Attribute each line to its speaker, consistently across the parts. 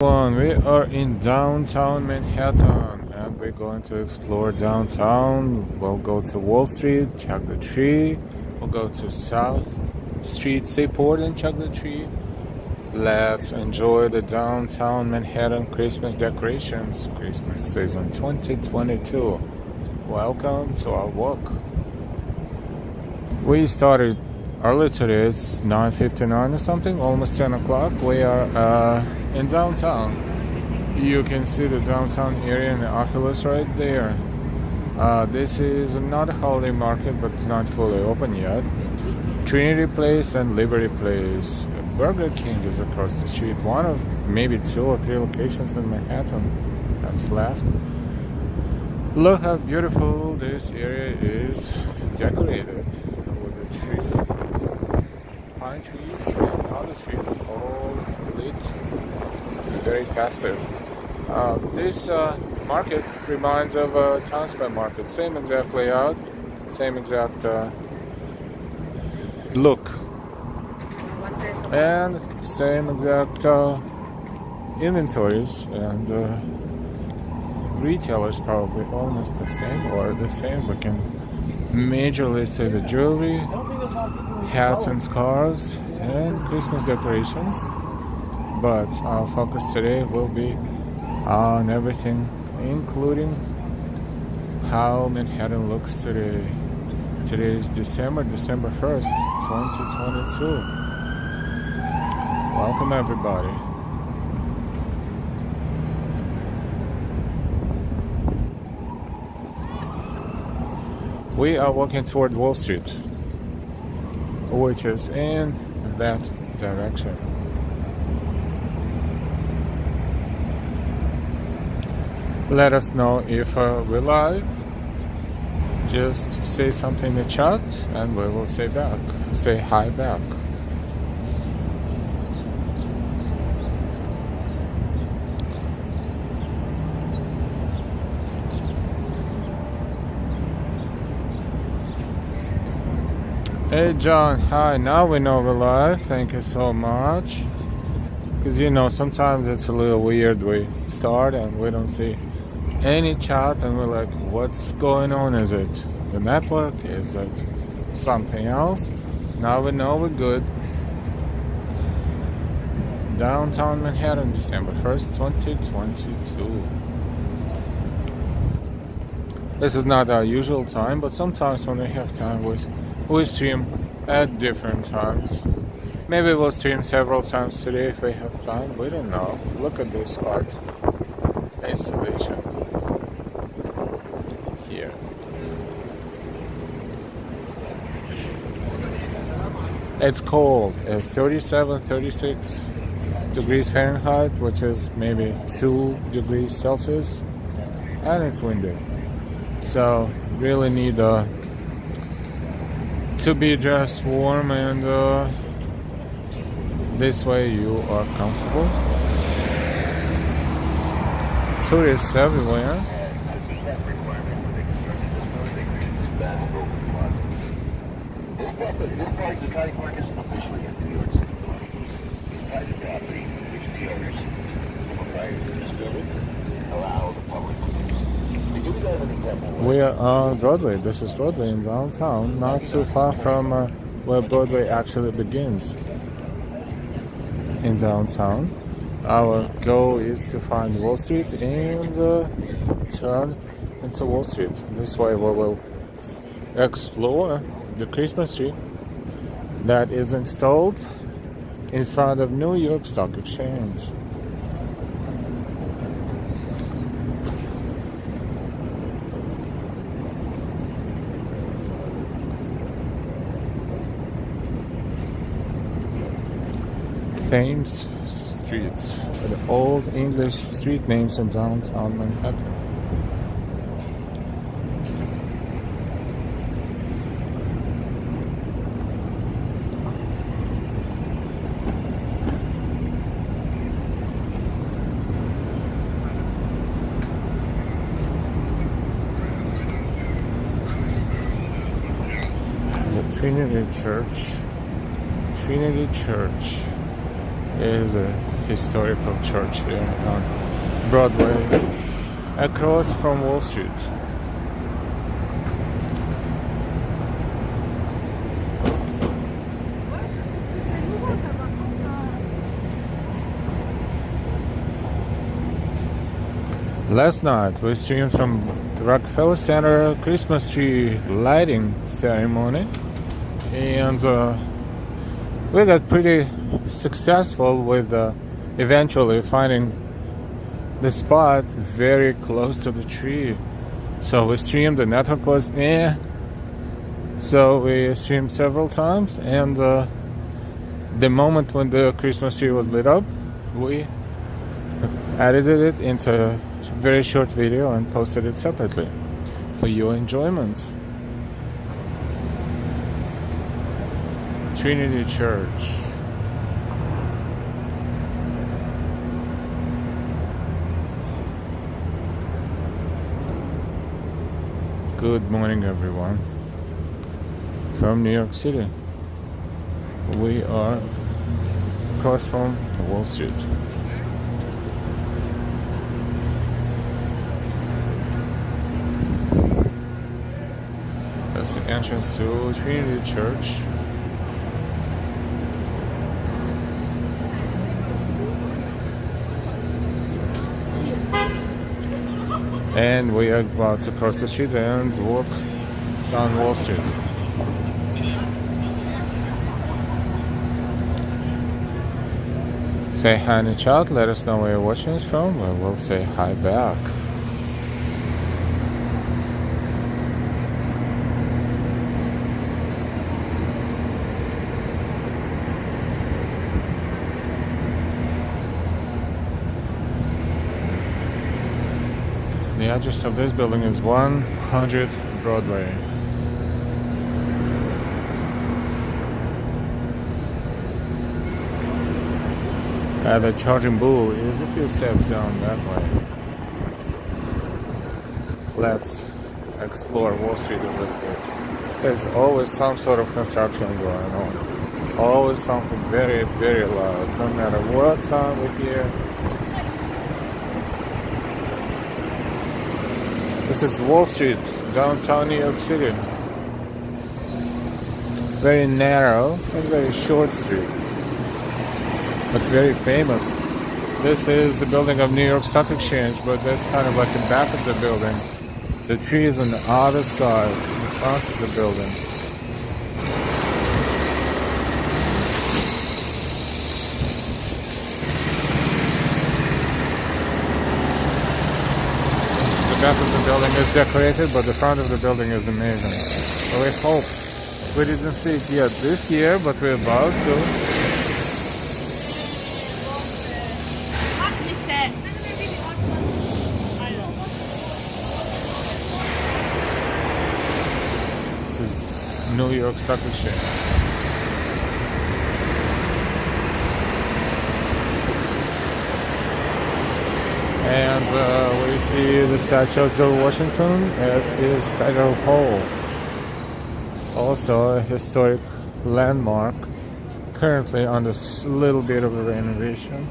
Speaker 1: We are in downtown Manhattan and we're going to explore downtown. We'll go to Wall Street, check the tree. We'll go to South Street, Seaport, and check the tree. Let's enjoy the downtown Manhattan Christmas decorations. Christmas season 2022. Welcome to our walk. We started early today. It's 9:59 or something, almost 10 o'clock. We are in downtown. You can see the downtown area in the Oculus right there. This is not a holiday market, but it's not fully open yet. Trinity Place and Liberty Place. Burger King is across the street. One of maybe 2 or 3 locations in Manhattan that's left. Look how beautiful this area is decorated with the tree, pine trees and other trees all lit. Very festive. This market reminds of a town square market. Same exact layout, same exact look, and same exact inventories and retailers probably almost the same or the same. We can majorly see the jewelry, hats and scarves, and Christmas decorations. But our focus today will be on everything, including how Manhattan looks today. Today is December 1st, 2022. Welcome everybody. We are walking toward Wall Street, which is in that direction. Let us know if we're live. Just say something in the chat and we will say hi back. Hey John, hi, now we know we're live. Thank you so much. Because sometimes it's a little weird. We start and we don't see any chat and we're like, what's going on? Is it the network? Is it something else? Now we know we're good. Downtown Manhattan, December 1st, 2022. This is not our usual time, but sometimes when we have time we stream at different times. Maybe we'll stream several times today if we have time. We don't know. Look at this art installation here. It's cold at 37, 36 degrees Fahrenheit, which is maybe 2 degrees Celsius, and it's windy. So really need to be dressed warm, and this way you are comfortable. Tourists everywhere.
Speaker 2: This part of the Titanic Market is officially in New York City. It's private property, which the owners, proprietors of this building, allow the public. We do have an example.
Speaker 1: We are on Broadway. This is Broadway in downtown, not too far from where Broadway actually begins. In downtown, our goal is to find Wall Street and turn into Wall Street. This way we will explore the Christmas tree that is installed in front of New York Stock Exchange. Thames Street, the old English street names in downtown Manhattan. The Trinity Church. Trinity Church is a historical church here on Broadway, across from Wall Street. Last night we streamed from the Rockefeller Center Christmas tree lighting ceremony, and we got pretty successful with eventually finding the spot very close to the tree. So we streamed, the network was so we streamed several times, and the moment when the Christmas tree was lit up, we edited it into a very short video and posted it separately for your enjoyment. Trinity Church. Good morning, everyone. From New York City. We are across from Wall Street. That's the entrance to Trinity Church. And we are about to cross the street and walk down Wall Street. Say hi in the chat, let us know where you're watching us from, and we'll say hi back. The address of this building is 100 Broadway. The charging bull is a few steps down that way. Let's explore Wall Street a little bit. There's always some sort of construction going on. Always something very, very loud, no matter what time we hear. This is Wall Street, downtown New York City. Very narrow and very short street, but very famous. This is the building of New York Stock Exchange, but that's kind of like the back of the building. The tree is on the other side, in front of the building. The back of the building is decorated, but the front of the building is amazing. So we hope we didn't see it yet this year, but we're about to. New York Stock Exchange. And we see the statue of George Washington at his Federal Hall. Also a historic landmark, currently under a little bit of a renovation.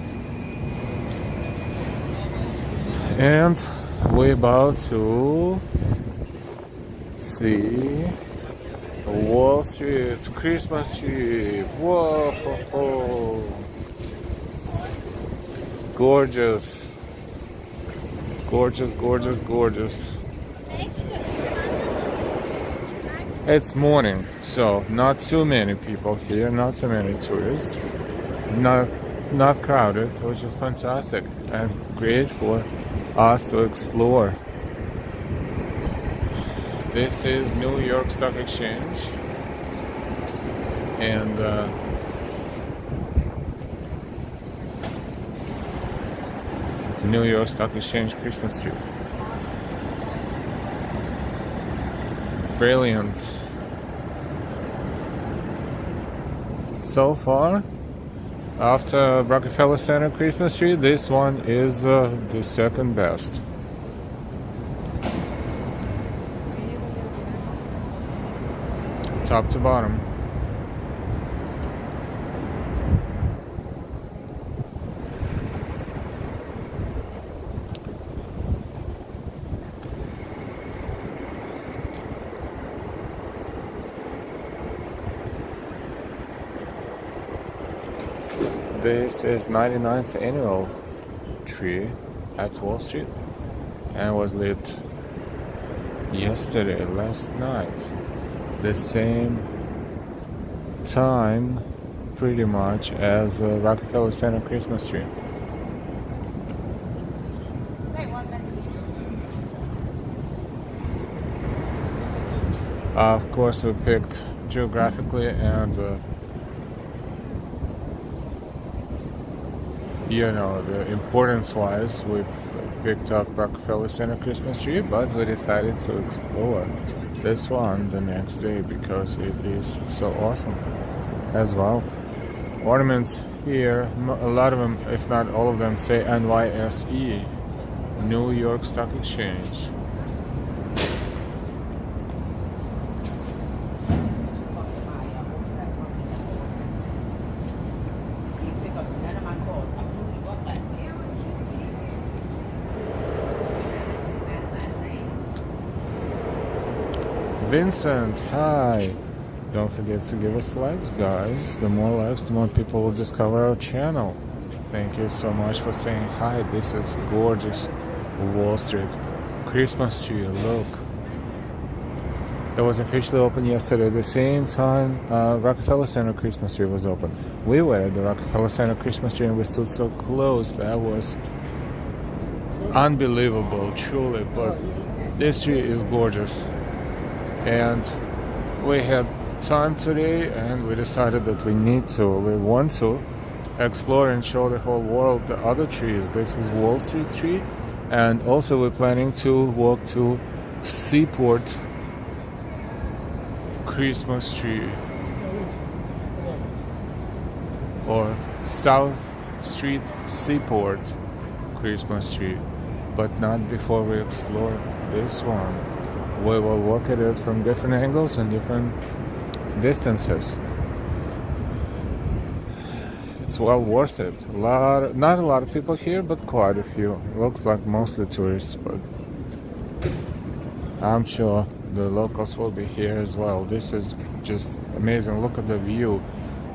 Speaker 1: And we're about to see Wall Street Christmas tree. Whoa, ho, ho. Gorgeous, gorgeous, gorgeous, gorgeous. It's morning, so not too many people here, not too many tourists, not crowded, which is fantastic and great for us to explore. This is New York Stock Exchange, and New York Stock Exchange Christmas tree. Brilliant. So far, after Rockefeller Center Christmas tree, this one is the second best. Top to bottom. This is 99th annual tree at Wall Street and was lit yesterday, last night. The same time pretty much as Rockefeller Center Christmas tree. Of course, we picked geographically and the importance wise, we picked up Rockefeller Center Christmas tree, but we decided to explore this one the next day because it is so awesome as well. Ornaments here, a lot of them, if not all of them, say NYSE, New York Stock Exchange. Vincent, hi! Don't forget to give us likes, guys. The more likes, the more people will discover our channel. Thank you so much for saying hi. This is gorgeous Wall Street Christmas tree. Look, it was officially open yesterday. At the same time, Rockefeller Center Christmas tree was open. We were at the Rockefeller Center Christmas tree and we stood so close. That was unbelievable, truly. But this tree is gorgeous. And we had time today and we decided that we want to explore and show the whole world the other trees. This is Wall Street tree, and also we're planning to walk to Seaport Christmas tree or South Street Seaport Christmas tree, but not before we explore this one. We will look at it from different angles and different distances. It's well worth it. Not a lot of people here, but quite a few. Looks like mostly tourists, but I'm sure the locals will be here as well. This is just amazing. Look at the view.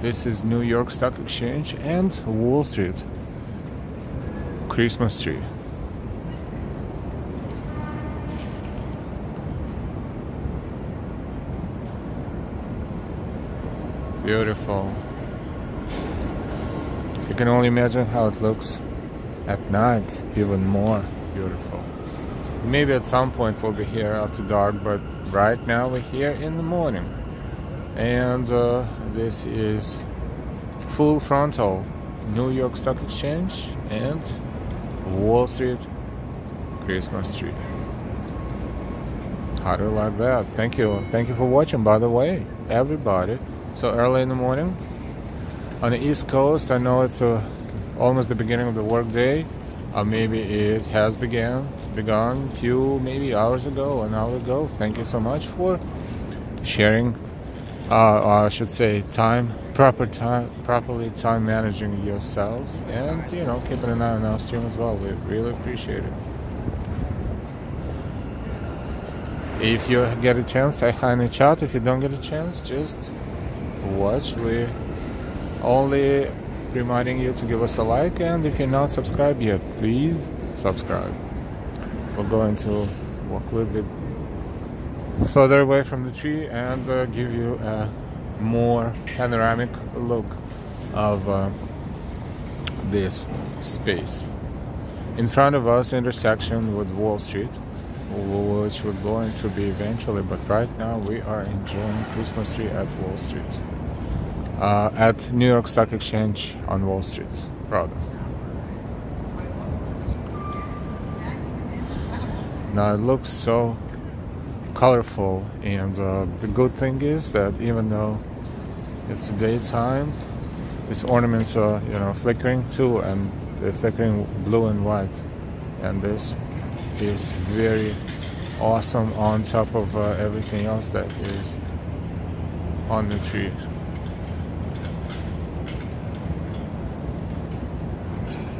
Speaker 1: This is New York Stock Exchange and Wall Street Christmas tree. Beautiful. You can only imagine how it looks at night, even more beautiful. Maybe at some point we'll be here after dark, but right now we're here in the morning. And this is full frontal New York Stock Exchange and Wall Street Christmas tree. How do you like that? Thank you for watching, by the way, everybody. So early in the morning on the East Coast. I know it's almost the beginning of the workday. Maybe it has begun a few maybe hours ago, an hour ago. Thank you so much for sharing. I should say properly time managing yourselves, and keeping an eye on our stream as well. We really appreciate it. If you get a chance, say hi in the chat. If you don't get a chance, just watch. We only reminding you to give us a like, and if you're not subscribed yet, please subscribe. We're going to walk a little bit further away from the tree and give you a more panoramic look of this space. In front of us, intersection with Wall Street, which we're going to be eventually, but right now we are enjoying Christmas tree at Wall Street. At New York Stock Exchange on Wall Street, rather. Now it looks so colorful, and the good thing is that even though it's daytime, these ornaments are flickering too, and they're flickering blue and white, and this is very awesome on top of everything else that is on the tree.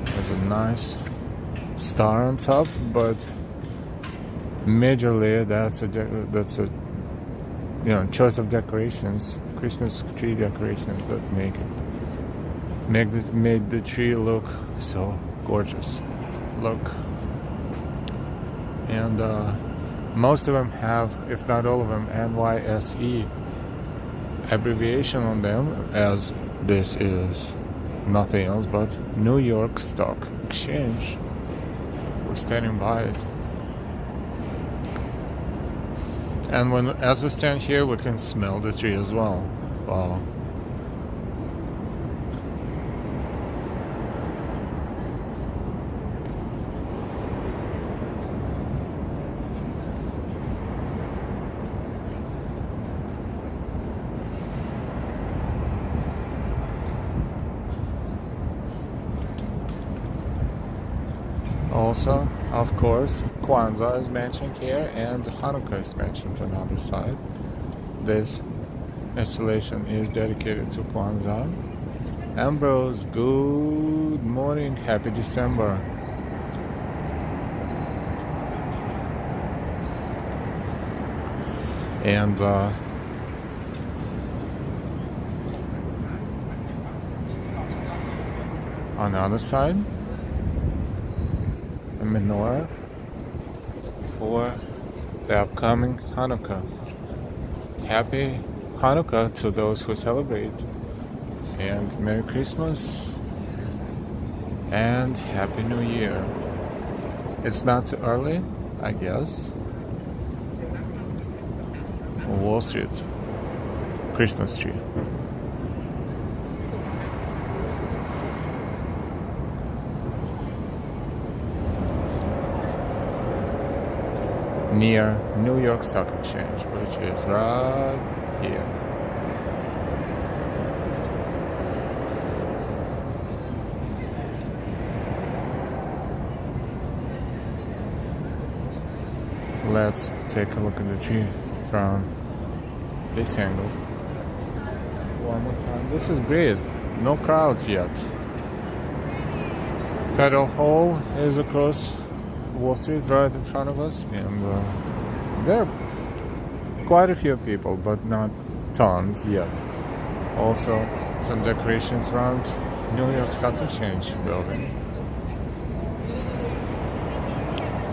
Speaker 1: There's a nice star on top, but majorly that's a choice of decorations, Christmas tree decorations that make it made the tree look so gorgeous. Look. And most of them have, if not all of them, NYSE abbreviation on them, as this is nothing else but New York Stock Exchange. We're standing by it. And as we stand here, we can smell the tree as well. Wow. Also, of course, Kwanzaa is mentioned here and Hanukkah is mentioned on the other side. This installation is dedicated to Kwanzaa. Ambrose, good morning, happy December. And on the other side, a menorah for the upcoming Hanukkah. Happy Hanukkah to those who celebrate, and Merry Christmas and Happy New Year. It's not too early, I guess. Wall Street, Christmas tree. Near New York Stock Exchange, which is right here. Let's take a look at the tree from this angle. One more time. This is great. No crowds yet. Federal Hall is across Wall Street right in front of us, and there are quite a few people, but not tons yet. Also, some decorations around New York Stock Exchange building.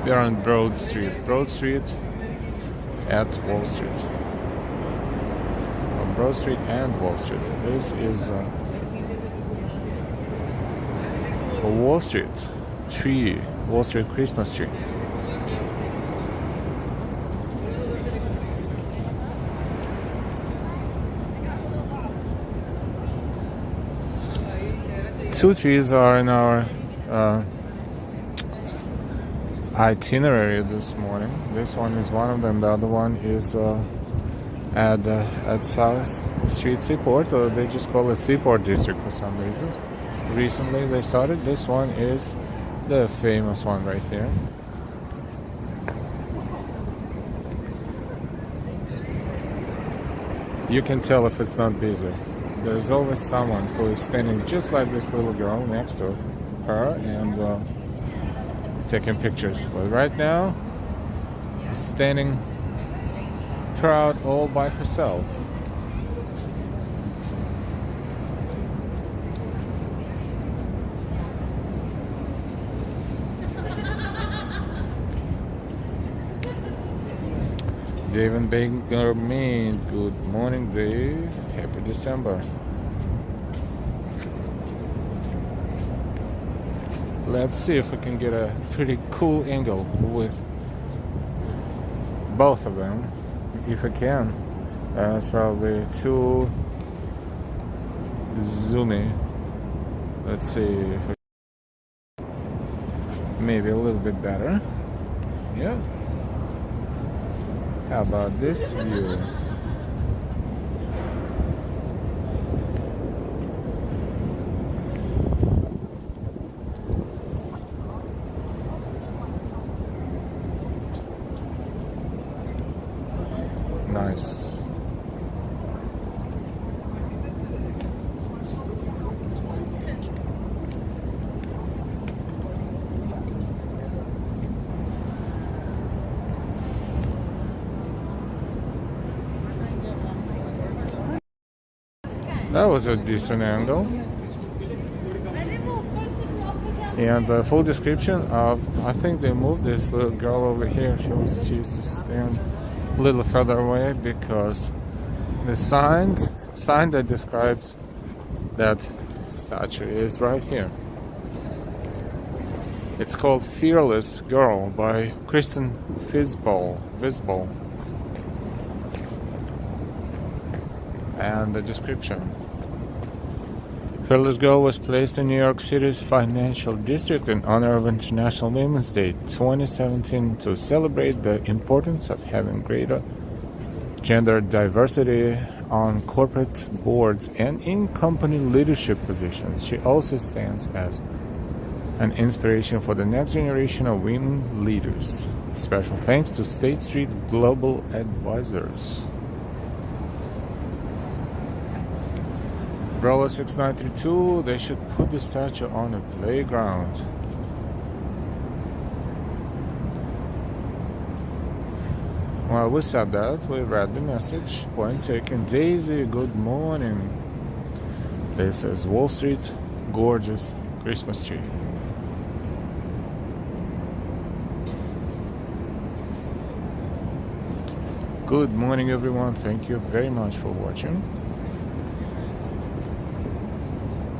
Speaker 1: We are on Broad Street at Wall Street. On Broad Street and Wall Street. This is a Wall Street tree. Wall Street Christmas tree. Two trees are in our itinerary this morning. This one is one of them. The other one is at South Street Seaport, or they just call it Seaport District for some reasons. Recently they started. This one is the famous one right here. You can tell if it's not busy. There's always someone who is standing just like this little girl next to her and taking pictures. But right now, standing proud all by herself. Dave and Baker Maine, good morning, Dave. Happy December. Let's see if we can get a pretty cool angle with both of them, if I can. It's probably too zoomy. Let's see if we maybe a little bit better. Yeah. How about this view? Nice. That was a decent angle. And the full description of, I think they moved this little girl over here. She used to stand a little further away because the sign that describes that statue is right here. It's called Fearless Girl by Kristen Visbal. And the description. Fearless Girl was placed in New York City's financial district in honor of International Women's Day 2017 to celebrate the importance of having greater gender diversity on corporate boards and in company leadership positions. She also stands as an inspiration for the next generation of women leaders. Special thanks to State Street Global Advisors. Brawler 6932, they should put the statue on a playground. Well, we said that, we read the message. Point taken. Daisy, good morning. This is Wall Street, gorgeous Christmas tree. Good morning, everyone. Thank you very much for watching.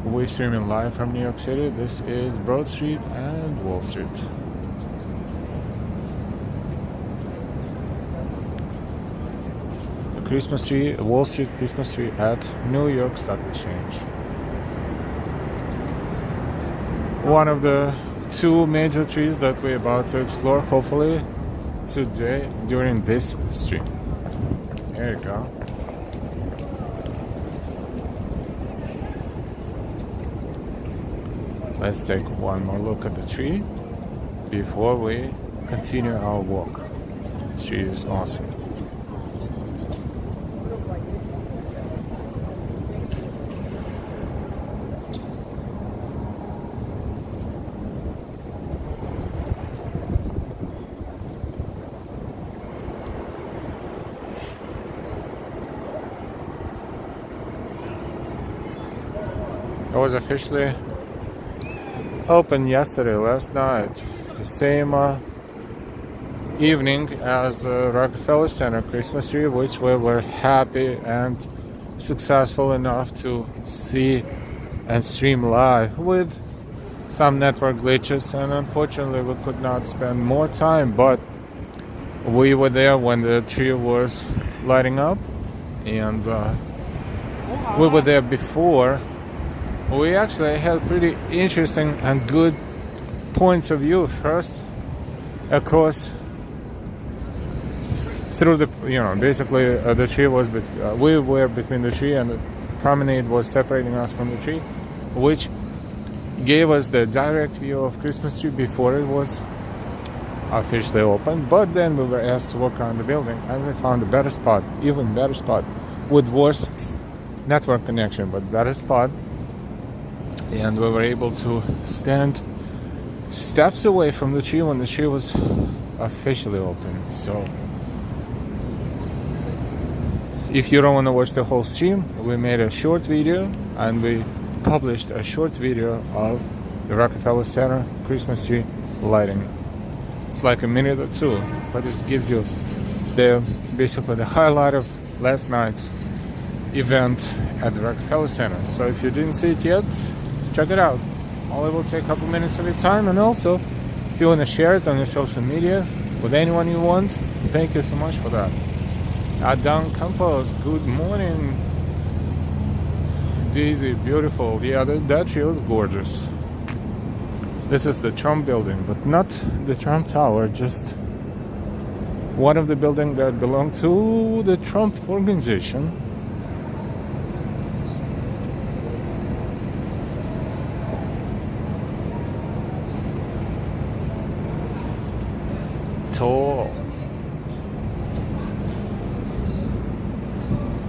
Speaker 1: We're streaming live from New York City. This is Broad Street and Wall Street. The Christmas tree, Wall Street Christmas tree at New York Stock Exchange. One of the two major trees that we're about to explore, hopefully today during this stream. There you go. Let's take one more look at the tree before we continue our walk. The tree is awesome. It was officially open yesterday, last night, the same evening as the Rockefeller Center Christmas tree, which we were happy and successful enough to see and stream live with some network glitches, and unfortunately we could not spend more time, but we were there when the tree was lighting up, and we were there before. We actually had pretty interesting and good points of view. First, across through the, basically the tree was, we were between the tree and the promenade was separating us from the tree, which gave us the direct view of Christmas tree before it was officially open. But then we were asked to walk around the building, and we found a better spot, even better spot, with worse network connection, but better spot. And we were able to stand steps away from the tree when the tree was officially open. So if you don't want to watch the whole stream, we made a short video and we published a short video of the Rockefeller Center Christmas tree lighting. It's like a minute or two, but it gives you basically the highlight of last night's event at the Rockefeller Center. So if you didn't see it yet, check it out. Only will take a couple minutes of your time, and also if you want to share it on your social media with anyone you want, thank you so much for that. Adam Campos, good morning. Daisy, beautiful. Yeah, that feels gorgeous. This is the Trump building, but not the Trump Tower, just one of the buildings that belong to the Trump organization. Tall.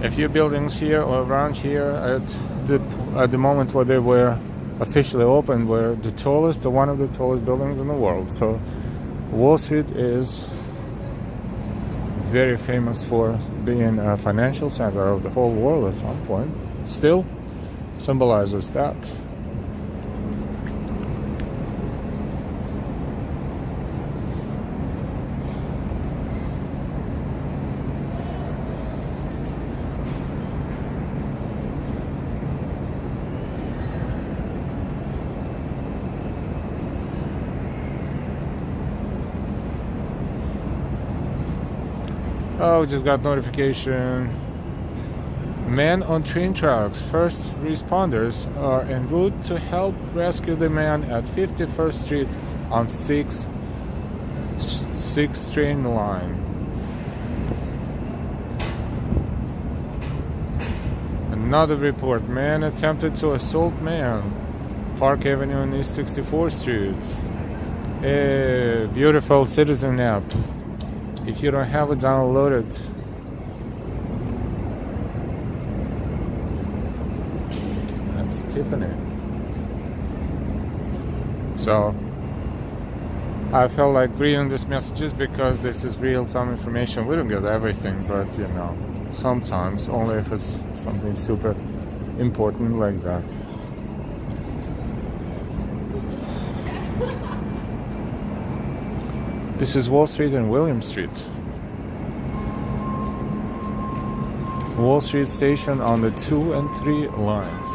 Speaker 1: A few buildings here or around here at the moment where they were officially open were the tallest, one of the tallest buildings in the world. So Wall Street is very famous for being a financial center of the whole world at some point. Still symbolizes that. Oh, just got notification. Men on train tracks. First responders are en route to help rescue the man at 51st Street on 6th train line. Another report. Man attempted to assault man. Park Avenue on East 64th Street. A beautiful citizen app. If you don't have it, download it. That's Tiffany. So I felt like reading these messages because this is real-time information. We don't get everything, but you know, sometimes, only if it's something super important like that. This is Wall Street and William Street. Wall Street station on the 2 and 3 lines.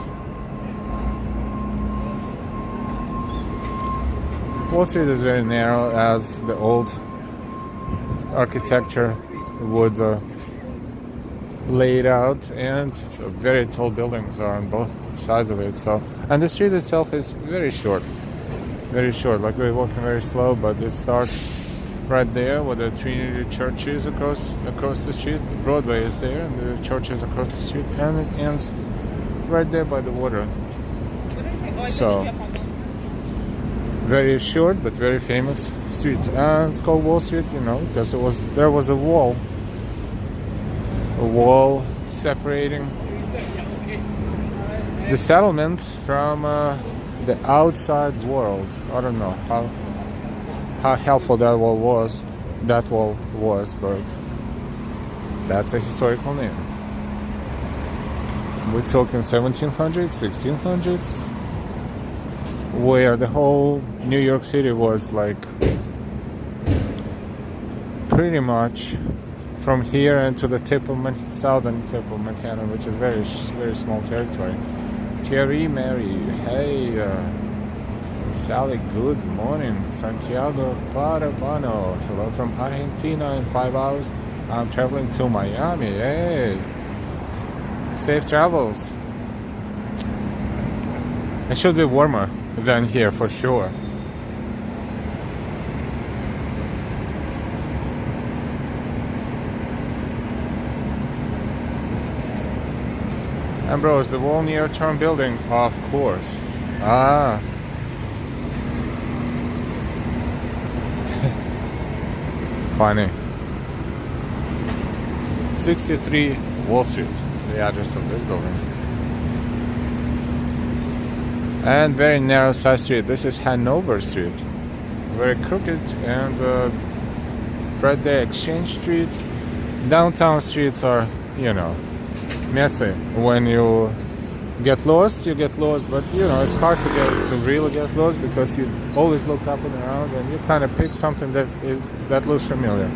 Speaker 1: Wall Street is very narrow, as the old architecture would lay it out, and very tall buildings are on both sides of it. So, and the street itself is very short. Like we're walking very slow, but it starts right there where the Trinity Church is across the street. Broadway is there, and the church is across the street, and it ends right there by the water. So, very short but very famous street, and it's called Wall Street, you know, because there was a wall separating the settlement from the outside world. I don't know how helpful that wall was, but that's a historical name. We're talking 1700s, 1600s, where the whole New York City was like pretty much from here into the southern tip of Manhattan, which is very small territory. Thierry Mary, hey, Sally, good morning. Santiago Parabano, hello from Argentina. In 5 hours, I'm traveling to Miami. Hey, safe travels. It should be warmer than here for sure. Ambrose, the wall near Term Building, of course. Ah. Funny. 63 Wall Street, the address of this building. And very narrow side street. This is Hanover Street. Very crooked, and Friday Exchange Street. Downtown streets are, you know, messy. When you get lost, but you know, it's hard to really get lost because you always look up and around and you kind of pick something that looks familiar.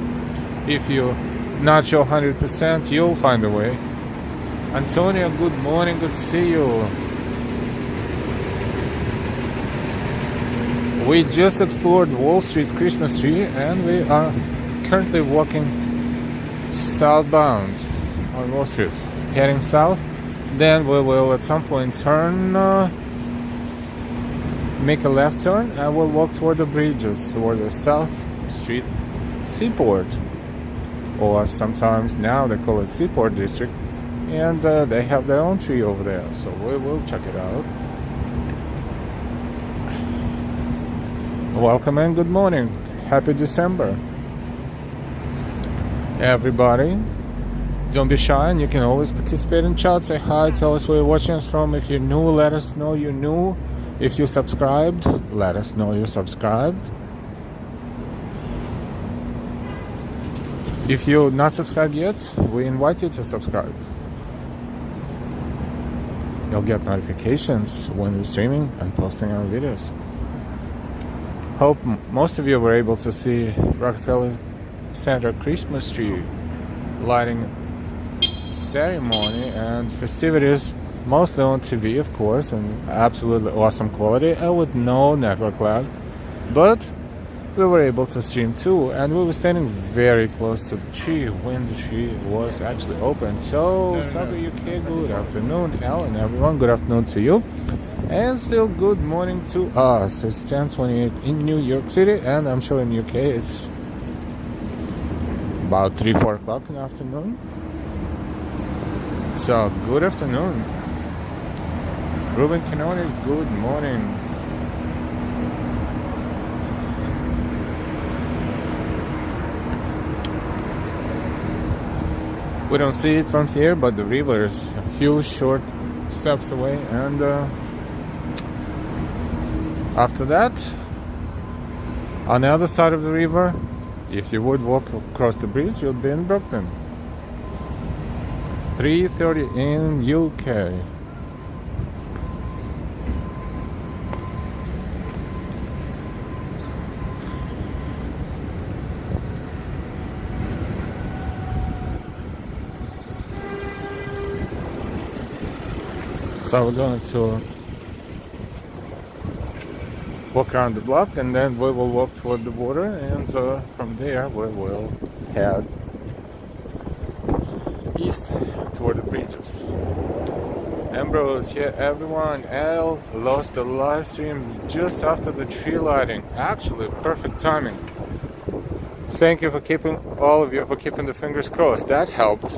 Speaker 1: If you're not sure 100%, you'll find a way. Antonio, good morning, good to see you. We just explored Wall Street Christmas tree, and we are currently walking southbound on Wall Street, heading south. Then we will at some point turn, make a left turn, and we'll walk toward the bridges, toward the South Street Seaport, or sometimes now they call it Seaport District, and they have their own tree over there, so we will check it out. Welcome and good morning. Happy December, everybody. Don't be shy, and you can always participate in chat. Say hi, tell us where you're watching us from. If you're new, let us know you're new. If you subscribed, let us know you're subscribed. If you're not subscribed yet, we invite you to subscribe. You'll get notifications when we're streaming and posting our videos. Hope most of you were able to see Rockefeller Center Christmas tree lighting ceremony and festivities, mostly on TV, of course, and absolutely awesome quality and with no network lag. But we were able to stream too, and we were standing very close to the tree when the tree was actually open. So, Saga UK, good afternoon, Alan, everyone, good afternoon to you, and still good morning to us. It's 10:28 in New York City, and I'm sure in UK it's about 3-4 o'clock in the afternoon. So, good afternoon. Ruben Quinones, good morning. We don't see it from here, but the river is a few short steps away, and after that, on the other side of the river, if you would walk across the bridge, you'll be in Brooklyn. 3:30 in UK. So we're going to walk around the block, and then we will walk toward the water, and from there we will head east toward the bridges. Ambrose, yeah, everyone. Al lost the live stream just after the tree lighting. Actually, perfect timing. Thank you for all of you for keeping the fingers crossed. That helped.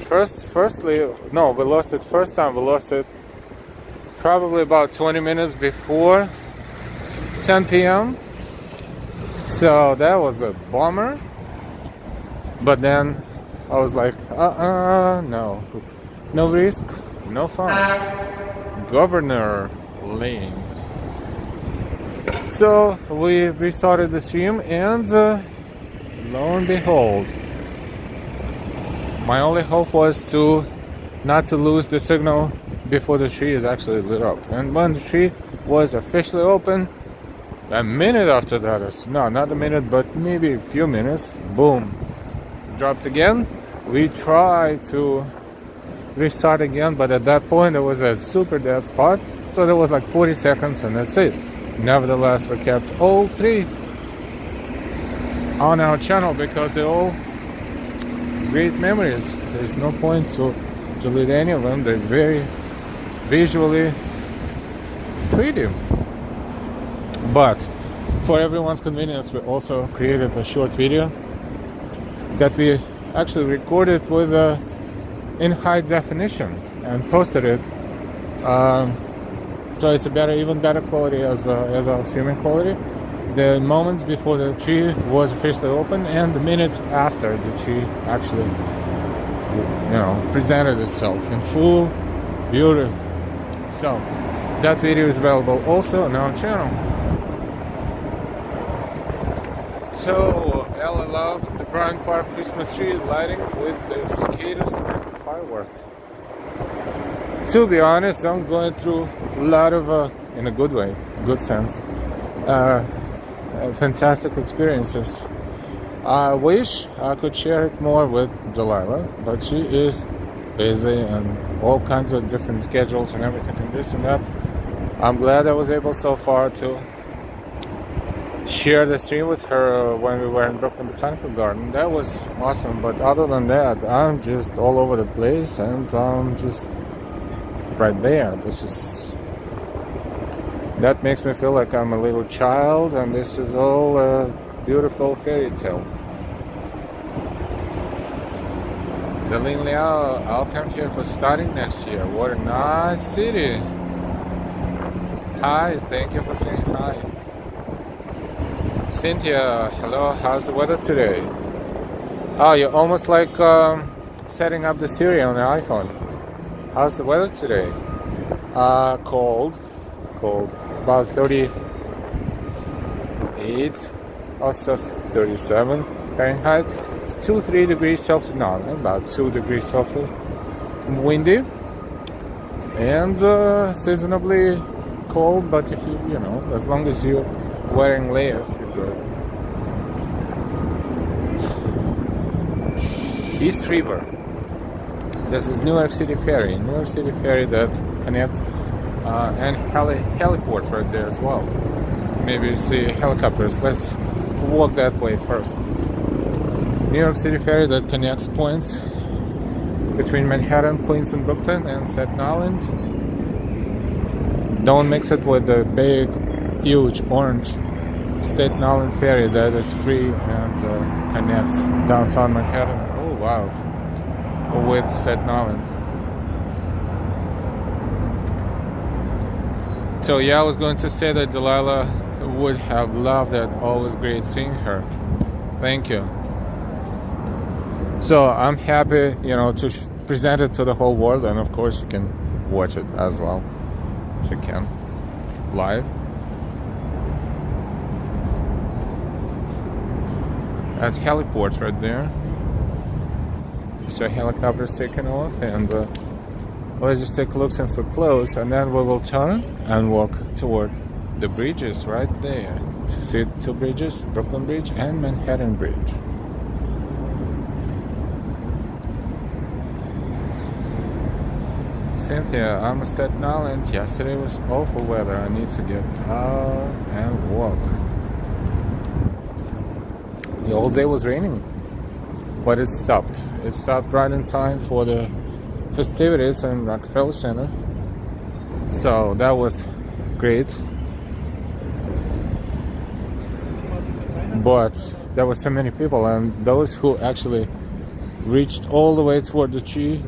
Speaker 1: Firstly, no, we lost it first time. We lost it probably about 20 minutes before 10 p.m. So that was a bummer. But then I was like, no risk, no fun. Governor Lane. So we restarted the stream, and lo and behold, my only hope was not to lose the signal before the tree is actually lit up. And when the tree was officially open, a minute after that, no, not a minute, but maybe a few minutes, boom, dropped again. We tried to restart again, but at that point there was a super dead spot, so there was like 40 seconds, and that's it. Nevertheless, we kept all three on our channel because they're all great memories. There's no point to delete any of them. They're very visually pretty. But for everyone's convenience, we also created a short video that we actually recorded with in high definition and posted it. So it's even better quality as our streaming quality. The moments before the tree was officially open, and the minute after the tree actually, presented itself in full beauty. So that video is available also on our channel. So Ella loved the Bryant Park Christmas tree lighting with the cicadas and the fireworks. To be honest, I'm going through a lot of, in a good way, good sense, fantastic experiences. I wish I could share it more with Delilah, but she is busy and all kinds of different schedules and everything and this and that. I'm glad I was able so far to share the stream with her when we were in Brooklyn Botanical Garden. That was awesome, but other than that, I'm just all over the place, and I'm just right there. That makes me feel like I'm a little child, and this is all a beautiful fairy tale. Celine Liao, I'll come here for studying next year. What a nice city. Hi, thank you for saying hi. Cynthia, hello, how's the weather today? Oh, you're almost like setting up the Siri on the iPhone. How's the weather today? Cold, about 38, also 37 Fahrenheit, 2-3 degrees Celsius, no, about 2 degrees Celsius, windy, and seasonably cold, but if you as long as you're wearing layers, you're good. East River. This is New York City Ferry that connects and heliport right there as well. maybe see helicopters. Let's walk that way first. New York City ferry that connects points between Manhattan, Queens, and Brooklyn, and Staten Island. Don't mix it with the big, huge orange Staten Island ferry that is free and connects downtown Manhattan. Oh wow, with Staten Island. So yeah, I was going to say that Delilah would have loved it. Always great seeing her. Thank you. So I'm happy, to present it to the whole world, and of course you can watch it as well. If you can, live. That's heliport right there. So helicopters taking off, and let's just take a look since we're close, and then we will turn and walk toward the bridges right there. See two bridges, Brooklyn Bridge and Manhattan Bridge. Cynthia, I'm a Staten Island. Yesterday was awful weather. I need to get out and walk. The whole day was raining, but it stopped. It stopped right in time for the festivities in Rockefeller Center. So that was great. But there were so many people, and those who actually reached all the way toward the tree,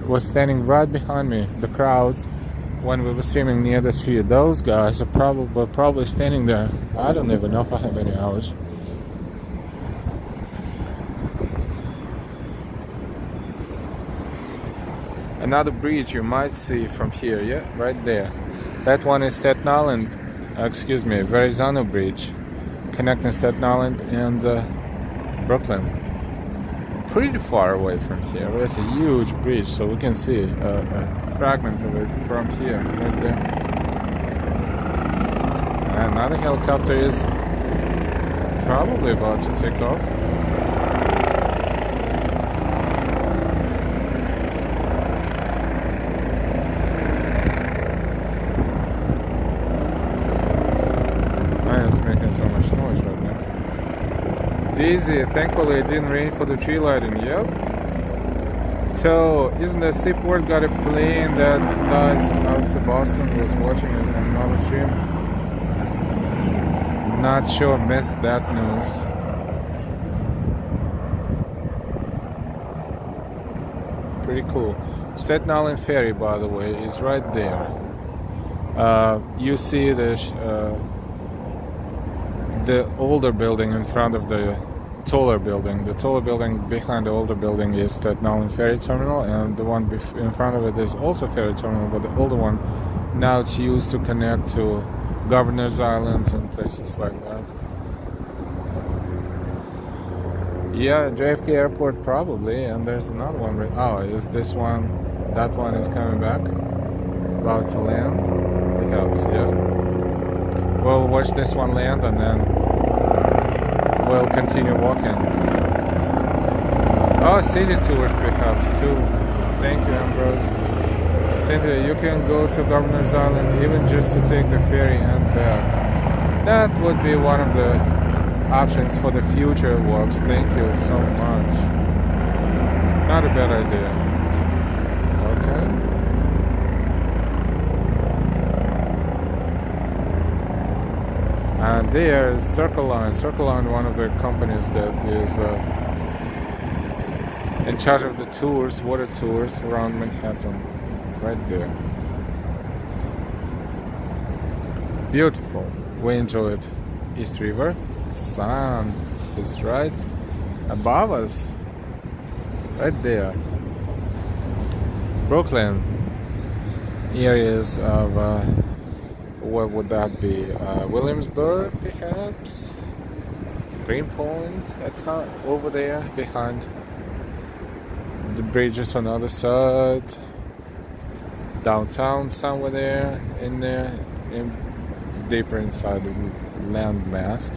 Speaker 1: was standing right behind me. The crowds, when we were streaming near the tree, those guys are probably standing there. I don't even know for how many hours. Another bridge you might see from here, yeah, right there. That one is Staten Island, Verrazano Bridge, connecting Staten Island and Brooklyn. Pretty far away from here. There's a huge bridge, so we can see a fragment of it from here, right there. And another helicopter is probably about to take off. It's making so much noise right now. Daisy, thankfully it didn't rain for the tree lighting. Yep. So, isn't the Seaport got a plane that flies out to Boston? Was watching it on another stream. Not sure, missed that news. Pretty cool. Staten Island Ferry, by the way, is right there. You see the older building in front of the taller building. The taller building behind the older building is Staten Island Ferry Terminal, and the one in front of it is also Ferry Terminal, but the older one, now it's used to connect to Governor's Island and places like that. Yeah, JFK Airport probably, and there's another one. Is this one? That one is coming back, about to land. Perhaps, yeah. We'll watch this one land, and then we'll continue walking. Oh, city tours perhaps too. Thank you, Ambrose. Cynthia, you can go to Governor's Island even just to take the ferry and back. That would be one of the options for the future walks. Thank you so much. Not a bad idea. Okay. And there's Circle Line. Circle Line, one of the companies that is in charge of the tours, water tours around Manhattan. Right there. Beautiful. We enjoyed East River. Sun is right above us. Right there. Brooklyn. Areas of what would that be? Williamsburg, perhaps? Greenpoint? That's not over there behind the bridges on the other side. Downtown, somewhere there, deeper inside the landmass.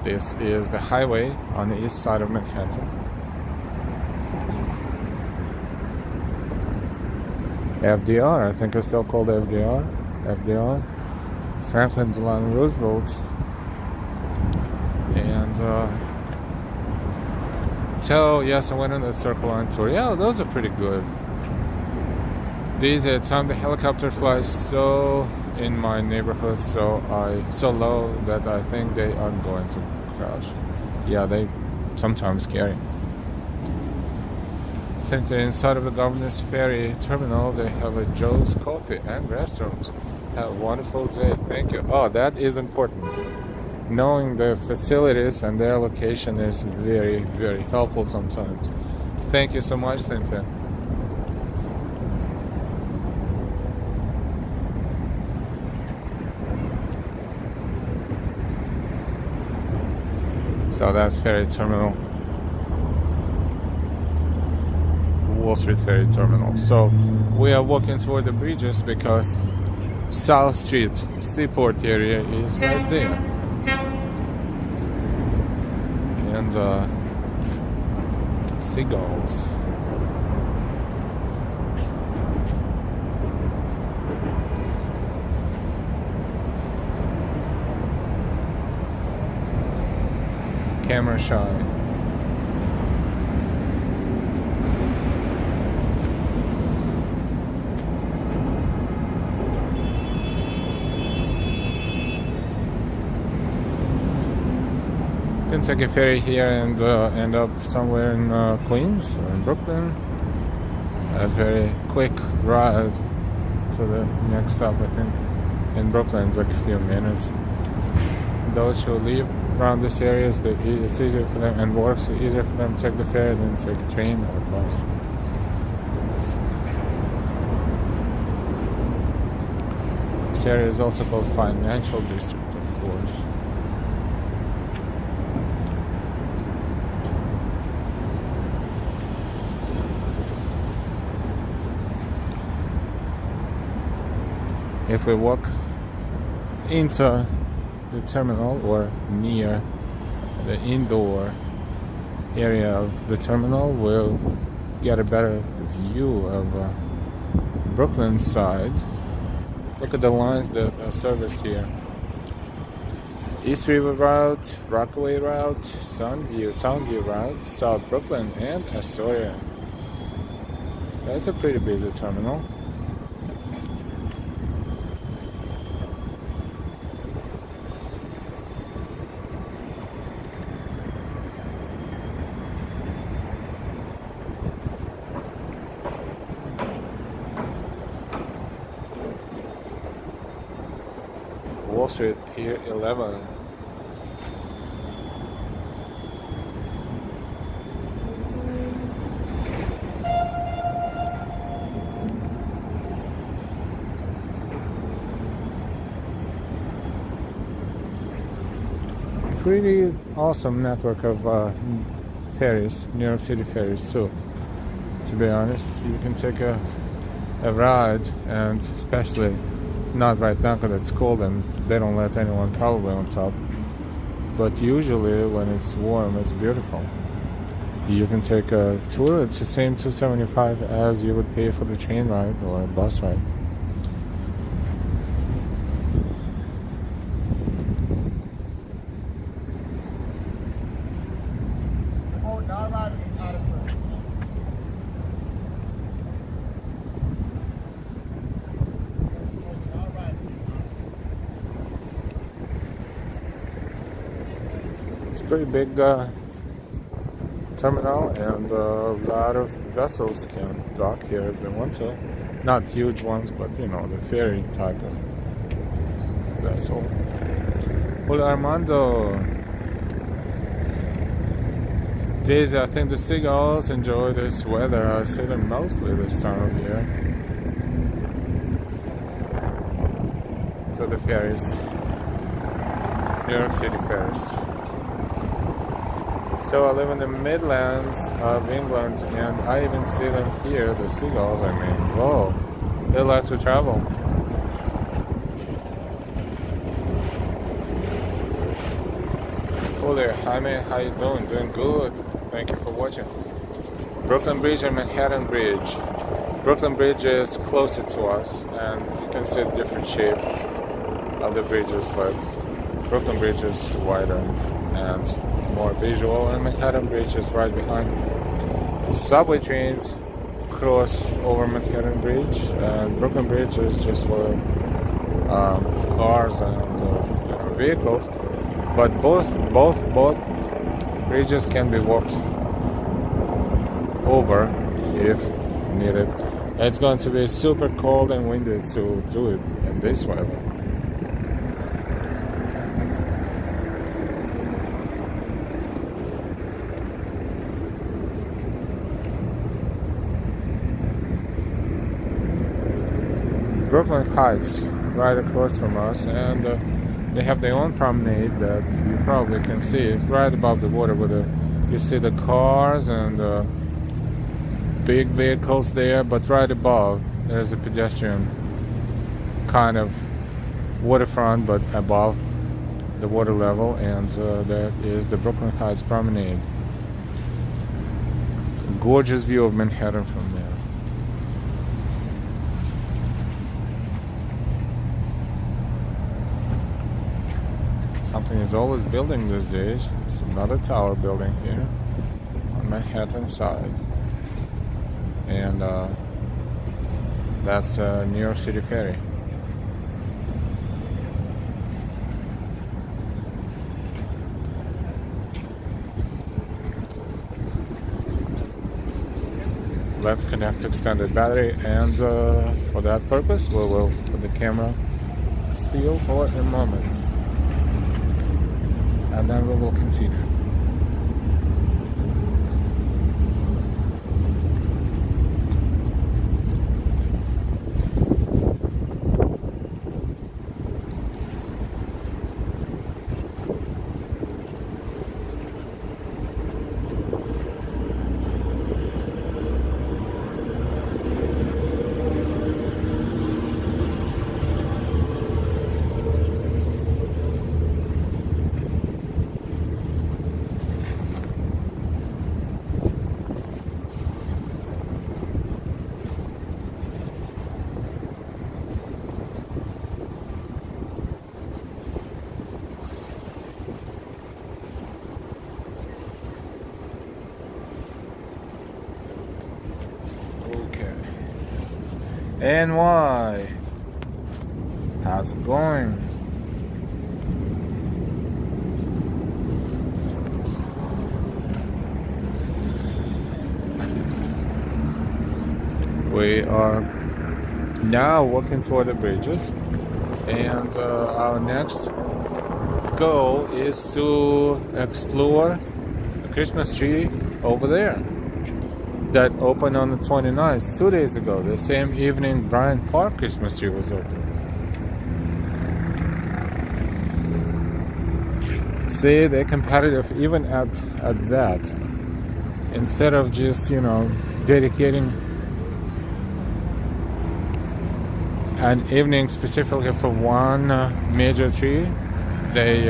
Speaker 1: This is the highway on the east side of Manhattan. FDR, I think it's still called FDR. Franklin Delano Roosevelt, and yes, I went on the Circle Line tour. Yeah, those are pretty good. These time the helicopter flies so in my neighborhood, so low that I think they are going to crash. Yeah, they sometimes scary. Simply inside of the Governor's Ferry Terminal, they have a Joe's Coffee and Restaurant. Have a wonderful day. Thank you. Oh, that is important. Knowing the facilities and their location is very, very helpful sometimes. Thank you so much, Cynthia. So that's Ferry Terminal. Wall Street Ferry Terminal. So we are walking toward the bridges because South Street, Seaport area is right there. And seagulls. Camera shy. Can take a ferry here and end up somewhere in Queens or in Brooklyn. That's a very quick ride to the next stop, I think. In Brooklyn, it's like a few minutes. Those who live around this area, it's easier for them and works easier for them to take the ferry than take a train or a bus. This area is also called Financial District, of course. If we walk into the terminal or near the indoor area of the terminal, we'll get a better view of Brooklyn side. Look at the lines that are serviced here. East River Route, Rockaway Route, Soundview Route, South Brooklyn, and Astoria. That's a pretty busy terminal. Wall Street, Pier 11. Pretty awesome network of ferries, New York City ferries too. To be honest, you can take a ride, and especially not right now because it's cold and they don't let anyone probably on top. But usually when it's warm, it's beautiful. You can take a tour. It's the same $275 as you would pay for the train ride or a bus ride. Pretty big terminal, and a lot of vessels can dock here if they want to. Not huge ones, but you know, the ferry type of vessel. Hola Armando. Geez, I think the seagulls enjoy this weather. I see them mostly this time of year. So the ferries, New York City ferries. So I live in the Midlands of England, and I even see them here, the seagulls, I mean. Whoa, they like to travel. Hello there, Jaime, how you doing? Doing good. Thank you for watching. Brooklyn Bridge and Manhattan Bridge. Brooklyn Bridge is closer to us, and you can see a different shape. other bridges, but Brooklyn Bridge is wider and more visual, and Manhattan Bridge is right behind. Subway trains cross over Manhattan Bridge, and Brooklyn Bridge is just for cars and vehicles. But both bridges can be walked over if needed. It's going to be super cold and windy to do it in this weather. Brooklyn Heights, right across from us, and they have their own promenade that you probably can see. It's right above the water, with you see the cars and big vehicles there, but right above there's a pedestrian kind of waterfront, but above the water level, and that is the Brooklyn Heights promenade. Gorgeous view of Manhattan from there. Something is always building these days. It's another tower building here on Manhattan side, and that's New York City Ferry. Let's connect extended battery, and for that purpose we will put the camera still for a moment, and then we will continue. NY, how's it going? We are now walking toward the bridges, and our next goal is to explore the Christmas tree over there that opened on the 29th, 2 days ago. The same evening Bryant Park Christmas tree was open. See, they're competitive even at that. Instead of just, dedicating an evening specifically for one major tree, they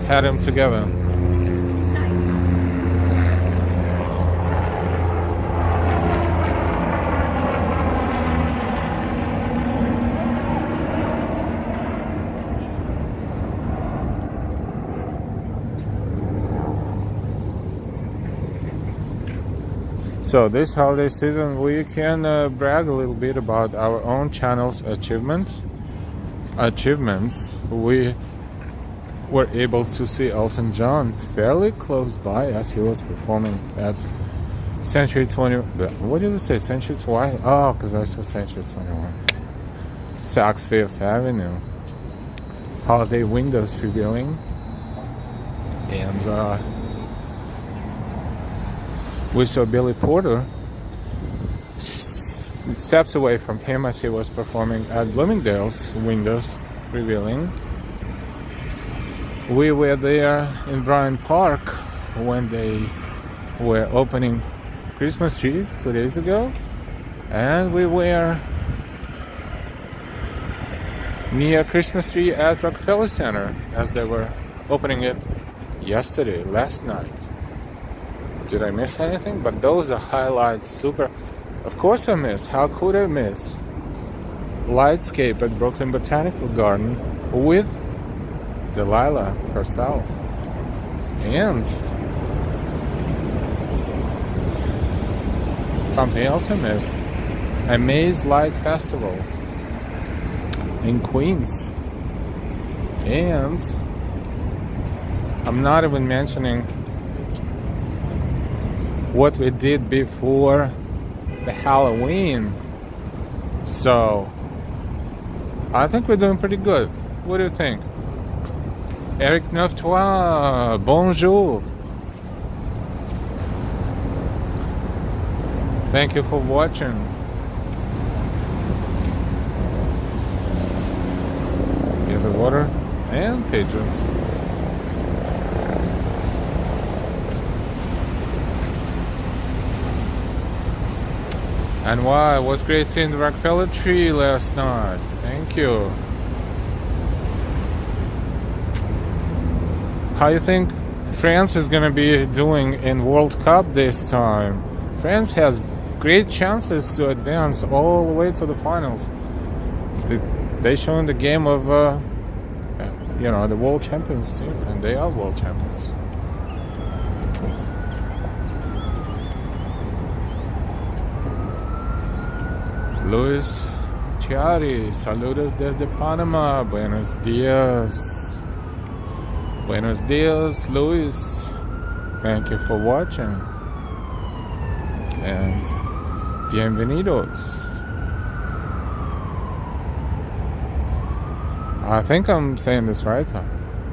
Speaker 1: had them together. So this holiday season we can brag a little bit about our own channel's achievements. We were able to see Elton John fairly close by as he was performing at Century 20. What did we say? Century 20? Oh, because I saw Century 21. Saks Fifth Avenue. Holiday windows revealing. And we saw Billy Porter steps away from him as he was performing at Bloomingdale's windows revealing. We were there in Bryant Park when they were opening Christmas tree 2 days ago, and we were near Christmas tree at Rockefeller Center as they were opening it last night. Did I miss anything? But those are highlights. Super. Of course I missed. How could I miss? lightscape at Brooklyn Botanical Garden with Delilah herself. And something else I missed. A Maze Light Festival in Queens. And I'm not even mentioning what we did before the Halloween. So I think we're doing pretty good. What do you think? Eric Neuftois, bonjour. Thank you for watching. Give the water and pigeons. And why? It was great seeing the Rockefeller tree last night. Thank you. How you think France is gonna be doing in World Cup this time? France has great chances to advance all the way to the finals. They showing the game of the world champions team, and they are world champions. Luis Chiari, saludos desde Panama. Buenos días. Buenos días, Luis. Thank you for watching. And bienvenidos. I think I'm saying this right.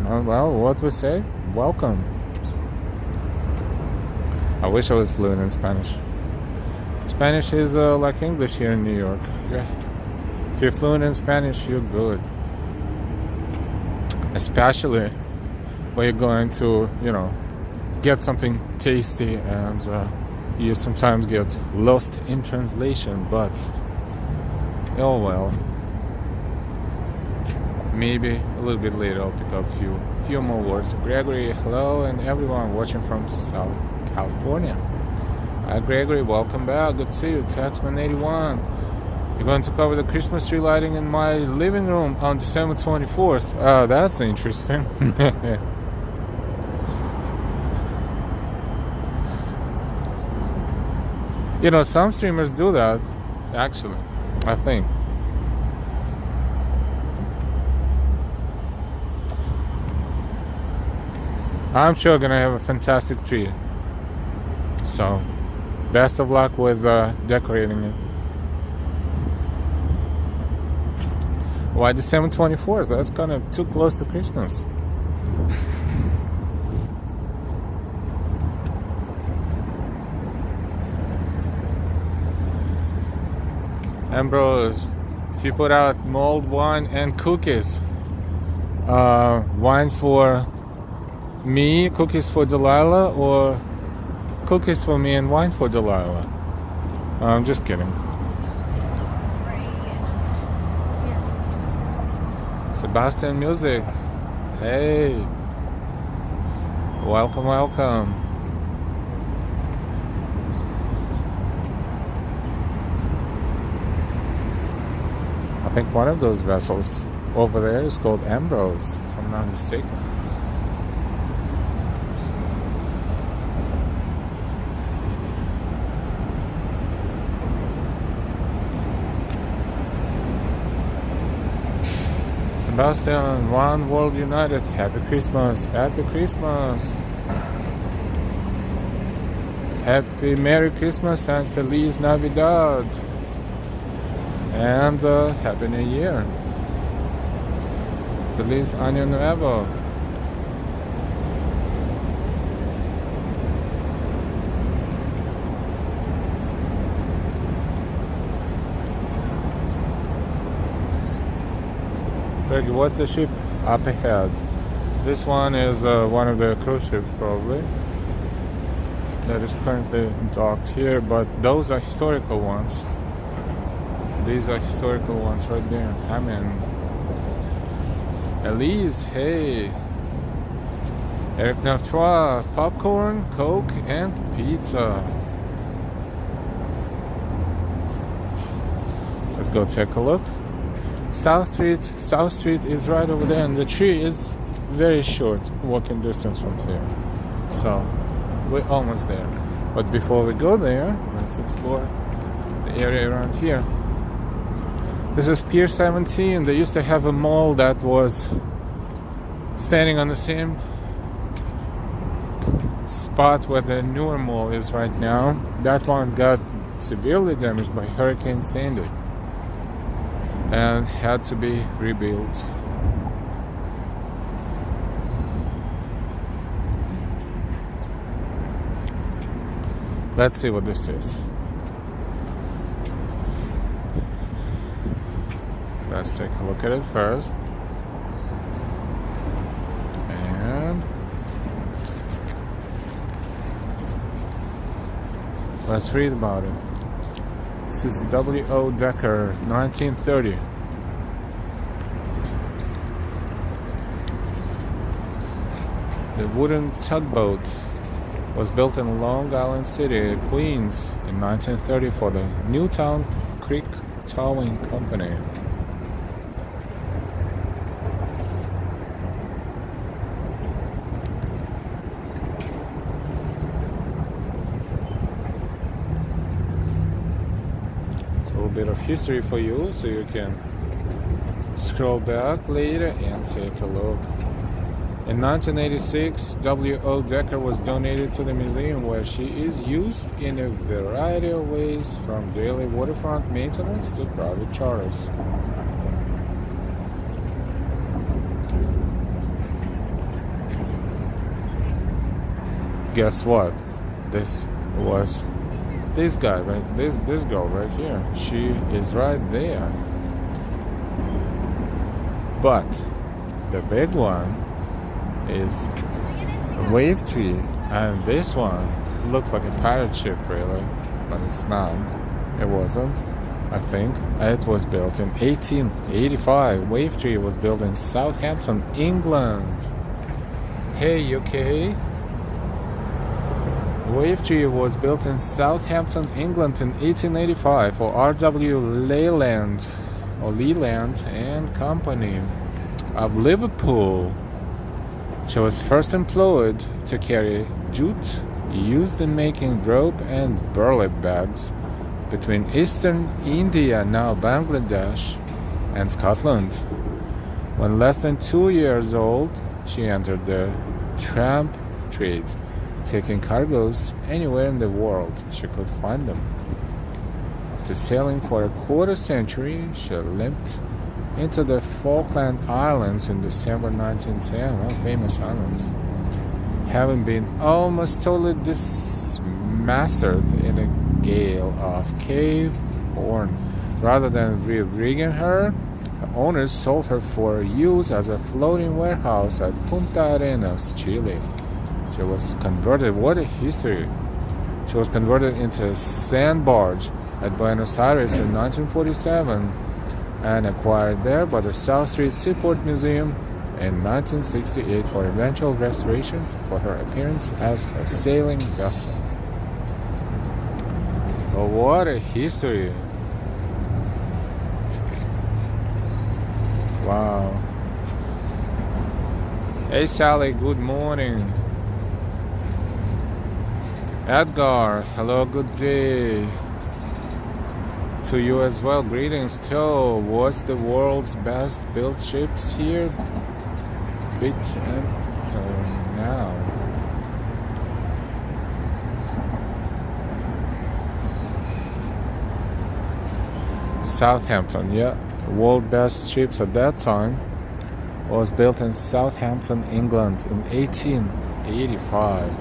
Speaker 1: Well, what we say? Welcome. I wish I was fluent in Spanish. Spanish is like English here in New York. Yeah. If you're fluent in Spanish, you're good. Especially when you're going to, get something tasty, and you sometimes get lost in translation, but oh well. Maybe a little bit later I'll pick up a few more words. Gregory, hello, and everyone watching from South California. Hi Gregory, welcome back. Good to see you. Taxman81. You're going to cover the Christmas tree lighting in my living room on December 24th. That's interesting. Some streamers do that, actually, I think. I'm sure gonna have a fantastic tree. So, best of luck with decorating it. Why December 24th? That's kind of too close to Christmas. Ambrose, if you put out mulled wine and cookies, wine for me, cookies for Delilah, or cookies for me and wine for Delilah? I'm just kidding. Sebastian Music, hey, welcome. I think one of those vessels over there is called Ambrose, if I'm not mistaken. Sebastian, One World United, Happy Christmas, Happy Christmas. Happy Merry Christmas and Feliz Navidad. And Happy New Year. Feliz Año Nuevo. Greg, what's the ship up ahead? This one is one of the cruise ships, probably, that is currently docked here, but those are historical ones. These are historical ones right there. I mean, Elise, hey. Eric Neuftois, popcorn, Coke, and pizza. Let's go take a look. South Street is right over there, and the tree is very short walking distance from here. So we're almost there. But before we go there, let's explore the area around here. This is Pier 17. They used to have a mall that was standing on the same spot where the newer mall is right now. That one got severely damaged by Hurricane Sandy and had to be rebuilt. Let's see what this is. Let's take a look at it first. And let's read about it. This is W.O. Decker, 1930. The wooden tugboat was built in Long Island City, Queens in 1930 for the Newtown Creek Towing Company. It's a little bit of history for you, so you can scroll back later and take a look. In 1986, W.O. Decker was donated to the museum, where she is used in a variety of ways, from daily waterfront maintenance to private charters. Guess what? This was this guy, right? This girl right here. She is right there. But the big one is a wave tree, and this one looked like a pirate ship, really, but it's not. It wasn't, I think. It was built in 1885. Wave tree was built in Southampton, England. Hey, UK. Wave tree was built in Southampton, England in 1885 for R.W. Leland and Company of Liverpool. She was first employed to carry jute used in making rope and burlap bags between eastern India, now Bangladesh, and Scotland. When less than 2 years old, she entered the tramp trade, taking cargoes anywhere in the world she could find them. After sailing for a quarter century, she limped into the Falkland Islands in December 1910, famous islands, having been almost totally dismastered in a gale off Cape Horn. Rather than re-rigging her, the owners sold her for use as a floating warehouse at Punta Arenas, Chile. She was converted, what a history! She was converted into a sand barge at Buenos Aires in 1947 and acquired there by the South Street Seaport Museum in 1968 for eventual restoration for her appearance as a sailing vessel. Oh, what a history! Wow. Hey Sally, good morning. Edgar, hello, good day to you as well. Greetings. To what's the world's best built ships here? Bit now. Southampton, yeah. The world's best ships at that time was built in Southampton, England in 1885.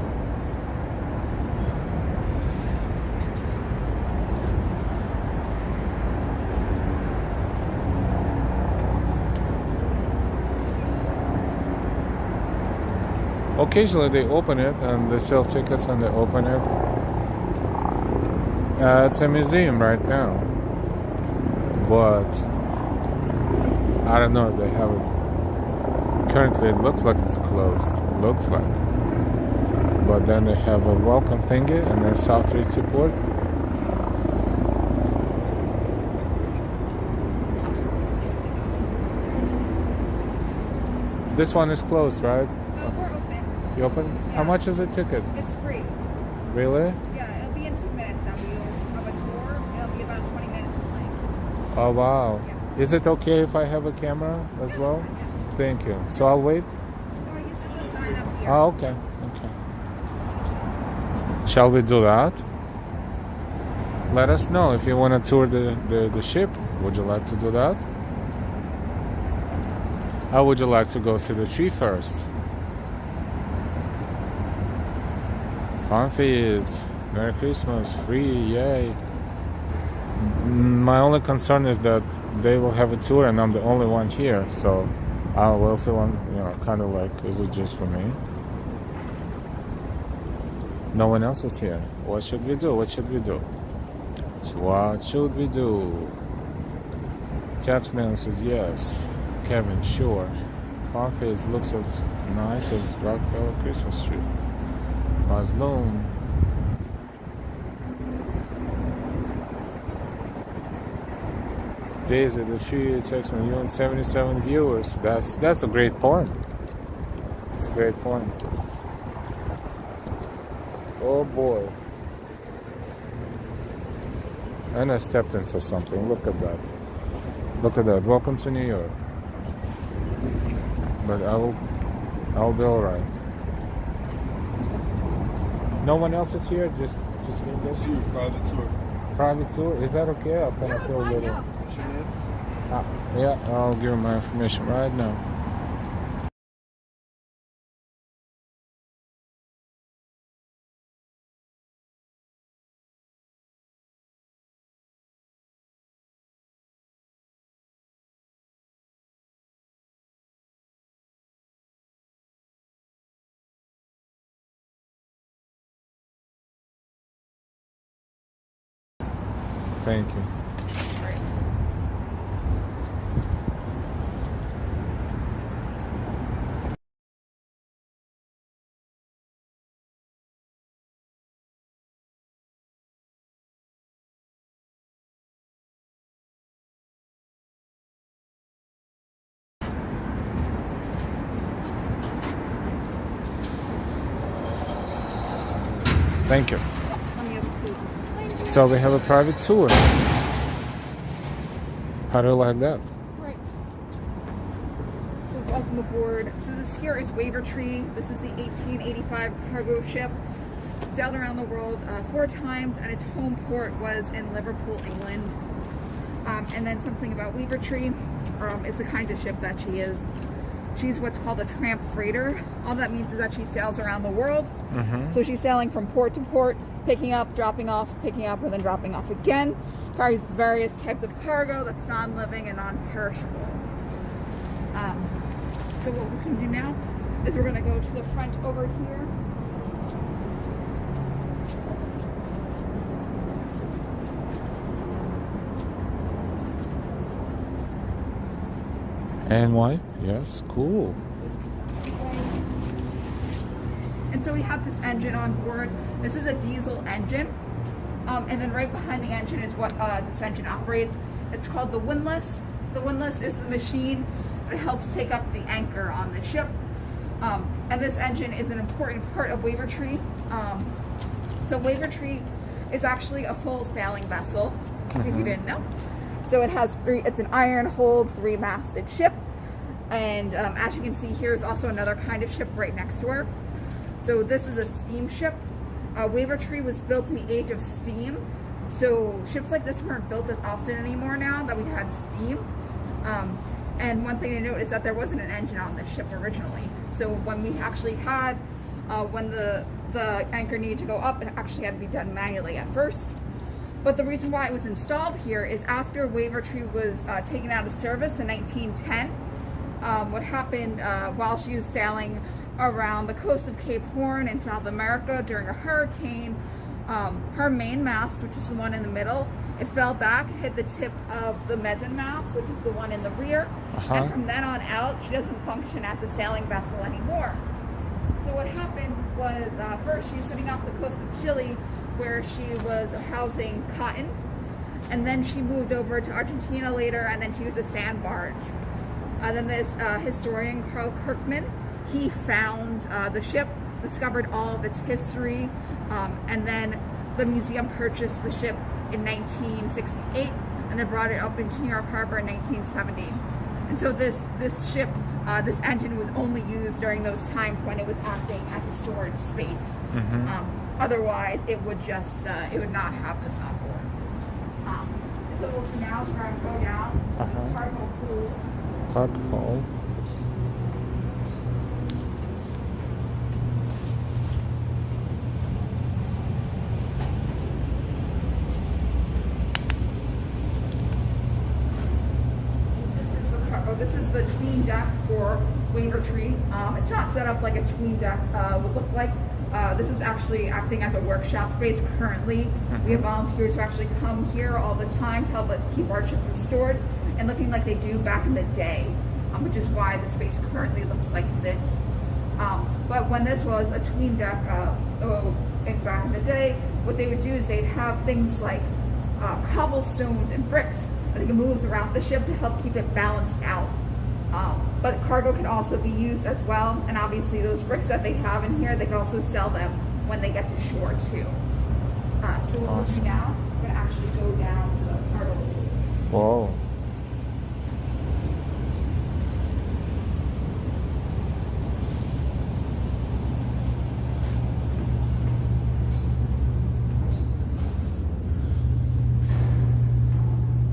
Speaker 1: Occasionally they open it and they sell tickets and they open it. It's a museum right now, but I don't know if they have it. Currently it looks like it's closed. Looks like. But then they have a welcome thingy and then South Street Seaport. This one is closed, right?
Speaker 3: We're open.
Speaker 1: You open? How
Speaker 3: Yeah.
Speaker 1: much is the ticket?
Speaker 3: It's free.
Speaker 1: Really?
Speaker 3: Yeah, it'll be in 2 minutes. Now we'll have a tour. It'll be about 20 minutes in length.
Speaker 1: Oh wow.
Speaker 3: Yeah.
Speaker 1: Is it okay if I have a camera as well?
Speaker 3: Yeah.
Speaker 1: Thank you. So I'll wait.
Speaker 3: Or you should just sign up here.
Speaker 1: Oh, okay. Okay. Shall we do that? Let us know if you want to tour the ship. Would you like to do that? Or would you like to go see the tree first? Fun feeds. Merry Christmas. Free. Yay. My only concern is that they will have a tour and I'm the only one here. So I will feel, kind of like, is it just for me? No one else is here. What should we do? What should we do? What should we do? Taxman says yes. Kevin, sure. Coffee looks as nice as Rockefeller Christmas tree. Mazloom. Daisy, the tree, Taxman, you and 77 viewers. That's a great point. It's a great point. Oh boy. And I stepped into something. Look at that. Look at that. Welcome to New York. But I'll be alright. No one else is here, just me.
Speaker 4: It's you, private tour.
Speaker 1: Private tour? Is that okay? I kind of feel a little.
Speaker 4: What's your name?
Speaker 1: Yeah, I'll give you my information right now. Thank you. Thank you. So we have a private tour. How do you like that?
Speaker 3: Right. So welcome aboard. So this here is Wavertree. This is the 1885 cargo ship. Sailed around the world 4 times, and its home port was in Liverpool, England. And then something about Wavertree is the kind of ship that she is. She's what's called a tramp freighter. All that means is that she sails around the world.
Speaker 1: Mm-hmm.
Speaker 3: So she's sailing from port to port, picking up, dropping off, picking up, and then dropping off again. Carries various types of cargo that's non-living and non-perishable. So what we're going to do now is we're going to go to the front over here.
Speaker 1: NY? Yes, cool.
Speaker 3: And so we have this engine on board. This is a diesel engine. And then right behind the engine is what this engine operates. It's called the windlass. The windlass is the machine that helps take up the anchor on the ship. And this engine is an important part of Wavertree. So Wavertree is actually a full sailing vessel, if you didn't know. So it has it's an iron hulled 3-masted ship. And as you can see, here's also another kind of ship right next to her. So this is a steamship. Wavertree was built in the age of steam. So ships like this weren't built as often anymore now that we had steam. And one thing to note is that there wasn't an engine on this ship originally. So when we actually had, when the anchor needed to go up, it actually had to be done manually at first. But the reason why it was installed here is after Wavertree was taken out of service in 1910, what happened while she was sailing around the coast of Cape Horn in South America during a hurricane, her main mast, which is the one in the middle, it fell back, hit the tip of the mizzen mast, which is the one in the rear. And from then on out, she doesn't function as a sailing vessel anymore. So what happened was, first she was sitting off the coast of Chile, where she was housing cotton, and then she moved over to Argentina later, and then she was a sand barge. Then this historian, Carl Kirkman, he found the ship, discovered all of its history, and then the museum purchased the ship in 1968, and then brought it up into New York Harbor in 1970. And so this ship, this engine was only used during those times when it was acting as a storage space. Otherwise, it would just, it would not have this on board. So now we're going to go down to the cargo hold.
Speaker 1: Cargo hold.
Speaker 3: This is the tween deck for Waiver Tree. It's not set up like a tween deck would look like. This is actually acting as a workshop space currently. We have volunteers who actually come here all the time to help us keep our ship restored and looking like they do back in the day, which is why the space currently looks like this. But when this was a tween deck back in the day, what they would do is they'd have things like cobblestones and bricks that they can move throughout the ship to help keep it balanced out. But cargo can also be used as well, and obviously those bricks that they have in here, they can also sell them when they get to shore too. So what we'll do now, we're going to actually go down to the cargo hold.
Speaker 1: Whoa.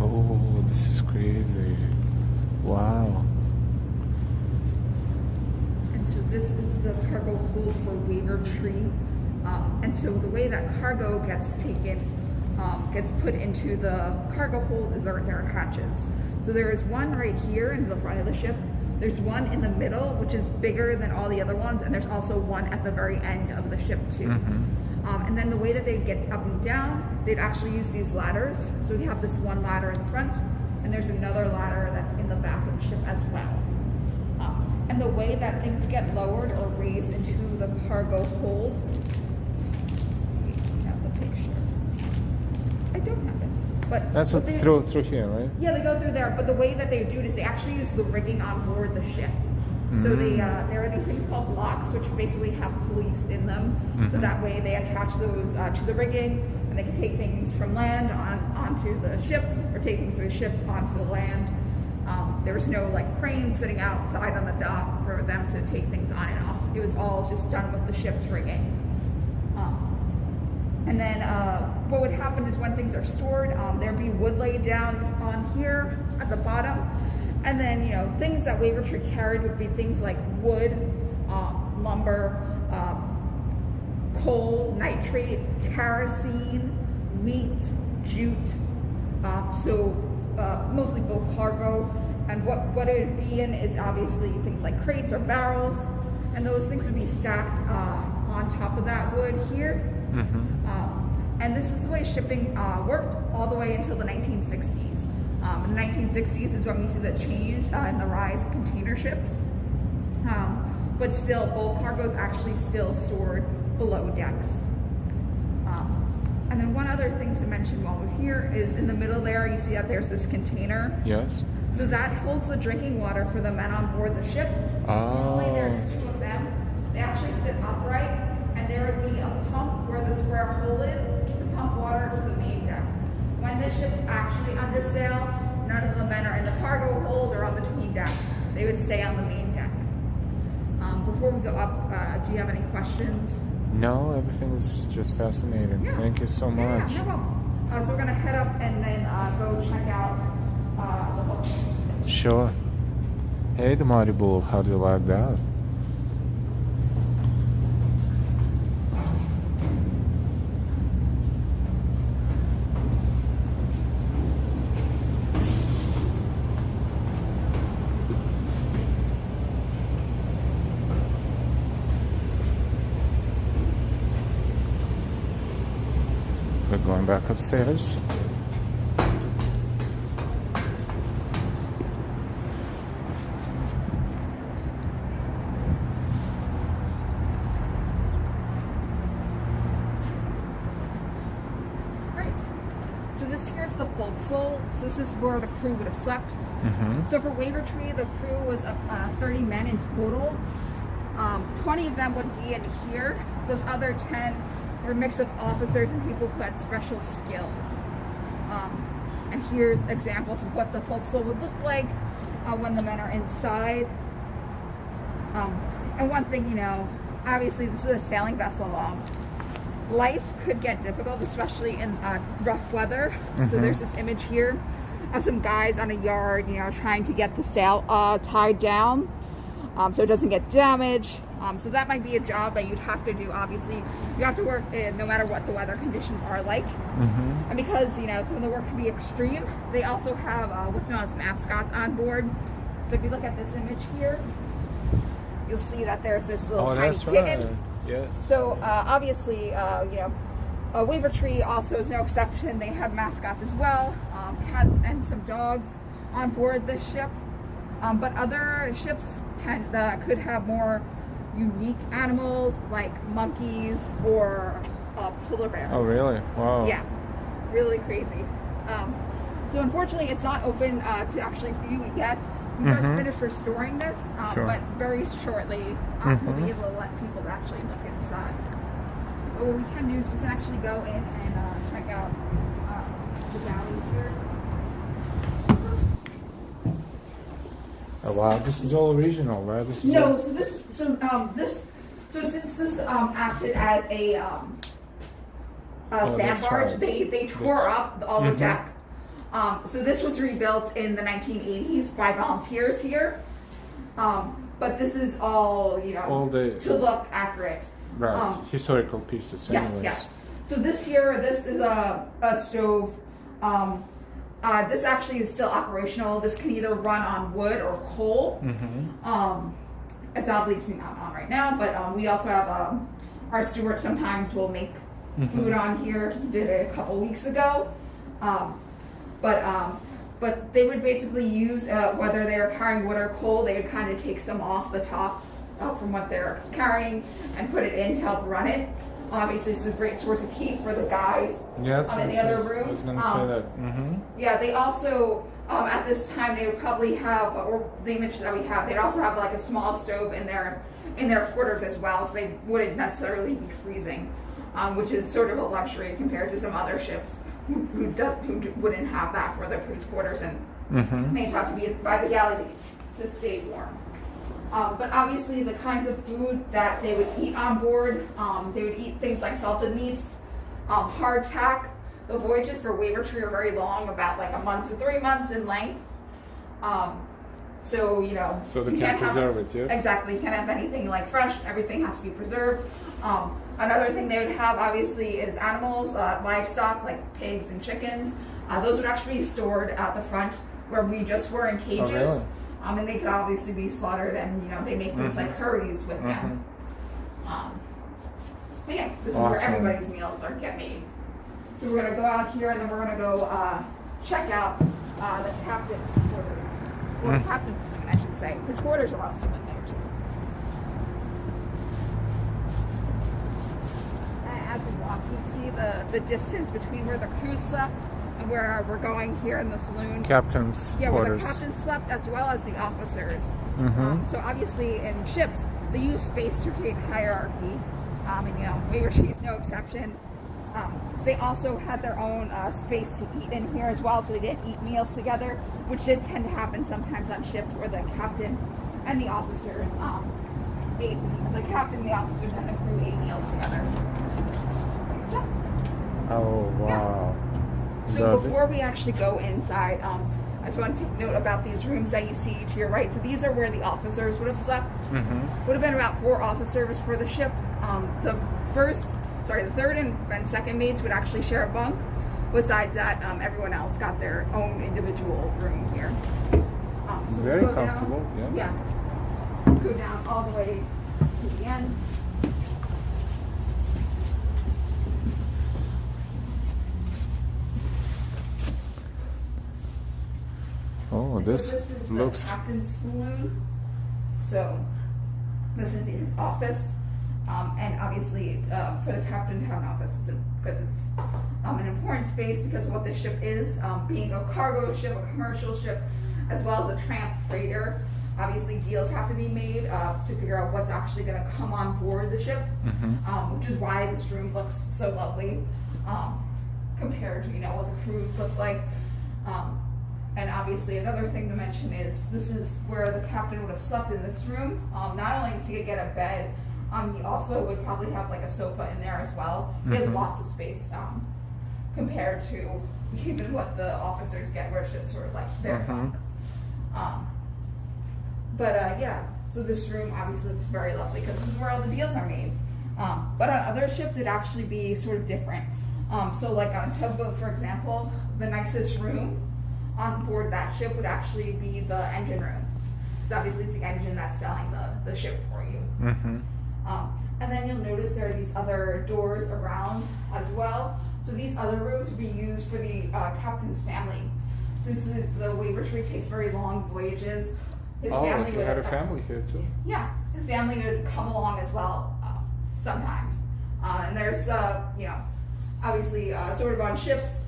Speaker 1: Oh, this is crazy. Wow.
Speaker 3: And so this is the cargo hold for Waiver Tree. And so the way that cargo gets taken, gets put into the cargo hold is there are hatches. So there is one right here in the front of the ship. There's one in the middle, which is bigger than all the other ones, and there's also one at the very end of the ship too. And then the way that they'd get up and down, they'd actually use these ladders. So we have this one ladder in the front, and there's another ladder that's in the back of the ship as well. And the way that things get lowered or raised into the cargo hold, I have the picture. I don't have it, but
Speaker 1: That's through here, right?
Speaker 3: yeah, they go through there. But the way that they do it is they actually use the rigging on board the ship. So they there are these things called blocks, which basically have pulleys in them. So that way they attach those to the rigging, and they can take things from land onto the ship, or take things from the ship onto the land. There was no like crane sitting outside on the dock for them to take things on and off. It was all just done with the ship's rigging. And then what would happen is when things are stored, there'd be wood laid down on here at the bottom. And then, you know, things that Waiver Tree carried would be things like wood, lumber, coal, nitrate, kerosene, wheat, jute. Mostly bulk cargo. And what it would be in is obviously things like crates or barrels. And those things would be stacked on top of that wood here. And this is the way shipping worked all the way until the 1960s. In the 1960s is when we see the change in the rise of container ships. But still, bulk cargo is actually still stored below decks. And then one other thing to mention while we're here is in the middle there, you see that there's this container.
Speaker 1: Yes.
Speaker 3: So that holds the drinking water for the men on board the ship. Normally there's two of them. They actually sit upright, and there would be a pump where the square hole is to pump water to the main deck. When the ship's actually under sail, none of the men are in the cargo hold or on the tween deck. They would stay on the main deck. Before we go up, do you have any questions?
Speaker 1: No, everything is just fascinating.
Speaker 3: Yeah.
Speaker 1: Thank you so much.
Speaker 3: Yeah, no problem. So we're going to head up and then go check out the book.
Speaker 1: Sure. Hey, the Mighty Bull, how do you like that? We're going back upstairs.
Speaker 3: Right. So this here's the forecastle. So this is where the crew would have slept. So for Wavertree, the crew was 30 men in total. 20 of them would be in here. Those other 10 were a mix of officers and people who had special skills. And here's examples of what the forecastle would look like when the men are inside. And one thing, you know, obviously this is a sailing vessel. Life could get difficult, especially in rough weather. So there's this image here of some guys on a yard, you know, trying to get the sail tied down so it doesn't get damaged. So that might be a job that you'd have to do. Obviously, you have to work no matter what the weather conditions are like. And because, you know, some of the work can be extreme, they also have what's known as mascots on board. So if you look at this image here, you'll see that there's this little tiny kitten.
Speaker 1: Right. Yes.
Speaker 3: So obviously, you know, Wavertree also is no exception. They have mascots as well, cats and some dogs on board the ship. But other ships could have more unique animals like monkeys or polar bears.
Speaker 1: Oh, really? Wow.
Speaker 3: Yeah, really crazy. So unfortunately, it's not open to actually view it yet. We just finished restoring this, but very shortly we'll be able to let people actually look inside. But what we can do is we can actually go in and check out the galleys here.
Speaker 1: Oh, wow, this is all original, right? This is
Speaker 3: No, so since this acted as a sandbar,
Speaker 1: right.
Speaker 3: they tore up all the deck. So this was rebuilt in the 1980s by volunteers here. But this is all, you know,
Speaker 1: all
Speaker 3: to look accurate.
Speaker 1: right historical pieces. Anyways.
Speaker 3: Yes. So this here, this is a stove. This actually is still operational. This can either run on wood or coal. It's obviously not on right now, but we also have our steward sometimes will make food on here. He did it a couple weeks ago. But they would basically use, whether they are carrying wood or coal, they would kind of take some off the top from what they're carrying and put it in to help run it. Obviously, this is a great source of heat for the guys in the other room.
Speaker 1: I was going to say that.
Speaker 3: Yeah, they also, at this time, they would probably have, or the image that we have, they'd also have like a small stove in their quarters as well, so they wouldn't necessarily be freezing, which is sort of a luxury compared to some other ships who wouldn't have that for their crew's quarters, and they have to be by the galley to stay warm. But obviously the kinds of food that they would eat on board, they would eat things like salted meats, hardtack. The voyages for Wavertree are very long, about like a month to 3 months in length. So, you know,
Speaker 1: So they can't preserve it, yeah?
Speaker 3: Exactly, you can't have anything like fresh, everything has to be preserved. Another thing they would have obviously is animals, livestock like pigs and chickens. Those would actually be stored at the front where we just were in cages.
Speaker 1: Oh, really?
Speaker 3: And they could obviously be slaughtered, and you know they make things like curries with them. But yeah, this is where everybody's meals get made. So we're gonna go out here, and then we're gonna go check out the captain's quarters. Well, the captain's suite, I should say. His quarters are also in there too. And as we walk, you see the distance between where the crew slept and where we're going here in the saloon.
Speaker 1: Captain's
Speaker 3: Yeah,
Speaker 1: quarters.
Speaker 3: where the captain slept as well as the officers. So obviously in ships, they use space to create hierarchy. And you know, Wavertree is no exception. They also had their own space to eat in here as well, so they didn't eat meals together, which did tend to happen sometimes on ships where the captain and the officers ate. The captain, the officers, and the crew ate meals together. So,
Speaker 1: Oh, wow.
Speaker 3: so before we actually go inside, I just want to take note about these rooms that you see to your right. So these are where the officers would have slept. Would have been about 4 officers for the ship. The third and second mates would actually share a bunk. Besides that, everyone else got their own individual room here. So
Speaker 1: Very
Speaker 3: we'll go
Speaker 1: comfortable,
Speaker 3: down,
Speaker 1: yeah.
Speaker 3: Go down all the way to the end.
Speaker 1: Oh, this
Speaker 3: So this is
Speaker 1: looks...
Speaker 3: the captain's saloon. So this is his office, and obviously for the captain to have an office because it's an important space because of what this ship is, being a cargo ship, a commercial ship. as well as a tramp freighter. Obviously, deals have to be made to figure out what's actually going to come on board the ship, which is why this room looks so lovely compared to what the cruise look like. And obviously, another thing to mention is this is where the captain would have slept in this room. Not only does he get a bed, he also would probably have like a sofa in there as well. He has lots of space compared to even what the officers get, where it's just sort of like their bunk. Yeah, so this room obviously looks very lovely because this is where all the deals are made. But on other ships, it'd actually be sort of different. So like on a tugboat, for example, the nicest room on board that ship would actually be the engine room. Because obviously it's the engine that's selling the ship for you. And then you'll notice there are these other doors around as well. So these other rooms would be used for the captain's family. Since the Wave Retreat takes very long voyages, his family
Speaker 1: you
Speaker 3: would
Speaker 1: had a family here too.
Speaker 3: Yeah, his family would come along as well sometimes. And there's obviously sort of on ships,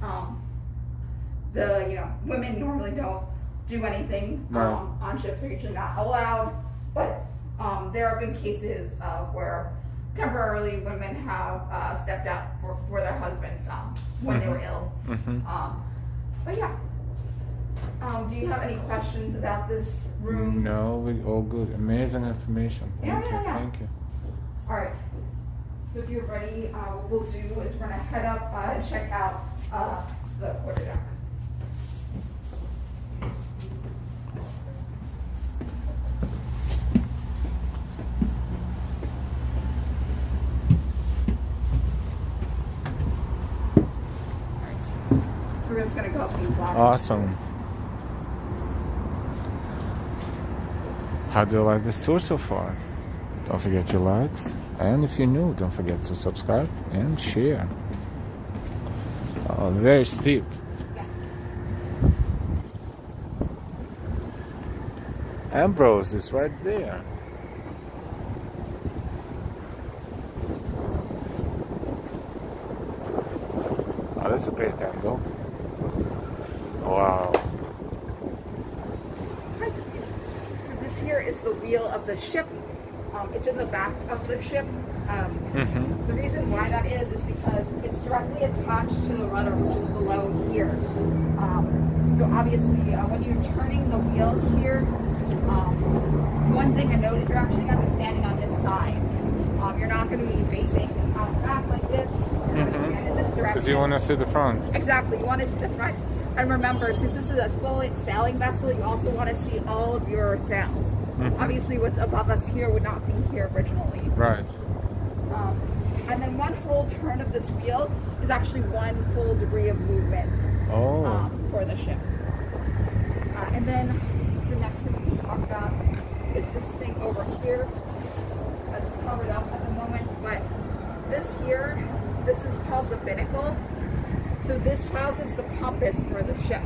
Speaker 3: the women normally don't do anything on ships. They're usually not allowed. But there have been cases where temporarily women have stepped out for their husbands when they were ill. But yeah. Do you have any questions about this room?
Speaker 1: No, we all good. Amazing information. Thank you. Thank you.
Speaker 3: All right. So if you're ready, what we'll do is we're gonna head up and check out the quarterdeck. All right. So we're just gonna go up these ladders.
Speaker 1: Awesome. How do you like this tour so far? Don't forget your likes, and if you're new, don't forget to subscribe and share. Oh, very steep. Ambrose is right there. Oh, that's a great angle. Wow.
Speaker 3: Here is the wheel of the ship. It's in the back of the ship. The reason why that is because it's directly attached to the rudder, which is below here. So obviously, when you're turning the wheel here, one thing to note is you're actually going to be standing on this side. You're not going to be facing back like this. You're going to stand in this direction.
Speaker 1: Because you want to see the front.
Speaker 3: Exactly, you want to see the front. And remember, since this is a full sailing vessel, you also want to see all of your sails. Obviously, what's above us here would not be here originally.
Speaker 1: Right.
Speaker 3: And then one whole turn of this wheel is actually one full degree of movement for the ship. And then the next thing we can talk about is this thing over here that's covered up at the moment. But this here, this is called the binnacle. So this houses the compass for the ship.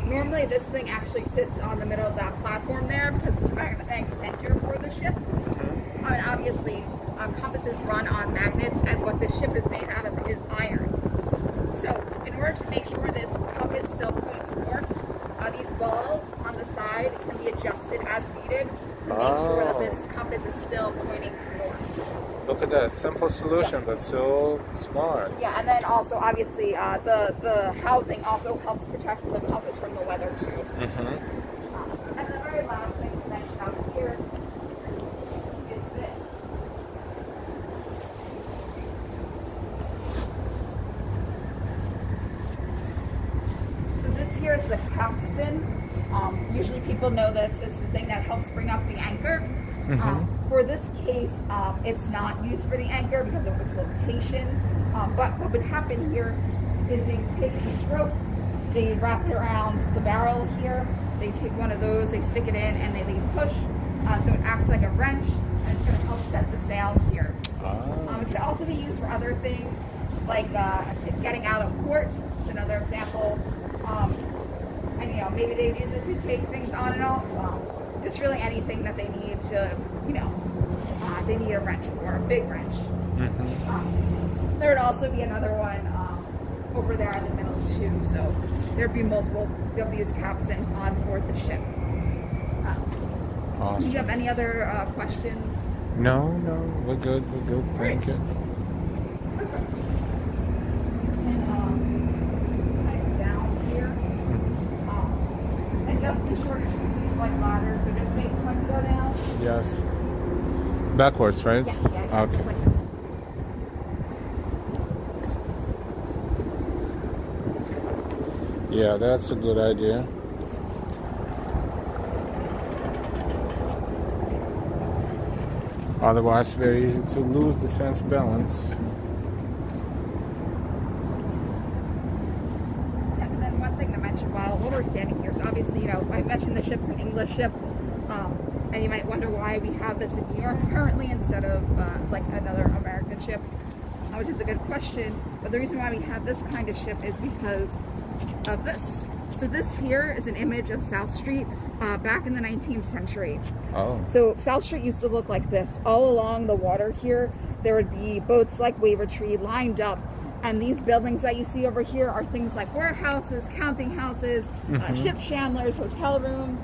Speaker 3: Normally this thing actually sits on the middle of that platform there because it's a magnetic center for the ship. And obviously compasses run on magnets, and what the ship is made out of is iron. So in order to make sure this compass still points north, these balls on the side can be adjusted as needed to make sure that this compass is still pointing to north.
Speaker 1: Look at that simple solution, but so smart.
Speaker 3: Yeah, and then also obviously the housing also helps protect the compass from the weather too. And the very last thing to mention out here is this. So this here is the capstan. Usually people know this is the thing that helps bring up the anchor. For this case, it's not used for the anchor because of its location. But what would happen here is they take this rope, they wrap it around the barrel here, they take one of those, they stick it in, and they push. So it acts like a wrench, and it's going to help set the sail here. It can also be used for other things, like getting out of port. It's another example. And maybe they use it to take things on and off. Just really anything that they need to, they need a wrench for, a big wrench. There would also be another one over there in the middle too. So there'd be multiple of these capstans on board the ship. Do
Speaker 1: Awesome.
Speaker 3: you have any other questions?
Speaker 1: No, we're good. Thank you.
Speaker 3: Perfect. And head down here. And just be sure to treat these like ladders, so just face when you go down.
Speaker 1: Yes. Backwards, right?
Speaker 3: Yeah.
Speaker 1: Okay.
Speaker 3: Just like this.
Speaker 1: Yeah, that's a good idea. Otherwise, very easy to lose the sense of balance.
Speaker 3: Yeah, and then one thing to mention while we're standing here is obviously, I mentioned the ship's an English ship, and you might wonder why we have this in New York currently instead of like another American ship, which is a good question. But the reason why we have this kind of ship is because of this. So this here is an image of South Street back in the 19th century.
Speaker 1: Oh.
Speaker 3: So South Street used to look like this. All along the water here, there would be boats like Wavertree lined up. And these buildings that you see over here are things like warehouses, counting houses, ship chandlers, hotel rooms.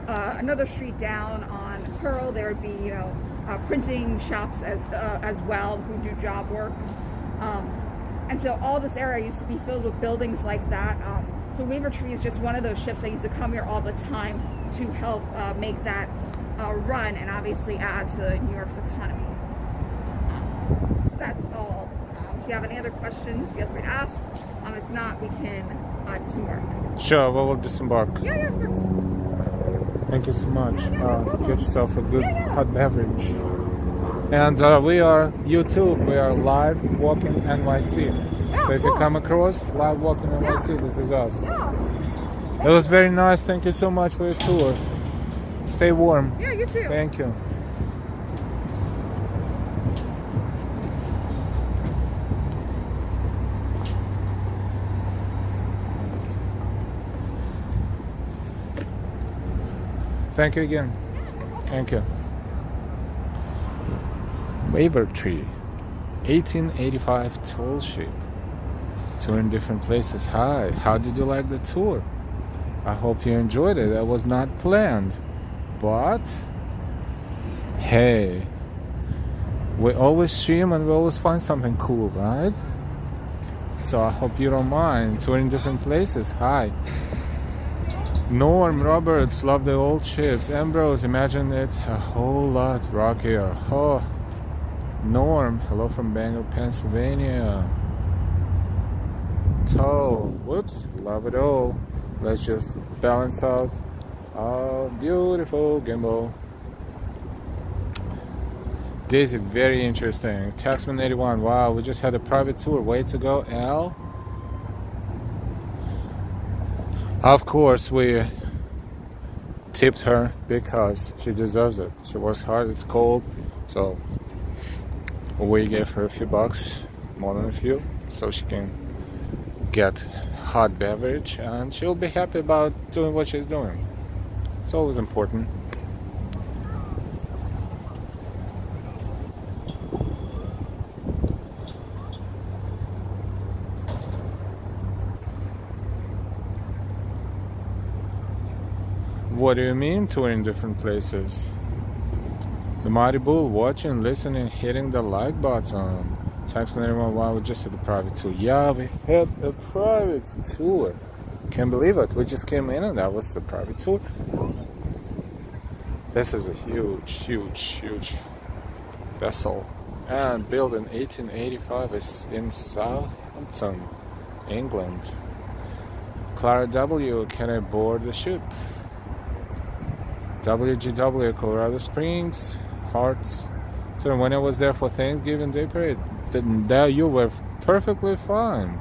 Speaker 3: Another street down on Pearl, there would be, printing shops as well who do job work. And so all this area used to be filled with buildings like that. So Wavertree is just one of those ships that used to come here all the time to help make that run and obviously add to New York's economy. That's all. If you have any other questions, feel free to ask. If not, we can disembark.
Speaker 1: Sure, we will disembark.
Speaker 3: Yeah, of course.
Speaker 1: Thank you so much.
Speaker 3: no problem.
Speaker 1: Get yourself a good hot beverage. And we are YouTube. We are live walking NYC. So if you come across live walking NYC, this is us.
Speaker 3: Yeah.
Speaker 1: It was very nice. Thank you so much for your tour. Stay warm.
Speaker 3: Yeah, you too.
Speaker 1: Thank you. Thank you again. Thank you. Wavertree, 1885 tall ship. Touring different places. Hi, how did you like the tour? I hope you enjoyed it. That was not planned. But, hey, we always stream and we always find something cool, right? So I hope you don't mind touring different places. Hi. Norm Roberts, love the old ships. Ambrose, imagine it a whole lot rockier. Oh, Norm, hello from Bangor, Pennsylvania. Toe, whoops, love it all. Let's just balance out. Oh, beautiful gimbal. Daisy, very interesting. Taxman 81, wow, we just had a private tour. Way to go, Al. Of course, we tipped her because she deserves it. She works hard, it's cold, so we gave her a few bucks, more than a few, so she can get hot beverage and she'll be happy about doing what she's doing. It's always important. What do you mean touring different places? The Mighty Bull, watching, listening, hitting the like button. Taxman everyone, wow, we just had a private tour. Yeah, we had a private tour. Can't believe it. We just came in and that was a private tour. This is a huge vessel. And built in 1885 is in Southampton, England. Clara W, can I board the ship? WGW, Colorado Springs, Hearts. So when I was there for Thanksgiving Day Parade, there you were perfectly fine.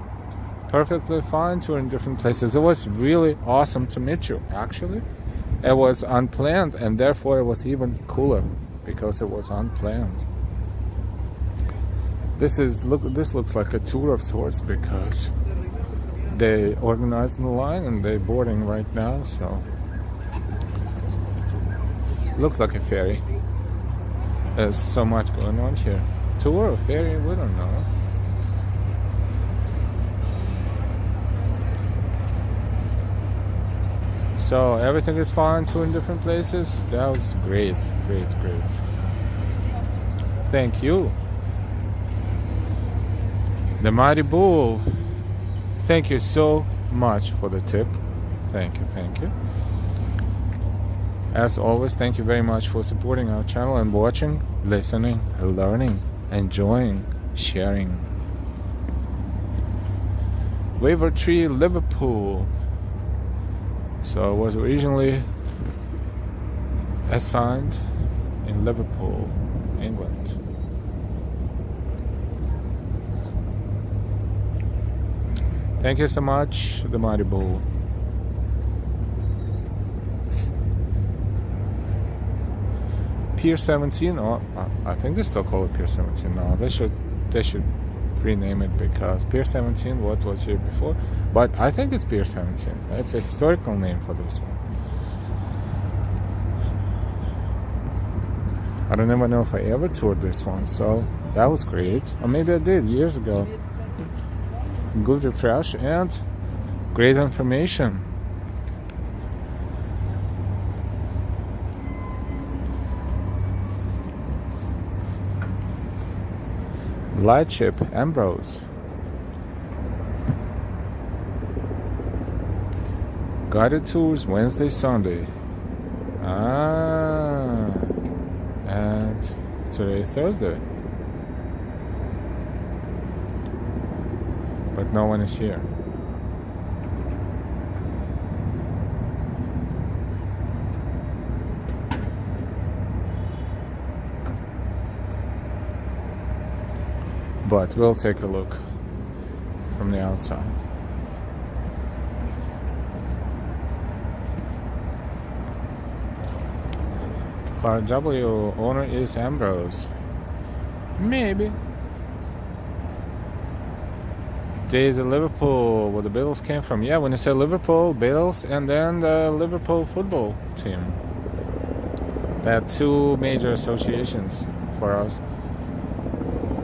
Speaker 1: Perfectly fine touring different places. It was really awesome to meet you, actually. It was unplanned and therefore it was even cooler because it was unplanned. This looks like a tour of sorts because they organized the line and they're boarding right now, so looks like a ferry. There's so much going on here. Tour or ferry, we don't know. So everything is fine, two in different places. That was great. Thank you. The Mighty Bull. Thank you so much for the tip. Thank you. As always, thank you very much for supporting our channel and watching, listening, learning, enjoying, sharing. Waver Tree, Liverpool. So I was originally assigned in Liverpool, England. Thank you so much, the Mighty Bull. Pier 17, oh, I think they still call it Pier 17 now. They should rename it, because Pier 17, what was here before, but I think it's Pier 17. It's a historical name for this one. I don't even know if I ever toured this one, so that was great. Or maybe I did years ago. Good refresh and great information. Lightship, Ambrose. Guided tours Wednesday, Sunday. And today Thursday. But no one is here. But we'll take a look from the outside. Clark W, owner is Ambrose. Maybe. Days at Liverpool, where the Beatles came from. Yeah, when you say Liverpool, Beatles, and then the Liverpool football team. That two major associations for us.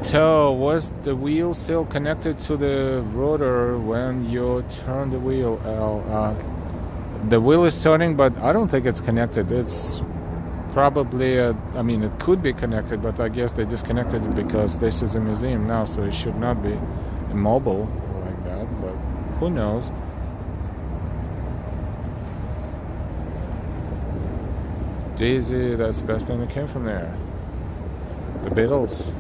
Speaker 1: So, was the wheel still connected to the rotor when you turn the wheel? The wheel is turning, but I don't think it's connected. It's probably, it could be connected, but I guess they disconnected it because this is a museum now, so it should not be mobile like that, but who knows? Daisy, that's the best thing that came from there. The Beatles.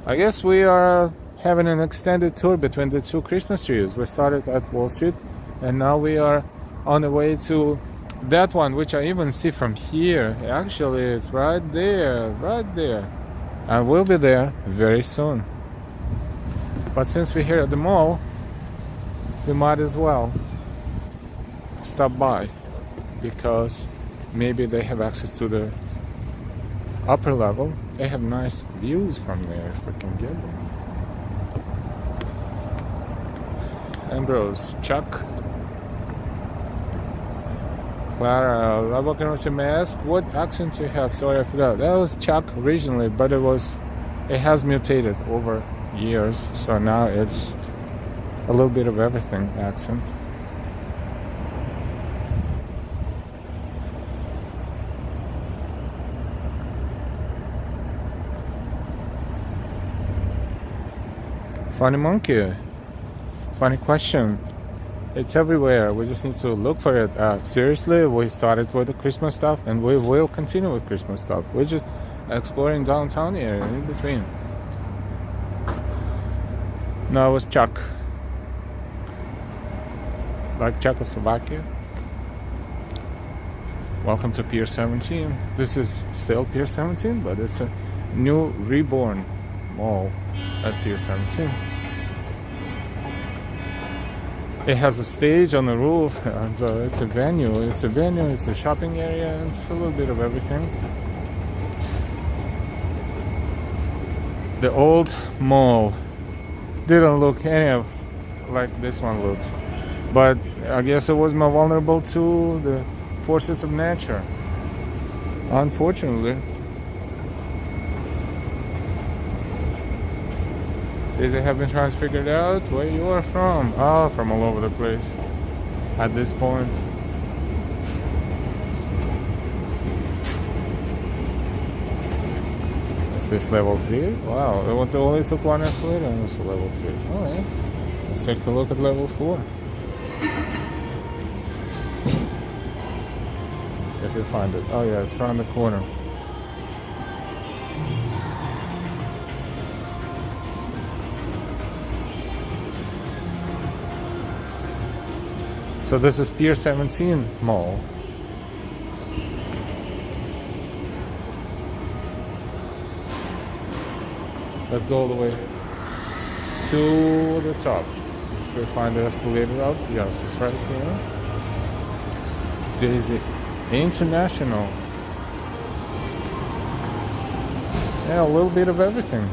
Speaker 1: I guess we are having an extended tour between the two Christmas trees. We started at Wall Street and now we are on the way to that one, which I even see from here. Actually, it's right there. And we'll be there very soon. But since we're here at the mall, we might as well stop by, because maybe they have access to the upper level. They have nice views from there if we can get them. Ambrose, Chuck, Clara, love walking with your mask. What accent do you have? Sorry, I forgot. That was Chuck originally, but it has mutated over years, so now it's a little bit of everything accent. Funny monkey. Funny question. It's everywhere. We just need to look for it. Seriously, we started with the Christmas stuff and we will continue with Christmas stuff. We're just exploring downtown area in between. No, it was Czech. Like Czechoslovakia. Welcome to Pier 17. This is still Pier 17, but it's a new reborn mall at Pier 17. It has a stage on the roof, and it's a venue. It's a shopping area, and it's a little bit of everything. The old mall didn't look any of like this one looks, but I guess it was more vulnerable to the forces of nature, unfortunately. Is it having trying to figure it out where you are from? Oh, from all over the place at this point. Is this level 3? Wow, it only took one escalator and it's level 3. Alright, let's take a look at level 4. If you find it. Oh yeah, it's around the corner. So this is Pier 17 Mall. Let's go all the way to the top. We find the escalator up. Yes, it's right here. Daisy International. Yeah, a little bit of everything.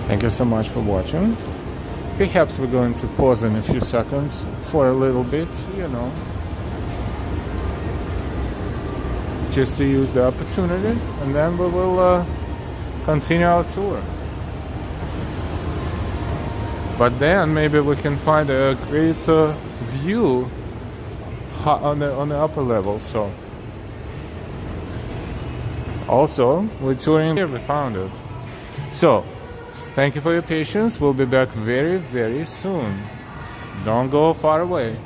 Speaker 1: Thank you so much for watching. Perhaps we're going to pause in a few seconds for a little bit, you know, just to use the opportunity, and then we will continue our tour. But then maybe we can find a great view on the upper level. So also we're touring here. We found it. So thank you for your patience. We'll be back very, very soon. Don't go far away.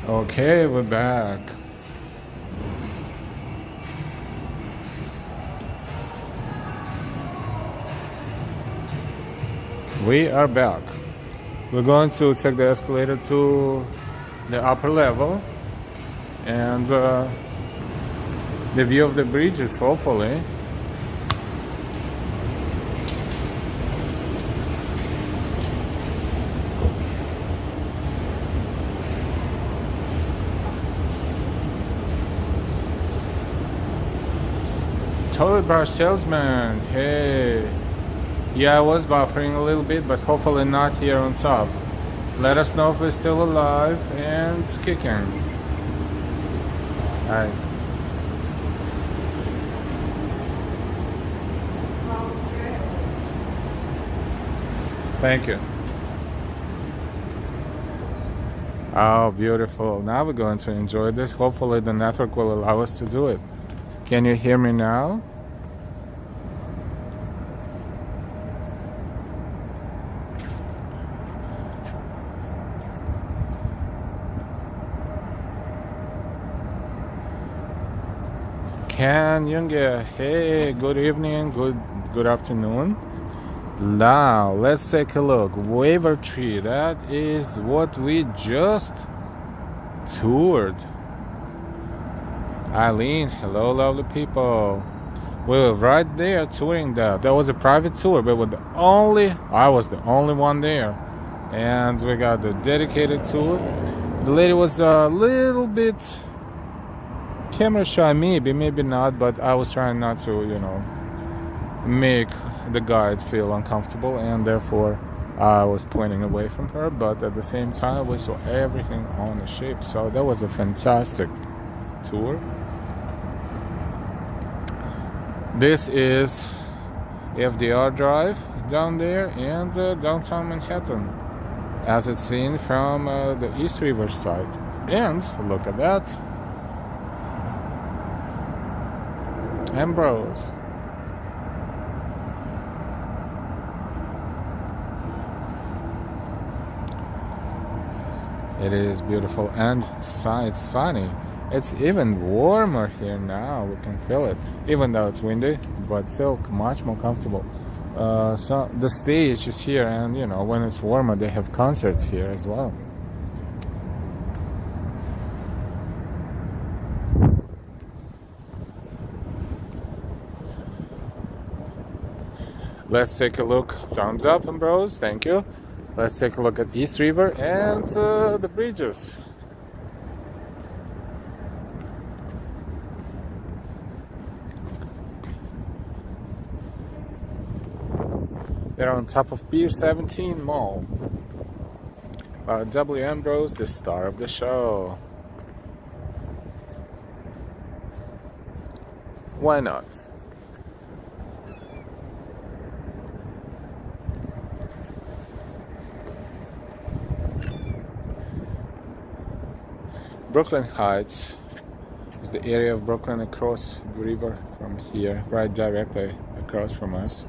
Speaker 1: Okay, we're back. We are back. We're going to take the escalator to the upper level, and the view of the bridge is hopefully toilet bar salesman. Hey, yeah, I was buffering a little bit, but hopefully not here on top. Let us know if we're still alive and kicking. Alright. Thank you. Oh, beautiful. Now we're going to enjoy this. Hopefully the network will allow us to do it. Can you hear me now? Ken Junge, hey, good evening, good afternoon. Now let's take a look. Waiver Tree, that is what we just toured. Eileen, hello lovely people. We were right there touring that. That was a private tour, but I was the only one there. And we got the dedicated tour. The lady was a little bit camera shy, maybe not, but I was trying not to, make the guide feel uncomfortable, and therefore I was pointing away from her, but at the same time we saw everything on the ship. So that was a fantastic tour. This is FDR Drive down there and downtown Manhattan, as it's seen from the East River side. And look at that, Ambrose. It is beautiful and it's sunny. It's even warmer here now. We can feel it, even though it's windy, but still much more comfortable. So the stage is here, and when it's warmer, they have concerts here as well. Let's take a look. Thumbs up, bros. Thank you. Let's take a look at East River and the bridges. They're on top of Pier 17 Mall. W. Ambrose, the star of the show. Why not? Brooklyn Heights is the area of Brooklyn across the river from here, right directly across from us.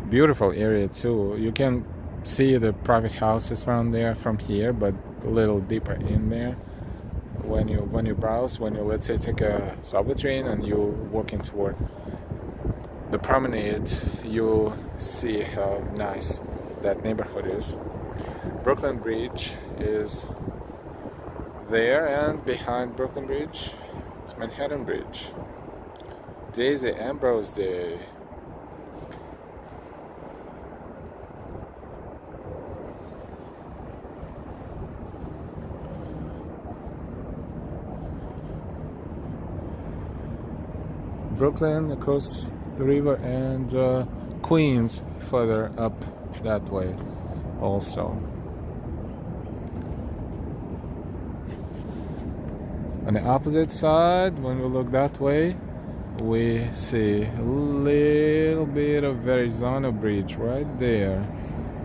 Speaker 1: Beautiful area too. You can see the private houses around there from here, but a little deeper in there. When you browse, let's say take a subway train and you walking toward the promenade, you see how nice that neighborhood is. Brooklyn Bridge is there, and behind Brooklyn Bridge, it's Manhattan Bridge. Daisy Ambrose Day. Brooklyn across the river, and Queens further up that way also. On the opposite side, when we look that way, we see a little bit of Verrazano Bridge right there,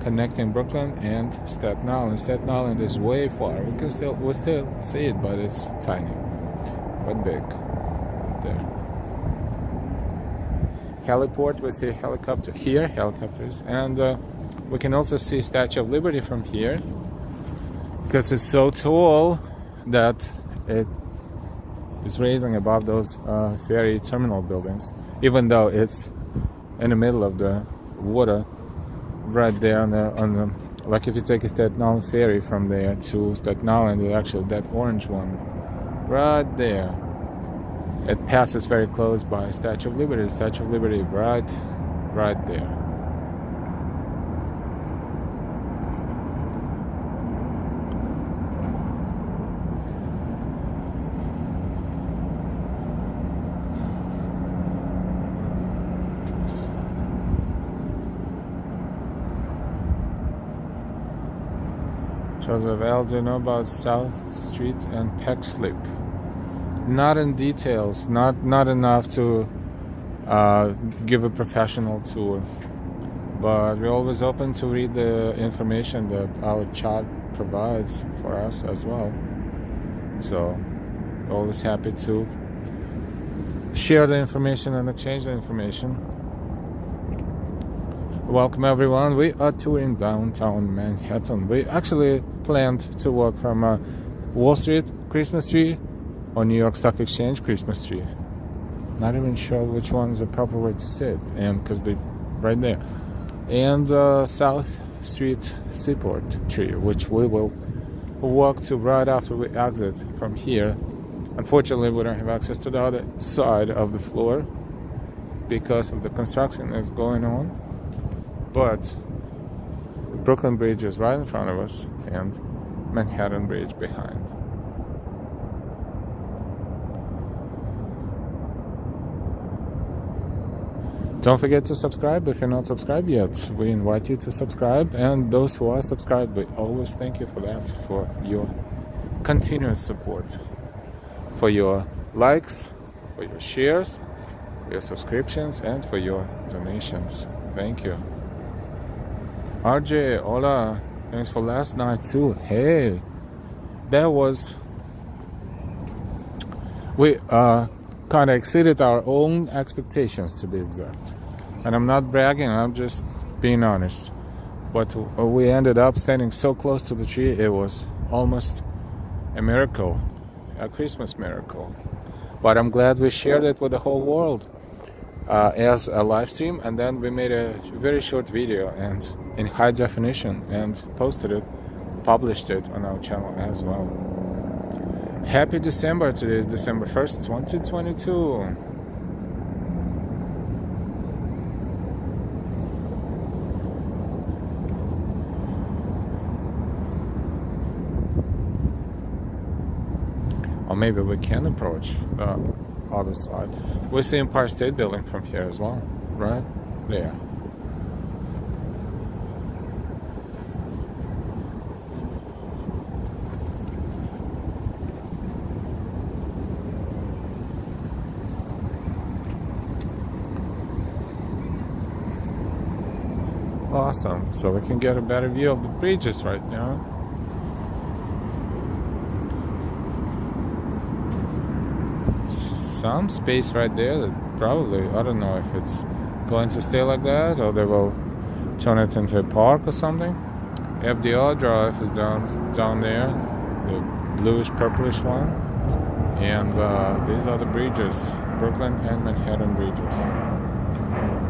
Speaker 1: connecting Brooklyn and Staten Island. Staten Island is way far. We still see it, but it's tiny, but big. There. Heliport, we see helicopter here, helicopters, and we can also see Statue of Liberty from here, because it's so tall that it is raising above those ferry terminal buildings, even though it's in the middle of the water, right there on the like if you take a Staten Island ferry from there to Staten Island, actually that orange one, right there. It passes very close by Statue of Liberty. Statue of Liberty, right there. Joseph L. Do you know about South Street and Peck Slip? Not in details, not enough to give a professional tour, but we're always open to read the information that our chart provides for us as well. So always happy to share the information and exchange the information. Welcome everyone. We are touring downtown Manhattan. We actually planned to walk from Wall Street, Christmas tree, or New York Stock Exchange Christmas tree. Not even sure which one is the proper way to say it, and because they right there. And South Street Seaport tree, which we will walk to right after we exit from here. Unfortunately, we don't have access to the other side of the floor because of the construction that's going on. But Brooklyn Bridge is right in front of us, and Manhattan Bridge behind. Don't forget to subscribe if you're not subscribed yet. We invite you to subscribe, and those who are subscribed, we always thank you for that, for your continuous support, for your likes, for your shares, for your subscriptions, and for your donations. Thank you. RJ, hola. Thanks for last night too. Hey, that was... We kind of exceeded our own expectations, to be exact. And I'm not bragging, I'm just being honest. But we ended up standing so close to the tree, it was almost a miracle, a Christmas miracle. But I'm glad we shared it with the whole world as a live stream, and then we made a very short video and in high definition and posted it, published it on our channel as well. Happy December. Today is December 1st, 2022. Or maybe we can approach the other side. We see Empire State Building from here as well, right? There. Awesome. So we can get a better view of the bridges right now. Some space right there that probably, I don't know if it's going to stay like that or they will turn it into a park or something. FDR Drive is down there, the bluish purplish one. And these are the bridges, Brooklyn and Manhattan bridges.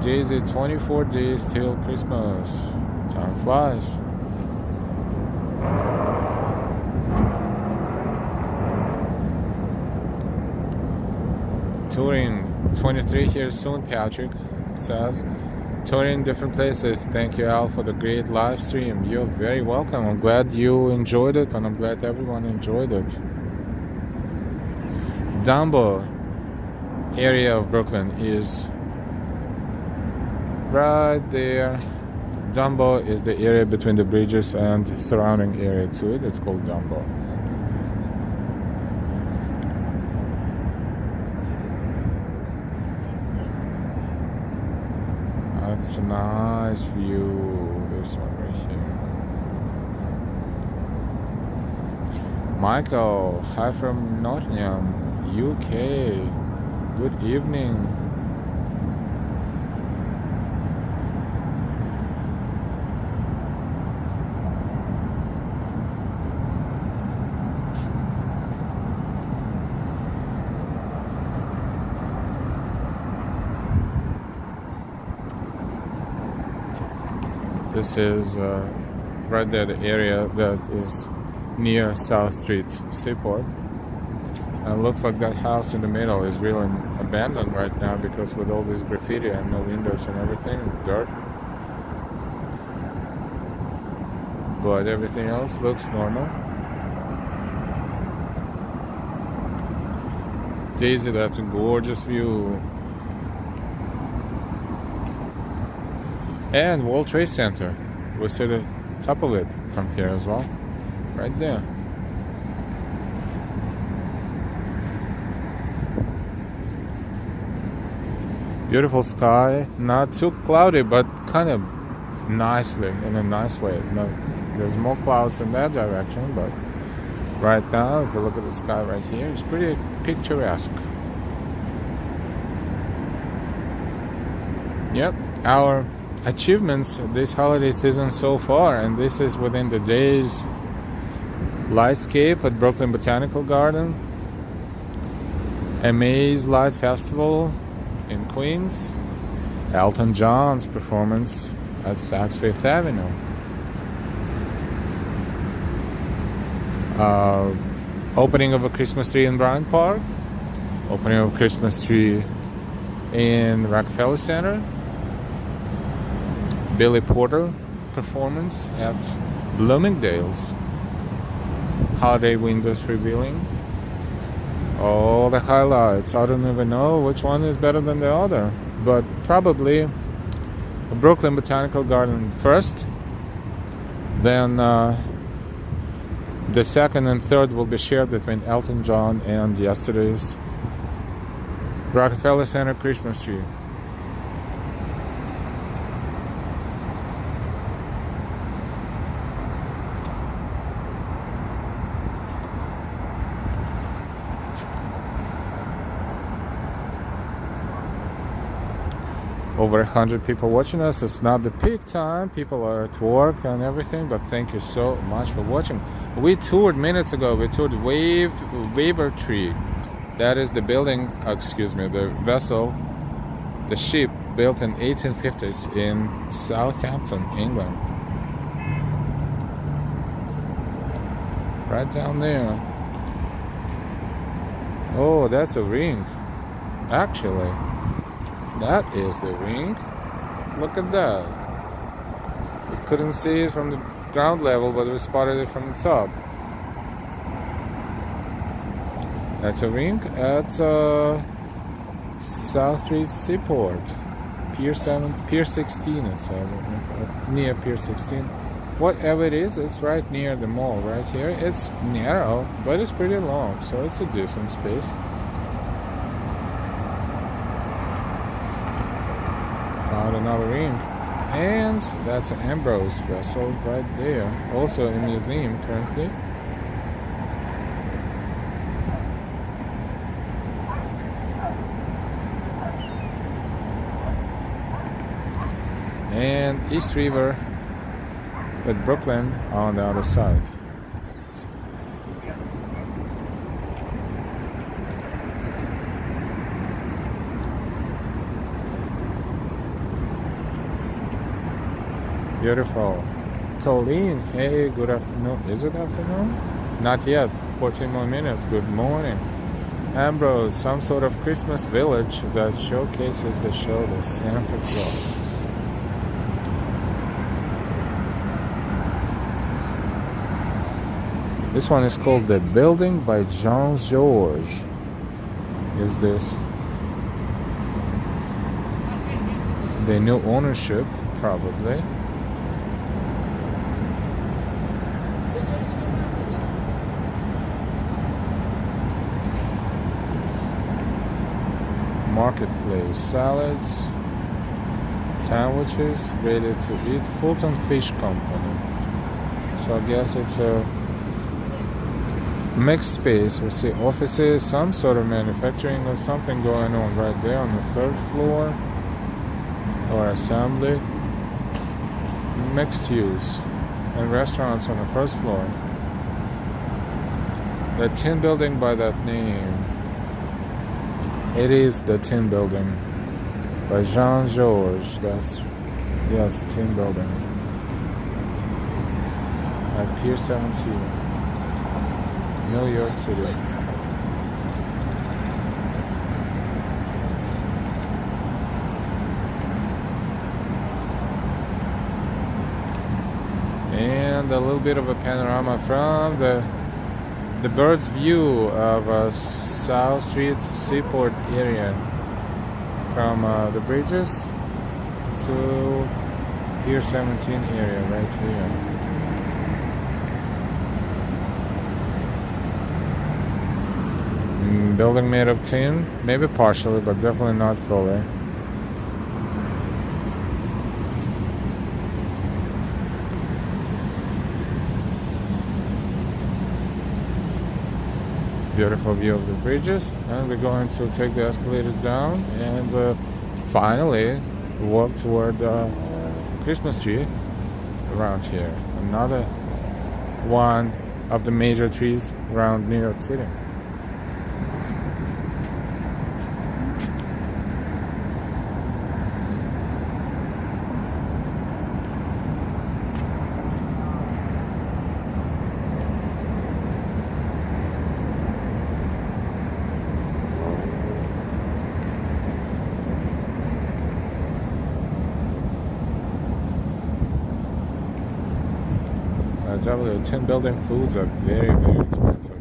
Speaker 1: Daisy, 24 days till Christmas. Time flies. Touring 23 here soon, Patrick says. Touring different places. Thank you, Al, for the great live stream. You're very welcome. I'm glad you enjoyed it, and I'm glad everyone enjoyed it. Dumbo area of Brooklyn is right there. Dumbo is the area between the bridges and surrounding area to it. It's called Dumbo. It's a nice view, this one right here. Michael, hi from Nottingham, UK. Good evening. This is right there, the area that is near South Street Seaport. And it looks like that house in the middle is really abandoned right now because with all this graffiti and no windows and everything, dirt. But everything else looks normal. Daisy, that's a gorgeous view. And World Trade Center. We see the top of it from here as well. Right there. Beautiful sky. Not too cloudy, but kind of nicely, in a nice way. No, there's more clouds in that direction, but right now, if you look at the sky right here, it's pretty picturesque. Yep, our achievements this holiday season so far, and this is within the day's lightscape at Brooklyn Botanical Garden. Amaze Light Festival in Queens. Elton John's performance at Saks Fifth Avenue. Opening of a Christmas tree in Bryant Park. Opening of a Christmas tree in Rockefeller Center. Billy Porter performance at Bloomingdale's. Holiday windows revealing. All the highlights. I don't even know which one is better than the other, but probably Brooklyn Botanical Garden first, then the second and third will be shared between Elton John and yesterday's Rockefeller Center Christmas tree. Over 100 people watching us. It's not the peak time. People are at work and everything, but thank you so much for watching. We toured minutes ago. We toured Waver Tree. That is the building, the vessel, the ship built in 1850s in Southampton, England. Right down there. Oh, that's a ring. Actually, that is the ring. Look at that. We couldn't see it from the ground level, but we spotted it from the top. That's a ring at South Street Seaport. Pier 16 it says. Near Pier 16. Whatever it is, it's right near the mall right here. It's narrow, but it's pretty long, so it's a decent space. Found another ring. And that's an Ambrose vessel right there. Also in a museum currently. And East River with Brooklyn on the other side. Beautiful. Colleen, hey, good afternoon. Is it afternoon? Not yet. 14 more minutes. Good morning. Ambrose, some sort of Christmas village that showcases the show the Santa Claus. This one is called The Building by Jean Georges. Is this the new ownership? Probably. Marketplace, salads, sandwiches, ready to eat. Fulton Fish Company. So I guess it's a mixed space. We see offices, some sort of manufacturing or something going on right there on the third floor, or assembly. Mixed use, and restaurants on the first floor. The tin building by that name. It is the tin building by Jean Georges. That's, yes, tin building at Pier 17. New York City. And a little bit of a panorama from the bird's view of South Street Seaport area, from the bridges to Pier 17 area right here. Building made of tin, maybe partially, but definitely not fully. Beautiful view of the bridges, and we're going to take the escalators down and finally walk toward the Christmas tree around here. Another one of the major trees around New York City. 10 building foods are very, very expensive.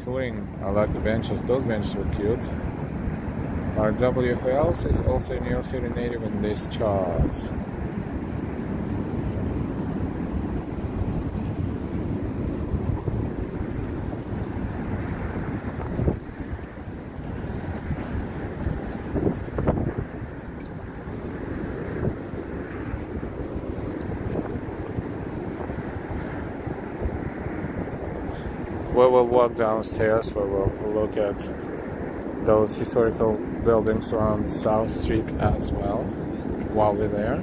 Speaker 1: Touring, I like the benches. Those benches were cute. RW, who else is also a New York City native in this chart? We will walk downstairs where we'll look at those historical buildings around South Street as well while we're there.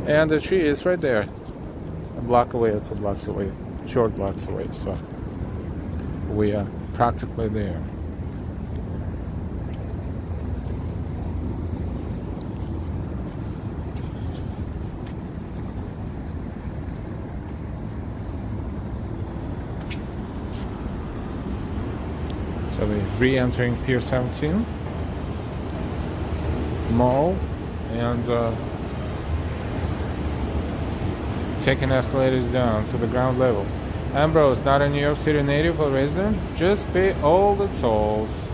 Speaker 1: And the tree is right there. A block away or 2 blocks away. Short blocks away, so we are practically there. So we're re-entering Pier 17 Mall and taking escalators down to the ground level. Ambrose, not a New York City native or resident, just pay all the tolls.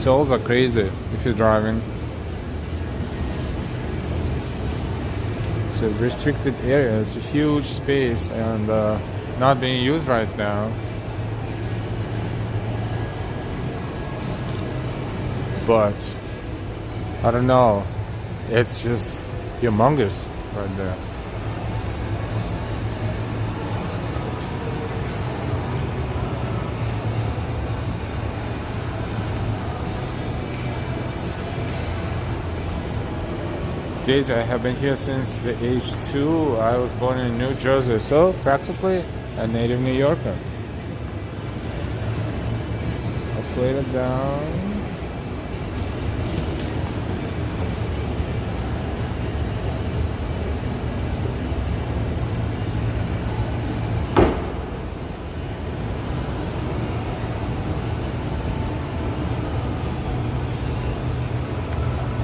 Speaker 1: Tolls are crazy if you're driving. It's a restricted area, it's a huge space and not being used right now. But I don't know, it's just humongous right there. Daisy, I have been here since the age 2. I was born in New Jersey, so practically a native New Yorker. Escalator down.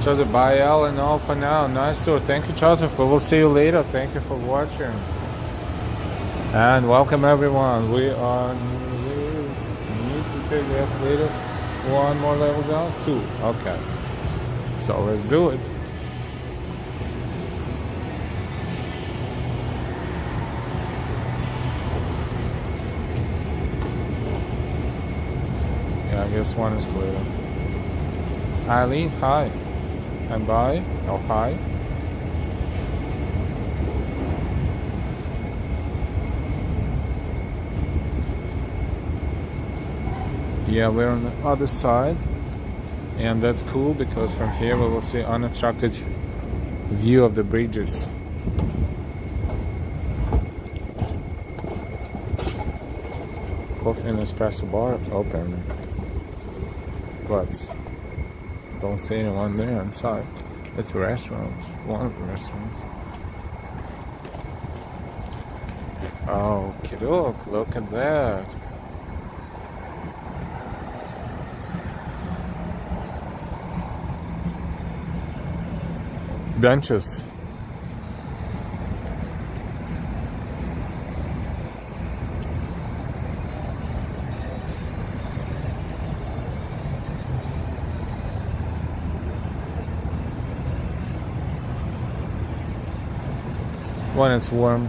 Speaker 1: Joseph, bye Al and all for now. Nice tour. Thank you, Joseph. We will see you later. Thank you for watching. And welcome everyone. We need to take the escalator 1 more level down. 2. Okay. So let's do it. Yeah, I guess 1 is clear. Eileen, hi. And bye. Oh, hi. Yeah, we're on the other side. And that's cool because from here we will see unobstructed view of the bridges. Coffee and espresso bar open. But don't see anyone there inside. It's a restaurant. One of the restaurants. Oh, kiddo, look at that. Benches. When it's warm,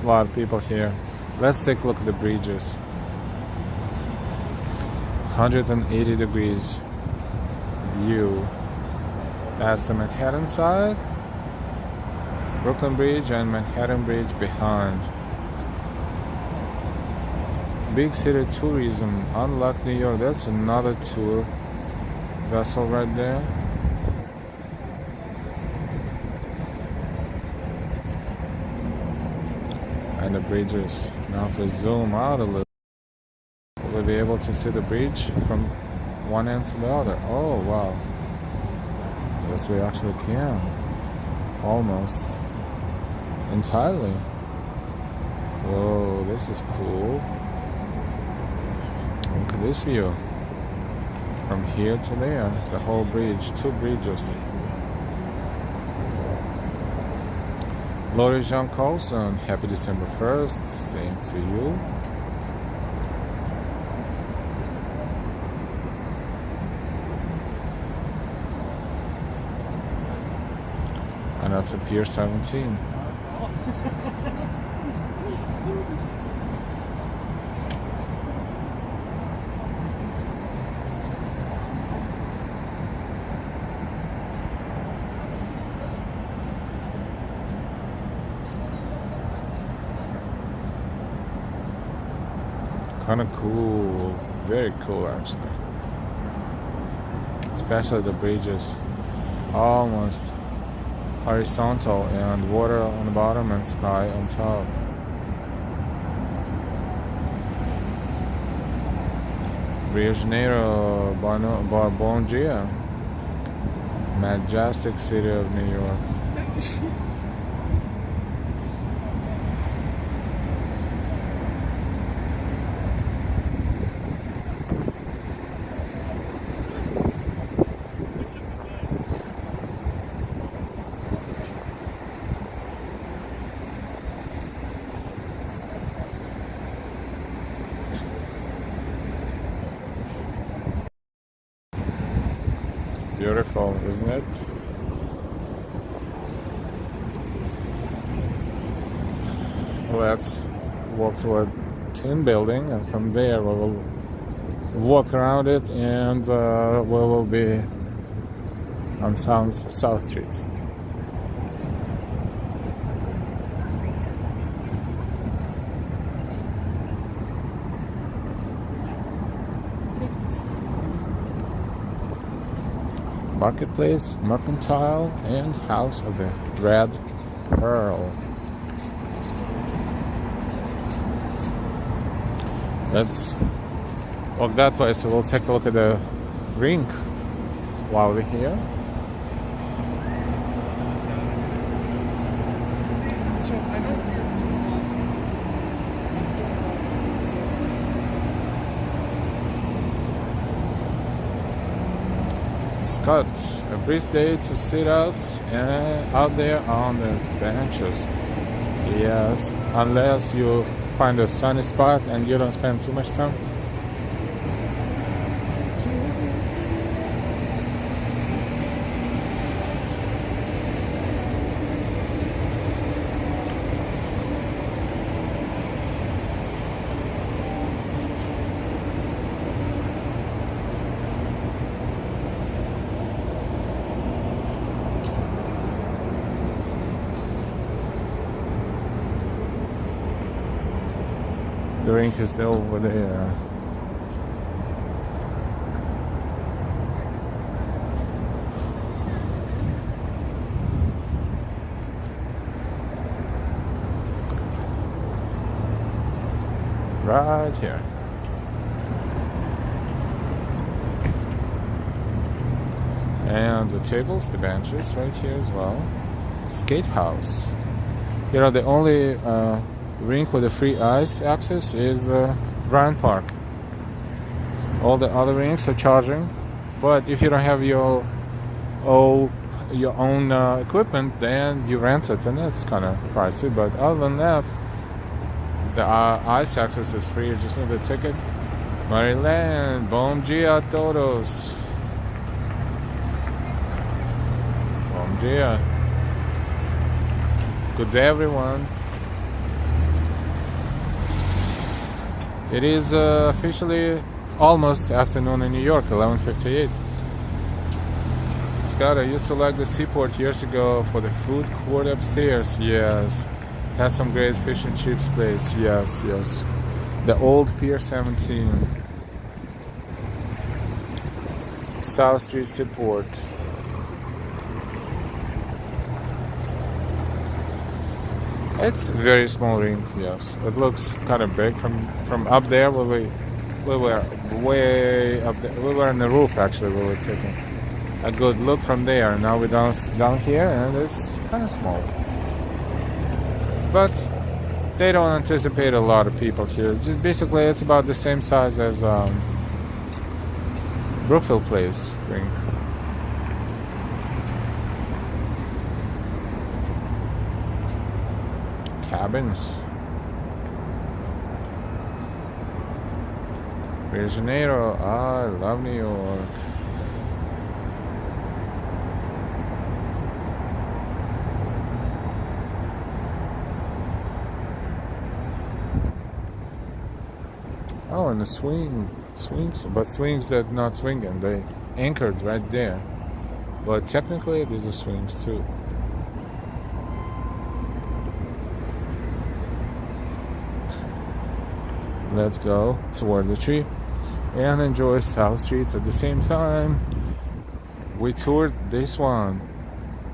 Speaker 1: a lot of people here. Let's take a look at the bridges. 180 degrees view. That's the Manhattan side, Brooklyn Bridge and Manhattan Bridge behind. Big city tourism, unlike New York. That's another tour vessel right there. And the bridges. Now if we zoom out a little, we'll be able to see the bridge from one end to the other. Oh wow. Yes, we actually can. Almost entirely. Whoa, this is cool. Look at this view. from here to there, the whole bridge, 2 bridges. Lori Jean Colson, happy December 1st, same to you. And that's a Pier 17. Kind of cool, very cool actually. Especially the bridges, almost horizontal and water on the bottom and sky on top. Rio de Janeiro, Bom Dia, majestic city of New York. Beautiful, isn't it? Let's walk toward Tin Building, and from there we will walk around it, and we will be on South Street. Marketplace, Mercantile, and House of the Red Pearl. Let's walk that way, so we'll take a look at the rink while we're here. Got a breeze day to sit out there on the benches. Yes, unless you find a sunny spot and you don't spend too much time. The rink is still over there. Right here. And the tables, the benches right here as well. Skate house. You know, the only rink with the free ice access is Bryant Park. All the other rinks are charging, but if you don't have your own equipment, then you rent it, and that's kind of pricey. But other than that, the ice access is free. You just need a ticket. Maryland, bom dia a todos. Bom dia. Good day, everyone. It is officially almost afternoon in New York, 11:58. Scott, I used to like the Seaport years ago for the food court upstairs. Yes. Had some great fish and chips place. Yes, yes. The old Pier 17. South Street Seaport. It's a very small rink, yes. It looks kind of big from up there where we were way up there. We were on the roof actually. We were taking a good look from there. Now we're down here, and it's kind of small. But they don't anticipate a lot of people here. Just basically, it's about the same size as Brookfield Place rink. Cabins. Rio de Janeiro. I love New York. Oh, and the swings, but swings that not swinging. They anchored right there. But technically, these are swings too. Let's go toward the tree and enjoy South Street at the same time. We toured this one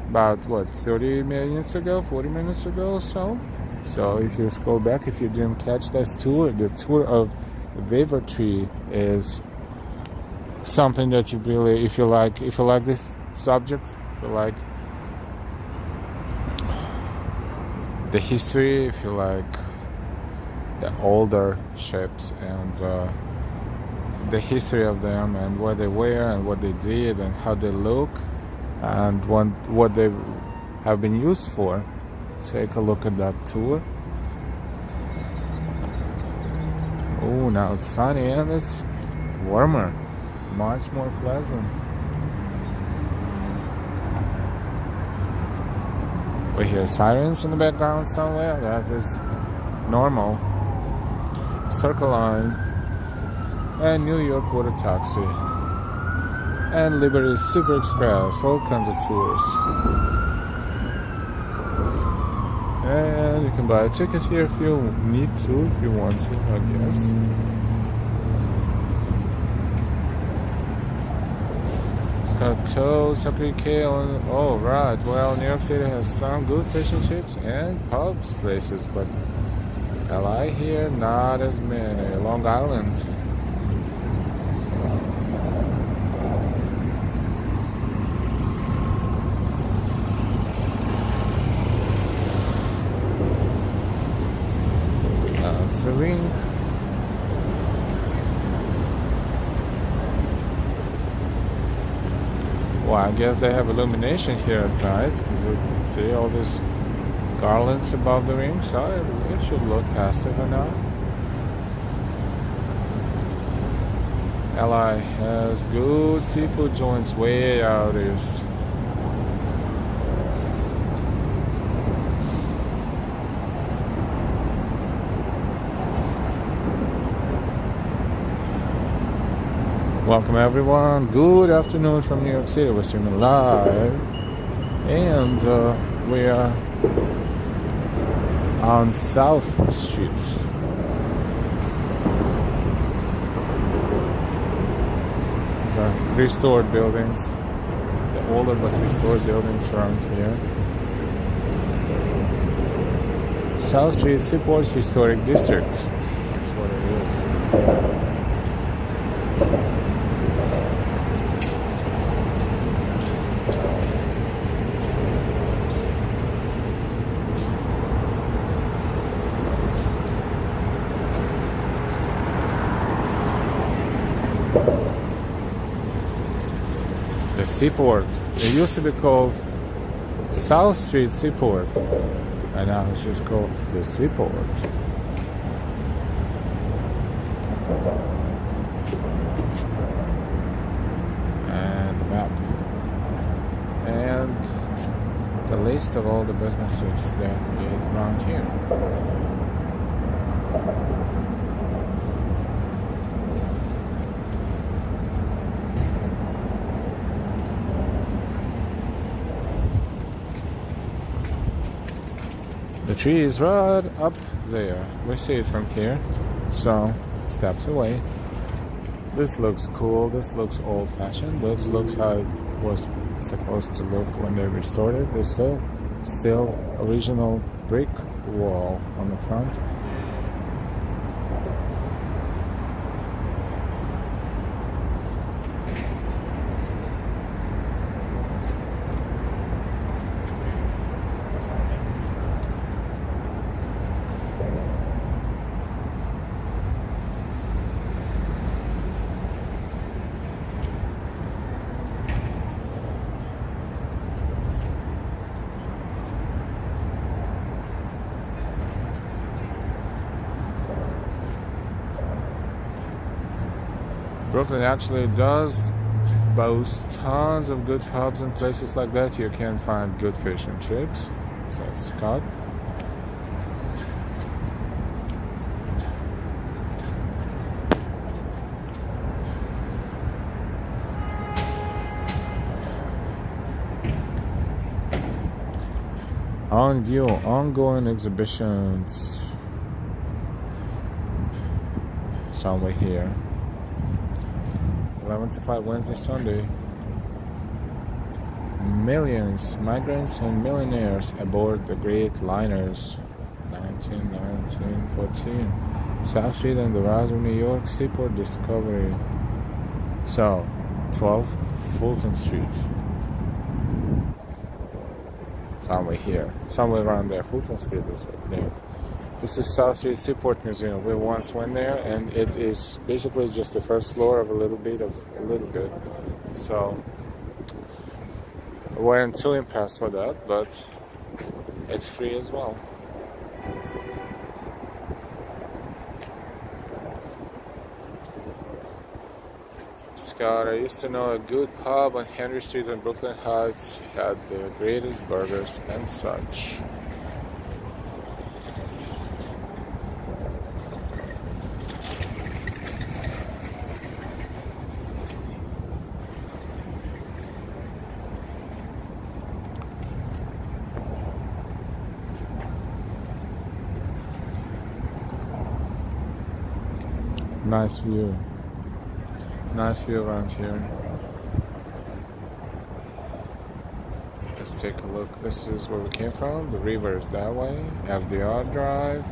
Speaker 1: about what 30 minutes ago, 40 minutes ago or so. So if you scroll back, if you didn't catch this tour, the tour of Vapor Tree is something that you really, if you like this subject, if you like the history, if you like the older ships and the history of them and what they were and what they did and how they look and what they have been used for, take a look at that tour. Oh, now it's sunny and it's warmer, much more pleasant. We hear sirens in the background somewhere. That is normal. Circle Line and New York Water Taxi and Liberty Super Express, all kinds of tours. And you can buy a ticket here if you need to, if you want to, I guess. It's got toast, Sacre Kale, and oh right, well, New York City has some good fish and chips and pubs places, but LI here, not as many. Long Island. That's the ring. Well, I guess they have illumination here at night because you can see all these garlands above the ring, so it should look festive enough. LI has good seafood joints way out east. Welcome everyone, good afternoon from New York City. We're streaming live and we are on South Street. These are restored buildings, the older but restored buildings around here. South Street, Seaport Historic District. That's what it is. The Seaport. It used to be called South Street Seaport, and now it's just called the Seaport. And the map. And the list of all the businesses that is around here. The tree is right up there. We see it from here, so steps away. This looks cool. This looks old-fashioned. This looks how it was supposed to look when they restored it. There's still original brick wall on the front. Brooklyn actually does boast tons of good pubs and places like that. You can find good fish and chips, says Scott. On view, ongoing exhibitions. Somewhere here. 11 to 5 Wednesday, Sunday. Millions, migrants and millionaires aboard the great liners. 1914. South Street and the Rise of New York, Seaport Discovery. So, 12 Fulton Street. Somewhere here. Somewhere around there. Fulton Street is right there. This is South Street Seaport Museum. We once went there, and it is basically just the first floor of a little bit. So, we weren't too impressed for that, but it's free as well. Scott, I used to know a good pub on Henry Street in Brooklyn Heights had the greatest burgers and such. Nice view. Nice view around here. Let's take a look. This is where we came from. The river is that way. FDR Drive.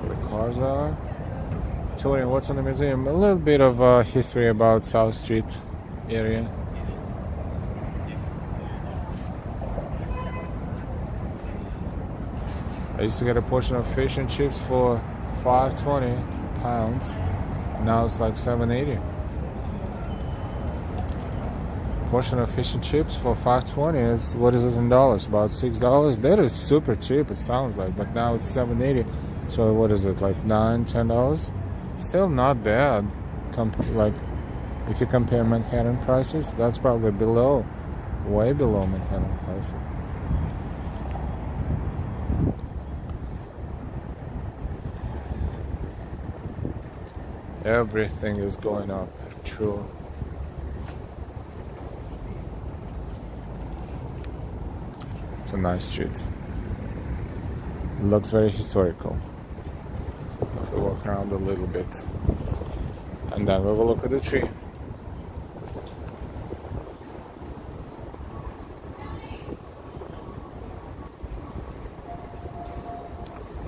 Speaker 1: Where the cars are. Touring what's in the museum. A little bit of history about South Street area. I used to get a portion of fish and chips for £5.20. Now it's like $7.80. Portion of fish and chips for $5.20 is, what is it in dollars? About $6. That is super cheap, it sounds like, but now it's $7.80. So what is it, like $9-10? Still not bad. Like if you compare Manhattan prices, that's probably below, way below Manhattan prices. Everything is going up, true. It's a nice street. It looks very historical. If we walk around a little bit. And then we will look at the tree.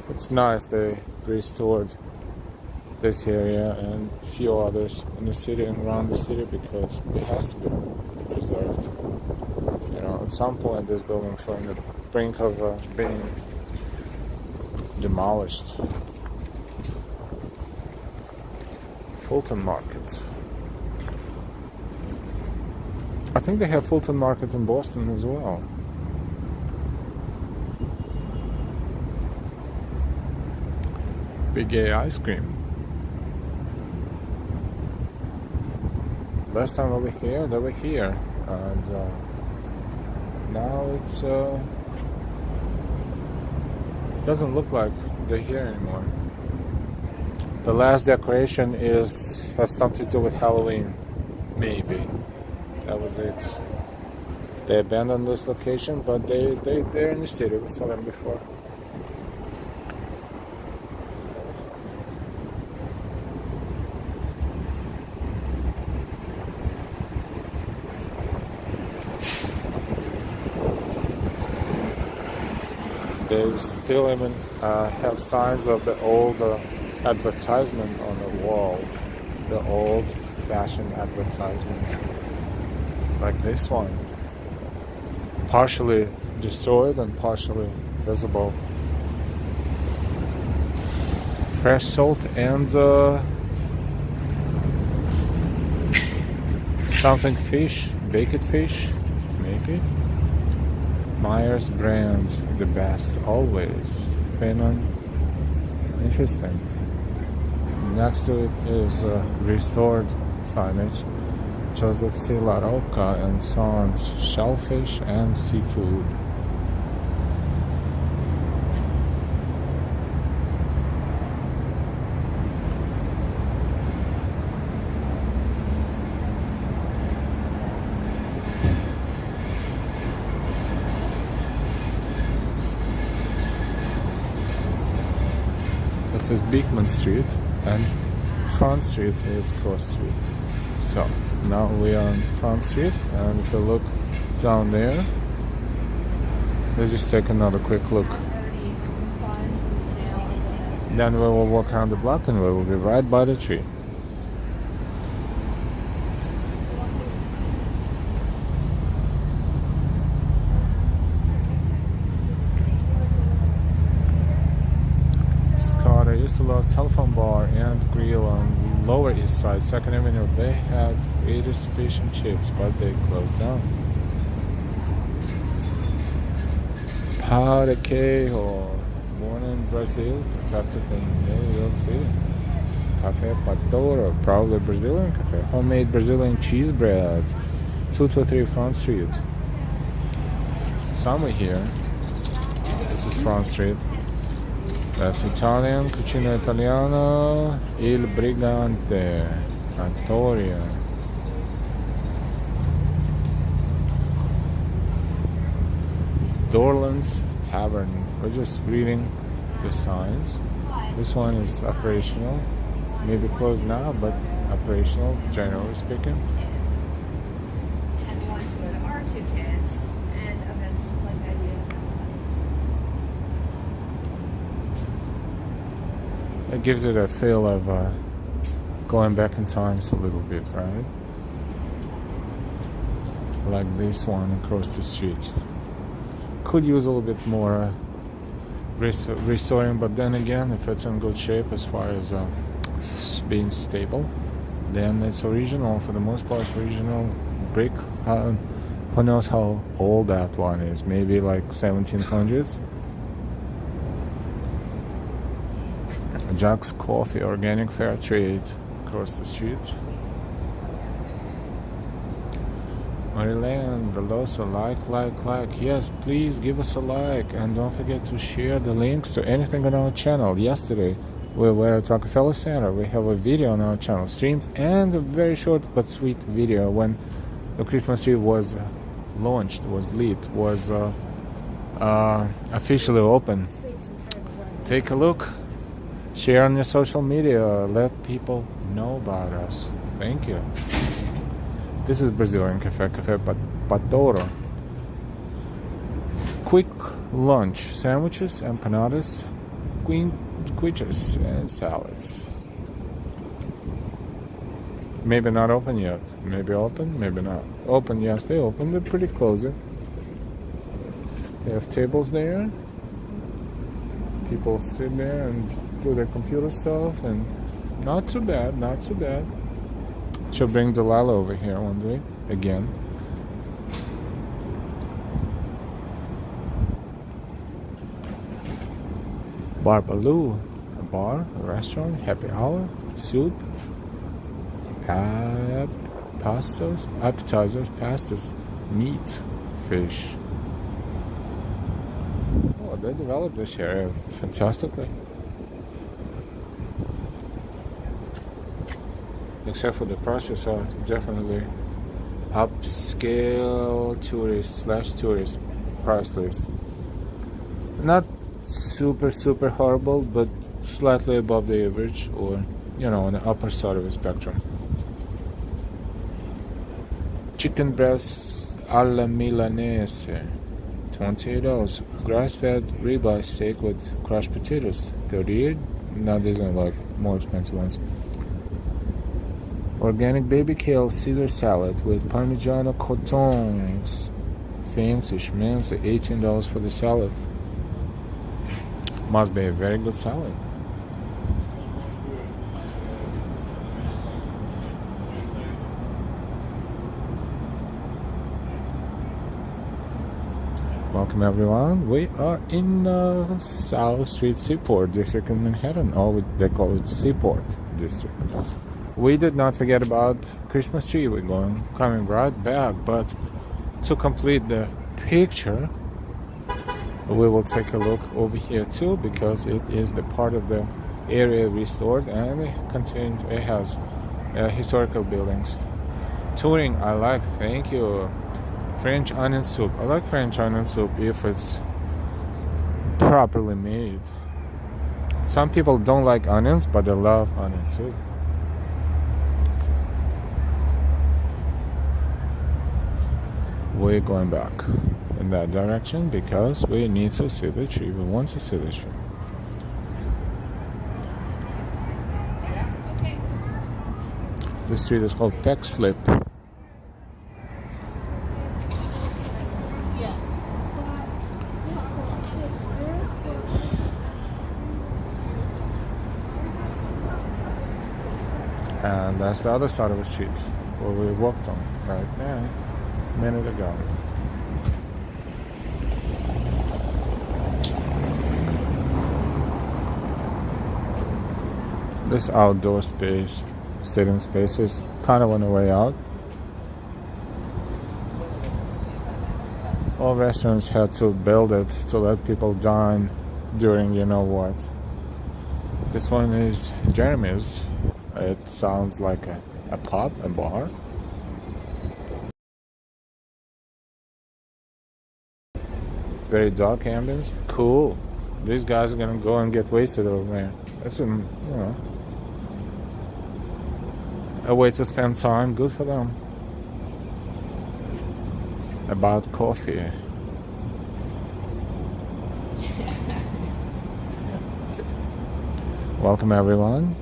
Speaker 1: It's nice they restored this area and a few others in the city and around the city because it has to be preserved. You know, at some point this building's on the brink of being demolished. Fulton Market. I think they have Fulton Market in Boston as well. Big A ice cream. Last time over here, they were here, and now it's doesn't look like they're here anymore. The last decoration has something to do with Halloween, maybe. That was it. They abandoned this location, but they're in the city. We saw them before. They still even have signs of the old advertisement on the walls. The old-fashioned advertisement. Like this one. Partially destroyed and partially visible. Fresh salt and something fish. Baked fish, maybe. Myers brand, the best always. Fenon. Interesting. Next to it is restored signage. Joseph C. La Rocca and Sons, shellfish and seafood. This is Beekman Street and Front Street is Cross Street. So now we are on Front Street, and if you look down there, we'll just take another quick look. Then we will walk around the block and we will be right by the tree. Scott, I used to love Telephone Bar and Grill on Lower East Side, 2nd Avenue. They had greatest fish and chips, but they closed down. Pão de queijo, born in Brazil, perfected in New York City. Café Patora, probably Brazilian cafe. Homemade Brazilian cheese breads, 223 Front Street. Somewhere here. This is Front Street. That's Italian, Cucina Italiana, Il Brigante, Trattoria. Dorland's Tavern. We're just reading the signs. This one is operational. Maybe closed now, but operational, generally speaking.
Speaker 5: And we wanted to go to our 2 kids and eventually like ideas.
Speaker 1: It gives it a feel of going back in times a little bit, right? Like this one across the street. Could use a little bit more restoring, but then again, if it's in good shape as far as being stable, then it's original for the most part. Original brick. Who knows how old that one is? Maybe like 1700s. Jack's Coffee, organic fair trade across the street. Maryland, Veloso, like. Yes, please give us a like, and don't forget to share the links to anything on our channel. Yesterday, we were at Rockefeller Center. We have a video on our channel, streams, and a very short but sweet video when the Christmas tree was launched, was lit, was officially open. Take a look. Share on your social media. Let people know about us. Thank you. This is Brazilian Cafe Patora. Quick lunch, sandwiches, empanadas, quiches, and salads. Maybe not open yet. Maybe open, maybe not. Open, yes, they open. They're pretty cozy. They have tables there. People sit there and do their computer stuff, and not too bad, not too bad. She'll bring Delilah over here one day, again. Bar Baloo, a bar, a restaurant, happy hour, soup, appetizers, pastas, meat, fish. Oh, they developed this area fantastically. Except for the prices are definitely upscale tourist price list. Not super horrible, but slightly above the average, or on the upper side of the spectrum. Chicken breast alla Milanese, $28. Grass-fed ribeye steak with crushed potatoes, $38. Now these are like more expensive ones. Organic baby kale Caesar salad with Parmigiano cotons. Fancy schmancy, $18 for the salad. Must be a very good salad. Welcome everyone. We are in South Street, Seaport district in Manhattan. They call it Seaport. district. We did not forget about Christmas tree. We're coming right back, but to complete the picture, we will take a look over here too, because it is the part of the area restored, and it has historical buildings. Touring, I like. Thank you. French onion soup. I like French onion soup if it's properly made. Some people don't like onions, but they love onion soup. We're going back in that direction because we need to see the tree. We want to see the tree. The street is called Peck Slip. And that's the other side of the street where we walked on right now, a minute ago. This outdoor space, sitting space, is kind of on the way out. All restaurants had to build it to let people dine during you know what. This one is Jeremy's. It sounds like a pub, a bar. Very dark ambience. Cool. These guys are gonna go and get wasted over there. That's a way to spend time. Good for them. About coffee. Welcome everyone.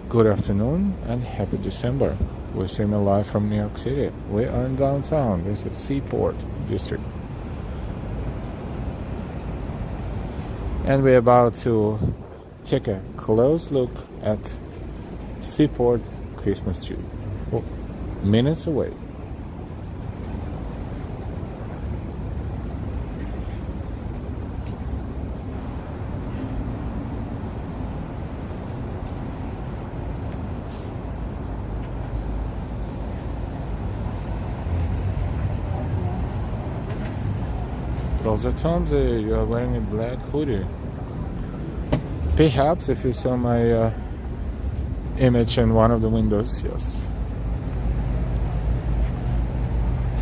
Speaker 1: Good afternoon and happy December. We're streaming live from New York City. We are in downtown. This is Seaport district. And we're about to take a close look at Seaport Christmas tree. Oh, minutes away. Tomsy, you are wearing a black hoodie. Perhaps if you saw my image in one of the windows, yes.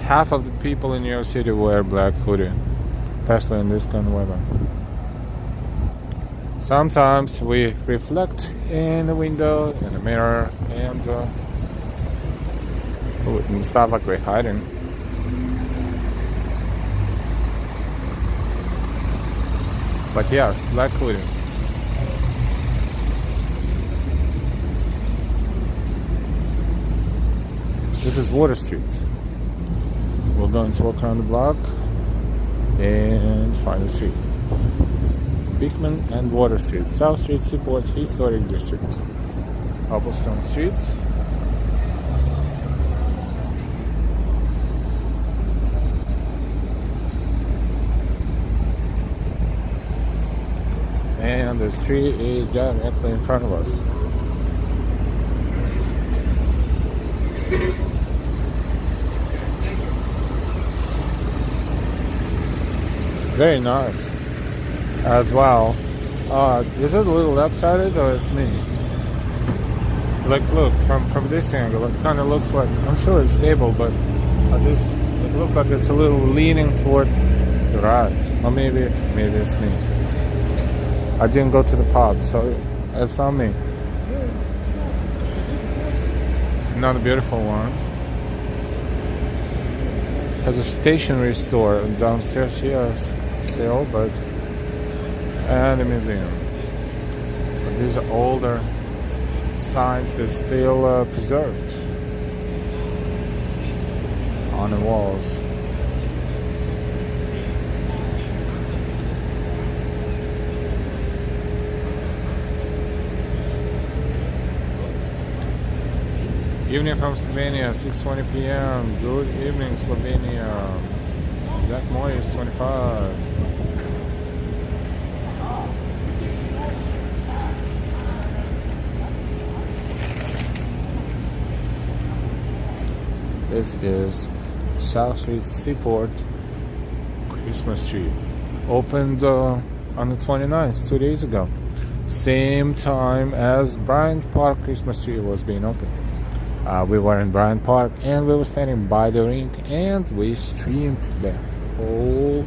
Speaker 1: Half of the people in New York City wear black hoodie, especially in this kind of weather. Sometimes we reflect in the window, in the mirror, and it's not like we're hiding. But yes, black hoodie. This is Water Street. We're going to walk around the block and find the street. Beekman and Water Street, South Street, Seaport, Historic District. Cobblestone streets. And the tree is directly in front of us. Very nice as well. Is it a little lopsided or it's me? Like, look, from this angle, it kind of looks like, I'm sure it's stable, but it looks like it's a little leaning toward the right. Or maybe it's me. I didn't go to the pub, so it's not me. Another beautiful one. Has a stationery store downstairs here still, but and a museum. But these are older signs that are still preserved on the walls. Evening from Slovenia, 6:20 p.m. Good evening, Slovenia. Zach Moyes, 25. This is South Street Seaport Christmas tree. Opened on the 29th, 2 days ago. Same time as Bryant Park Christmas tree was being opened. We were in Bryant Park and we were standing by the rink and we streamed the whole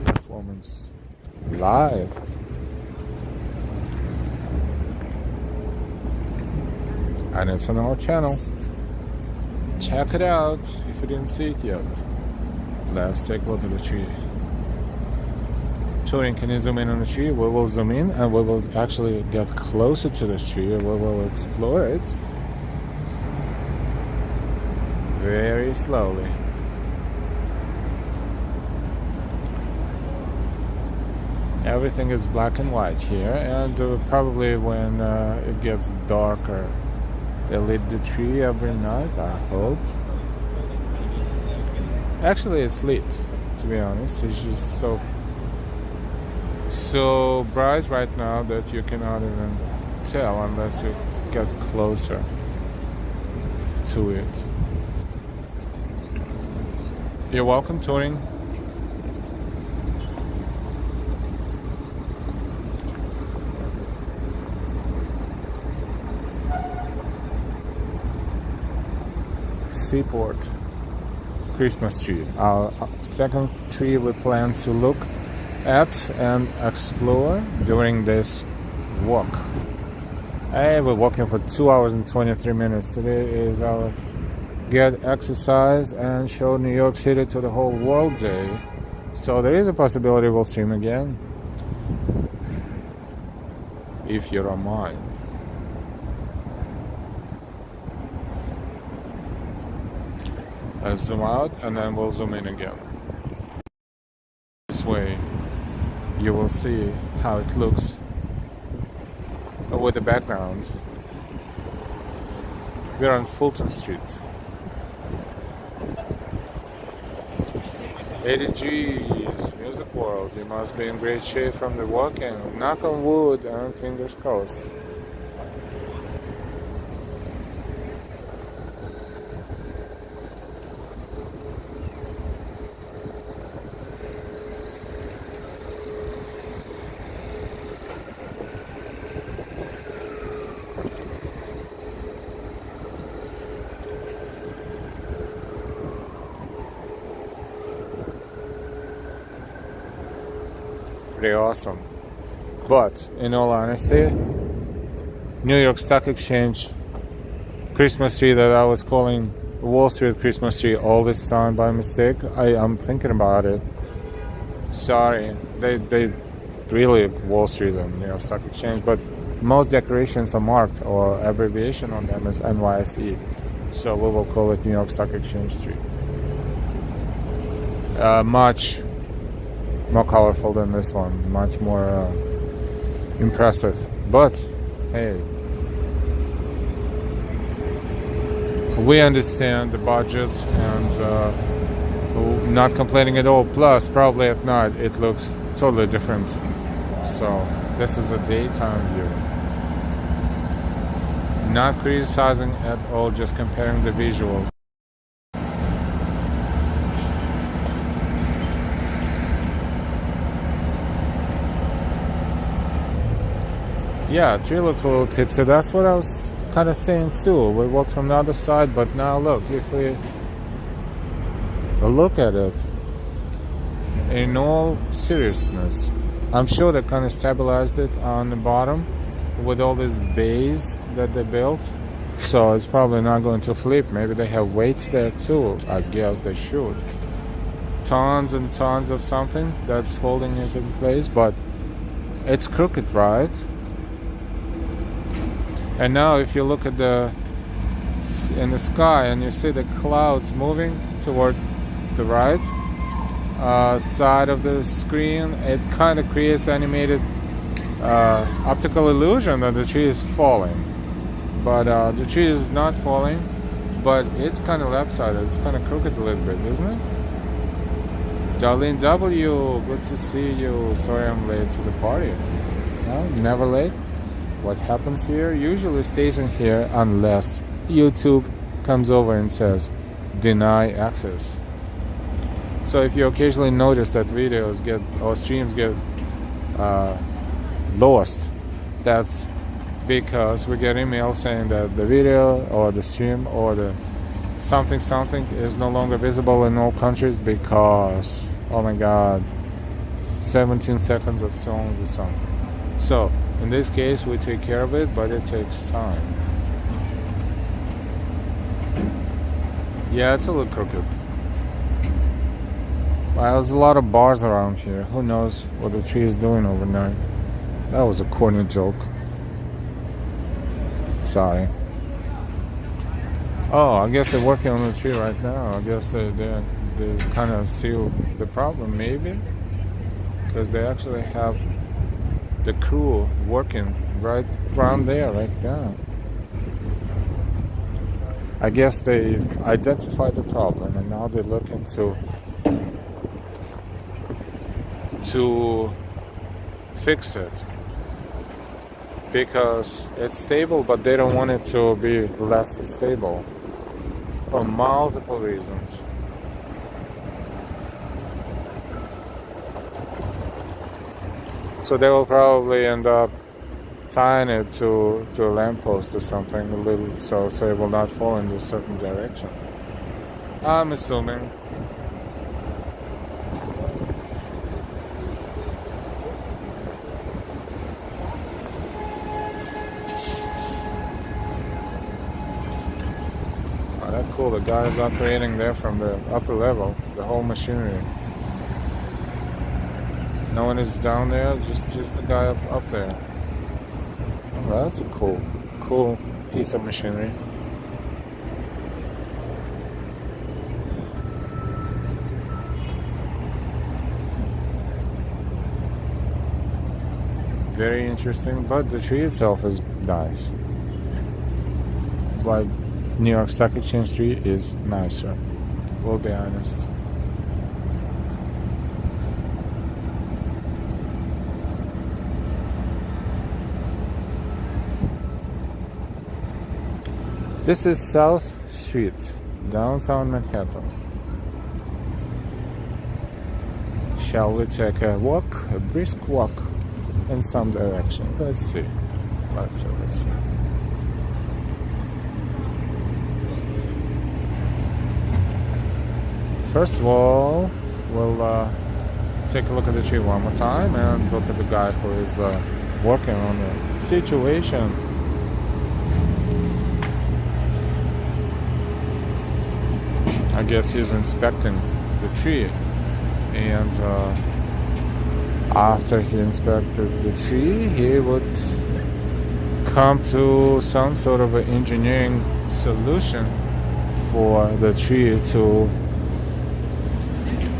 Speaker 1: performance live. And it's on our channel. Check it out if you didn't see it yet. Let's take a look at the tree. Touring, can you zoom in on the tree? We will zoom in and we will actually get closer to this tree. We will explore it very slowly. Everything is black and white here, and probably when it gets darker, they lit the tree every night, I hope. Actually, it's lit, to be honest. It's just so bright right now that you cannot even tell unless you get closer to it. You're welcome, touring. Seaport Christmas tree. Our second tree we plan to look at and explore during this walk. Hey, we're walking for 2 hours and 23 minutes. Today is our get exercise and show New York City to the whole world day. So there is a possibility we'll stream again. If you don't mind. Let's zoom out and then we'll zoom in again. This way you will see how it looks with the background. We're on Fulton Street. 80 G's, Music World. You must be in great shape from the walking. Knock on wood and fingers crossed. Pretty awesome. But in all honesty, New York Stock Exchange Christmas tree that I was calling Wall Street Christmas tree all this time by mistake, I'm thinking about it. Sorry, they really Wall Street and New York Stock Exchange, but most decorations are marked or abbreviation on them is NYSE. So we will call it New York Stock Exchange tree. Much more colorful than this one, much more impressive. But hey, we understand the budgets and not complaining at all. Plus, probably at night it looks totally different. So this is a daytime view. Not criticizing at all, just comparing the visuals. Yeah, tree looks a little tipsy. That's what I was kind of saying too. We walked from the other side, but now look, if we look at it in all seriousness, I'm sure they kind of stabilized it on the bottom with all these bays that they built. So it's probably not going to flip. Maybe they have weights there too. I guess they should. Tons and tons of something that's holding it in place, but it's crooked, right? And now if you look at in the sky and you see the clouds moving toward the right side of the screen, it kind of creates animated optical illusion that the tree is falling. But the tree is not falling, but it's kind of lopsided. It's kind of crooked a little bit, isn't it? Darlene W, good to see you. Sorry I'm late to the party. No, never late. What happens here usually stays in here unless YouTube comes over and says, deny access. So if you occasionally notice that videos get or streams get lost, that's because we get emails saying that the video or the stream or the something is no longer visible in all countries because, oh my god, 17 seconds of song or something. So in this case we take care of it, but it takes time. Yeah, it's a little crooked. Well, there's a lot of bars around here. Who knows what the tree is doing overnight. That was a corny joke. Sorry. Oh, I guess they're working on the tree right now. I guess they kind of see the problem, maybe, because they actually have the crew working right around there, right now. I guess they identified the problem and now they're looking to fix it, because it's stable, but they don't want it to be less stable for multiple reasons. So they will probably end up tying it to a lamppost or something, a little, so it will not fall in a certain direction, I'm assuming. Oh, that's cool. The guy is operating there from the upper level, the whole machinery. No one is down there, just the guy up there. Well, that's a cool piece of machinery. Very interesting, but the tree itself is nice. Like New York Stock Exchange tree is nicer, we'll be honest. This is South Street, downtown Manhattan. Shall we take a brisk walk in some direction? Let's see. First of all, we'll take a look at the tree one more time and look at the guy who is working on the situation. I guess he's inspecting the tree, and after he inspected the tree, he would come to some sort of an engineering solution for the tree to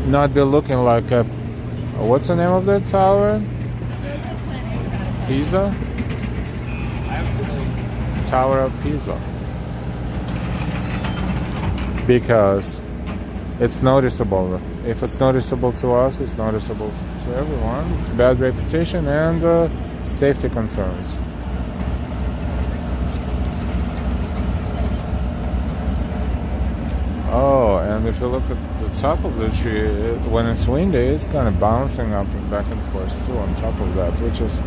Speaker 1: not be looking like a, what's the name of that tower? Pisa? Tower of Pisa. Because it's noticeable. If it's noticeable to us, it's noticeable to everyone. It's bad reputation and safety concerns. Oh, and if you look at the top of the tree, when it's windy, it's kind of bouncing up and back and forth too on top of that, which is...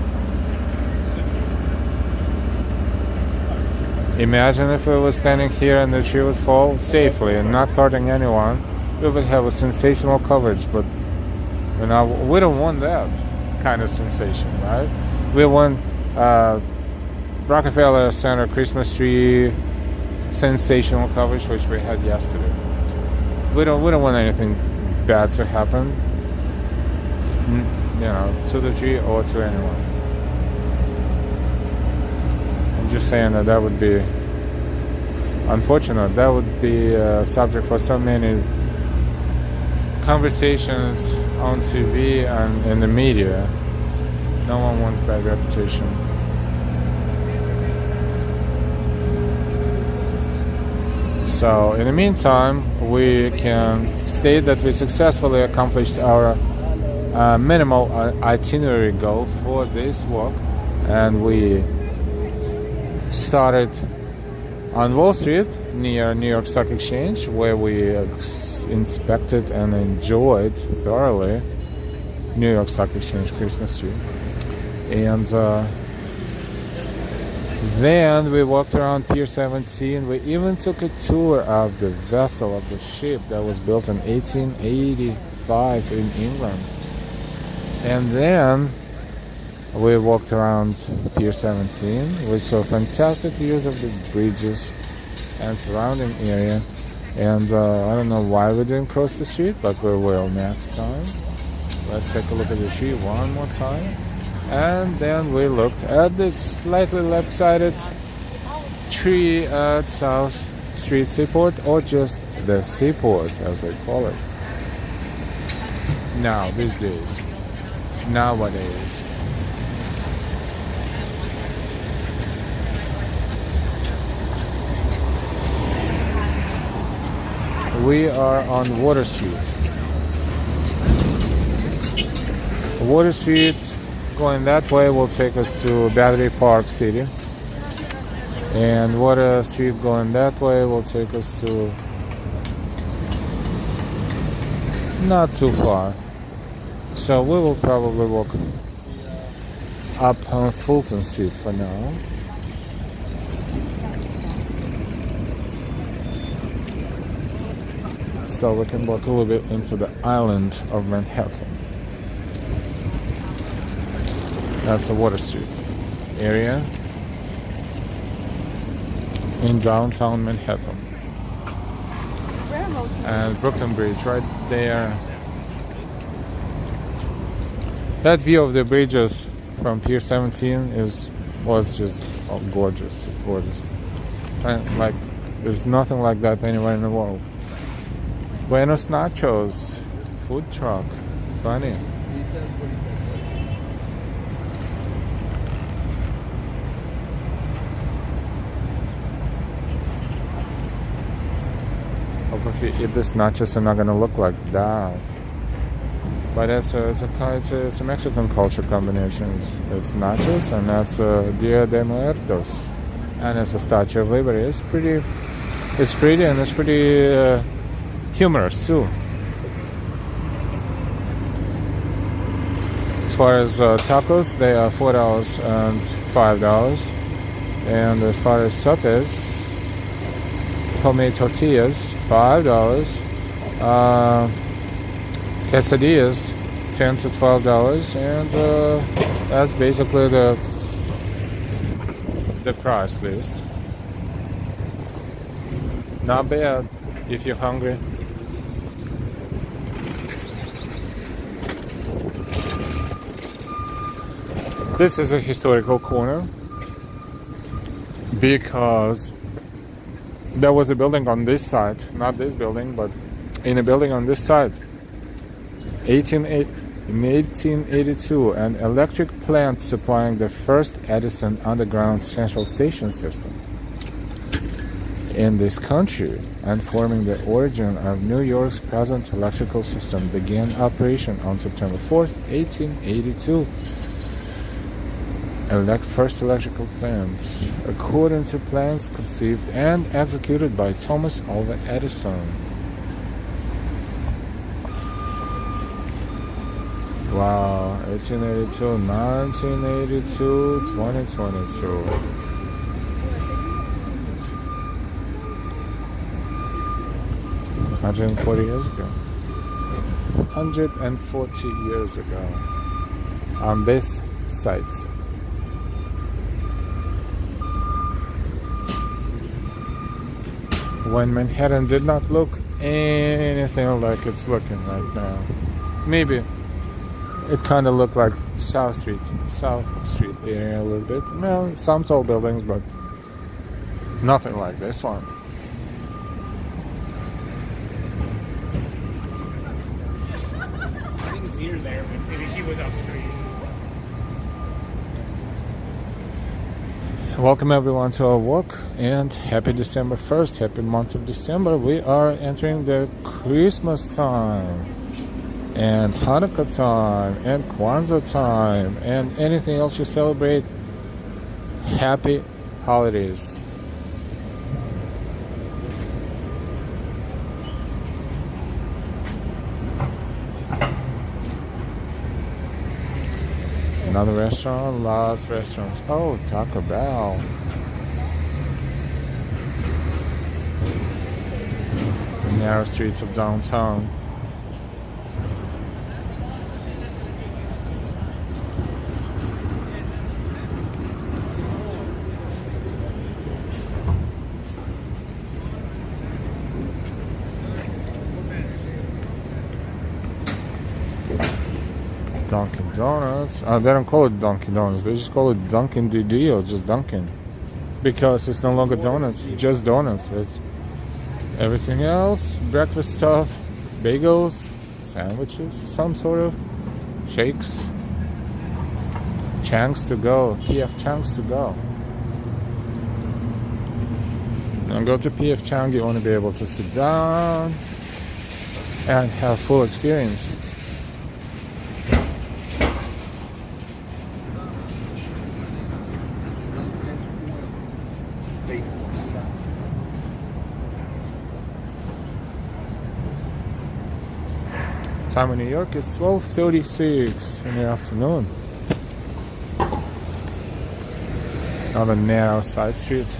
Speaker 1: Imagine if we were standing here and the tree would fall safely and not hurting anyone. We would have a sensational coverage, but we don't want that kind of sensation, right? We want Rockefeller Center Christmas tree sensational coverage, which we had yesterday. We don't want anything bad to happen, to the tree or to anyone. Just saying that would be unfortunate. That would be a subject for so many conversations on TV and in the media. No one wants bad reputation. So in the meantime, we can state that we successfully accomplished our minimal itinerary goal for this walk, and we started on Wall Street near New York Stock Exchange, where we inspected and enjoyed thoroughly New York Stock Exchange Christmas tree. And then we walked around Pier 17. We even took a tour of the vessel of the ship that was built in 1885 in England. And then we walked around Pier 17. We saw fantastic views of the bridges and surrounding area. And I don't know why we didn't cross the street, but we will next time. Let's take a look at the tree one more time. And then we looked at the slightly left-sided tree at South Street Seaport, or just the Seaport as they call it. Now, these days, nowadays. We are on Water Street. Water Street, going that way, will take us to Battery Park City. And Water Street going that way will take us to not too far. So we will probably walk up on Fulton Street for now. So we can walk a little bit into the island of Manhattan. That's a Water Street area in downtown Manhattan. And Brooklyn Bridge right there. That view of the bridges from Pier 17 was just gorgeous, gorgeous. And like, there's nothing like that anywhere in the world. Buenos Nachos, food truck, funny. Hope if you eat this nachos, they're not gonna look like that. But it's a Mexican culture combination. It's nachos and that's Dia de Muertos, and it's a Statue of Liberty. It's pretty and it's pretty humorous too. As far as tacos, they are $4 and $5, and as far as sopes, homemade tortillas, $5. Quesadillas, $10 to $12, and that's basically the price list. Not bad if you're hungry. This is a historical corner because there was a building on this side, not this building, but in a building on this side. In 1882, an electric plant supplying the first Edison underground central station system in this country and forming the origin of New York's present electrical system began operation on September 4th, 1882. First electrical plants, according to plans conceived and executed by Thomas Alva Edison. Wow, 1882, 1982, 2022. $140 years ago. 140 years ago. On this site. When Manhattan did not look anything like it's looking right now. Maybe it kind of looked like South Street area a little bit. Well, some tall buildings, but nothing like this one.
Speaker 6: I think it's near there, but maybe she was off screen.
Speaker 1: Welcome everyone to our walk, and happy December 1st, happy month of December. We are entering the Christmas time and Hanukkah time and Kwanzaa time and anything else you celebrate. Happy holidays. Another restaurant, lots of restaurants. Oh, Taco Bell. The narrow streets of downtown. Dunkin' Donuts. They don't call it Dunkin' Donuts. They just call it Dunkin' DD or just Dunkin'. Because it's no longer donuts, just donuts. It's everything else, breakfast stuff, bagels, sandwiches, some sort of shakes. Chang's to go. PF Chang's to go. Now go to PF Chang, you want to be able to sit down and have full experience. Time in New York is 12:36 in the afternoon. On a narrow side street.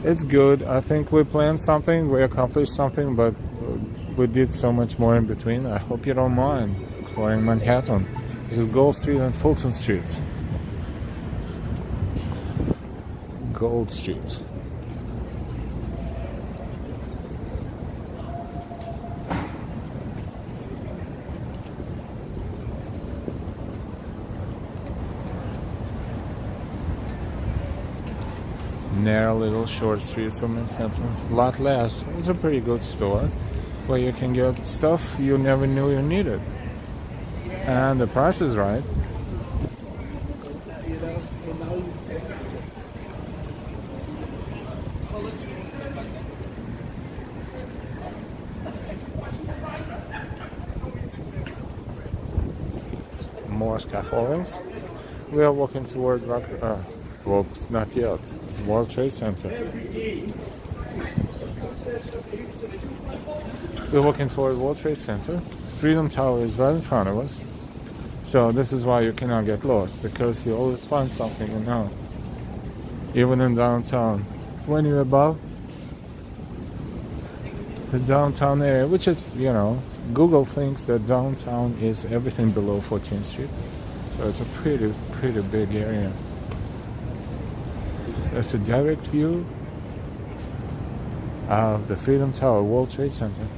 Speaker 1: It's good. I think we planned something, we accomplished something, but we did so much more in between. I hope you don't mind exploring Manhattan. This is Gold Street and Fulton Street. Gold Street. Narrow little short streets of Manhattan. A lot less. It's a pretty good store where you can get stuff you never knew you needed. And the price is right. More scaffoldings. We are walking toward well, not yet. World Trade Center. We're walking toward World Trade Center. Freedom Tower is right in front of us. So this is why you cannot get lost, because you always find something, you know. Even in downtown. When you're above the downtown area, which is, you know, Google thinks that downtown is everything below 14th Street. So it's a pretty big area. That's a direct view of the Freedom Tower, World Trade Center.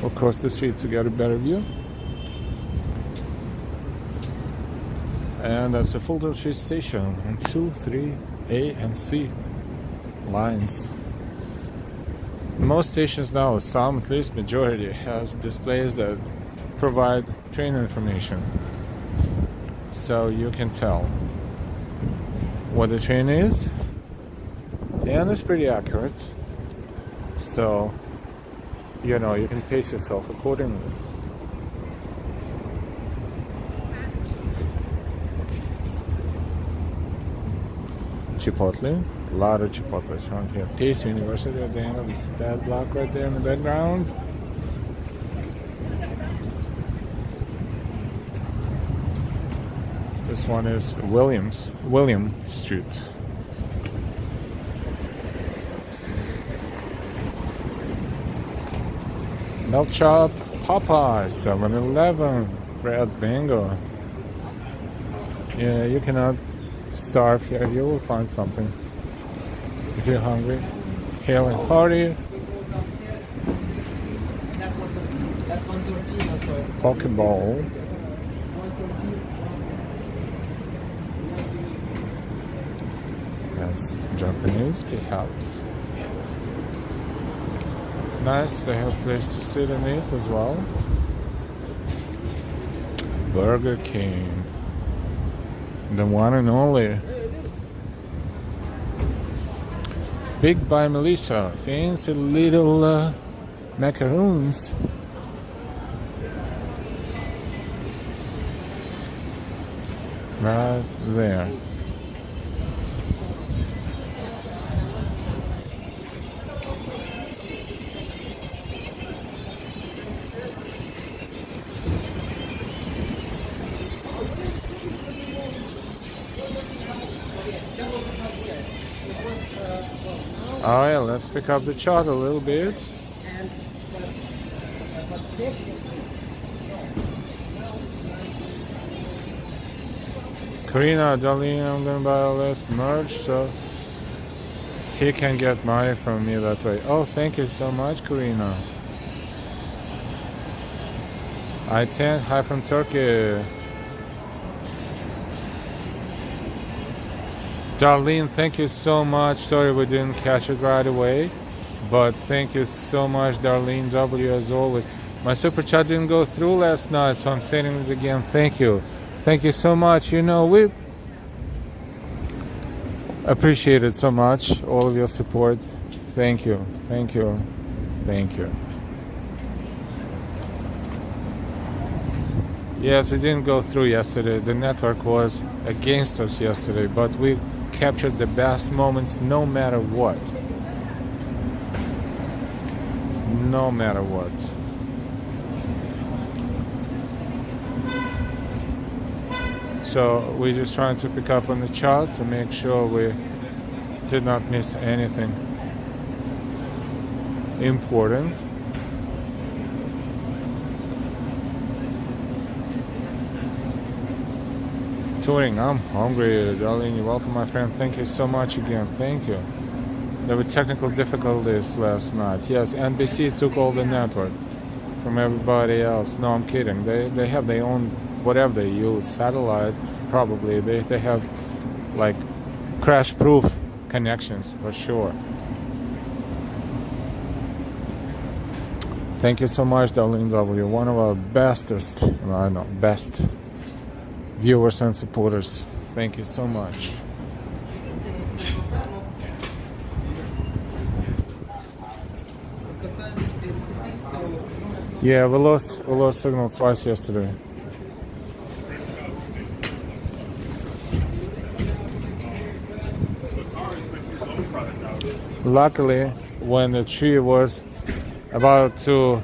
Speaker 1: We'll cross the street to get a better view. And that's the Fulton Street Station on 2, 3, A, and C lines. Most stations now, some at least majority, has displays that provide train information. So you can tell what the train is, and it's pretty accurate. So, you know, you can pace yourself accordingly. Chipotle, a lot of Chipotles around here. Pace University at the end of that block right there in the background. This one is William Street. Milk Shop, Popeyes, 7-Eleven, Red Bingo. Yeah, you cannot starve here. You will find something if you're hungry. Hail and Party, Pokeball. That's Japanese, perhaps. Nice, they have a place to sit and eat as well. Burger King, the one and only. Big by Melissa, fancy little macaroons. Right there. Alright, let's pick up the chart a little bit. Karina, Darlene, I'm gonna buy a list merch so he can get money from me that way. Oh, thank you so much, Karina. I-10, hi from Turkey. Darlene, thank you so much. Sorry we didn't catch it right away, but thank you so much, Darlene W, as always. My super chat didn't go through last night, so I'm sending it again. Thank you. Thank you so much. You know, we appreciate it so much, all of your support. Thank you. Thank you. Thank you. Yes, it didn't go through yesterday. The network was against us yesterday, but we captured the best moments no matter what. No matter what. So we're just trying to pick up on the chart to make sure we did not miss anything important. Touring, I'm hungry. Darlene, you're welcome, my friend. Thank you so much again. Thank you. There were technical difficulties last night. Yes, NBC took all the network from everybody else. No, I'm kidding. They have their own, whatever they use, satellite, probably. They have like crash-proof connections for sure. Thank you so much, Darlene W. One of our bestest, I know, best viewers and supporters. Thank you so much. Yeah, we lost signal twice yesterday. Luckily, when the tree was about to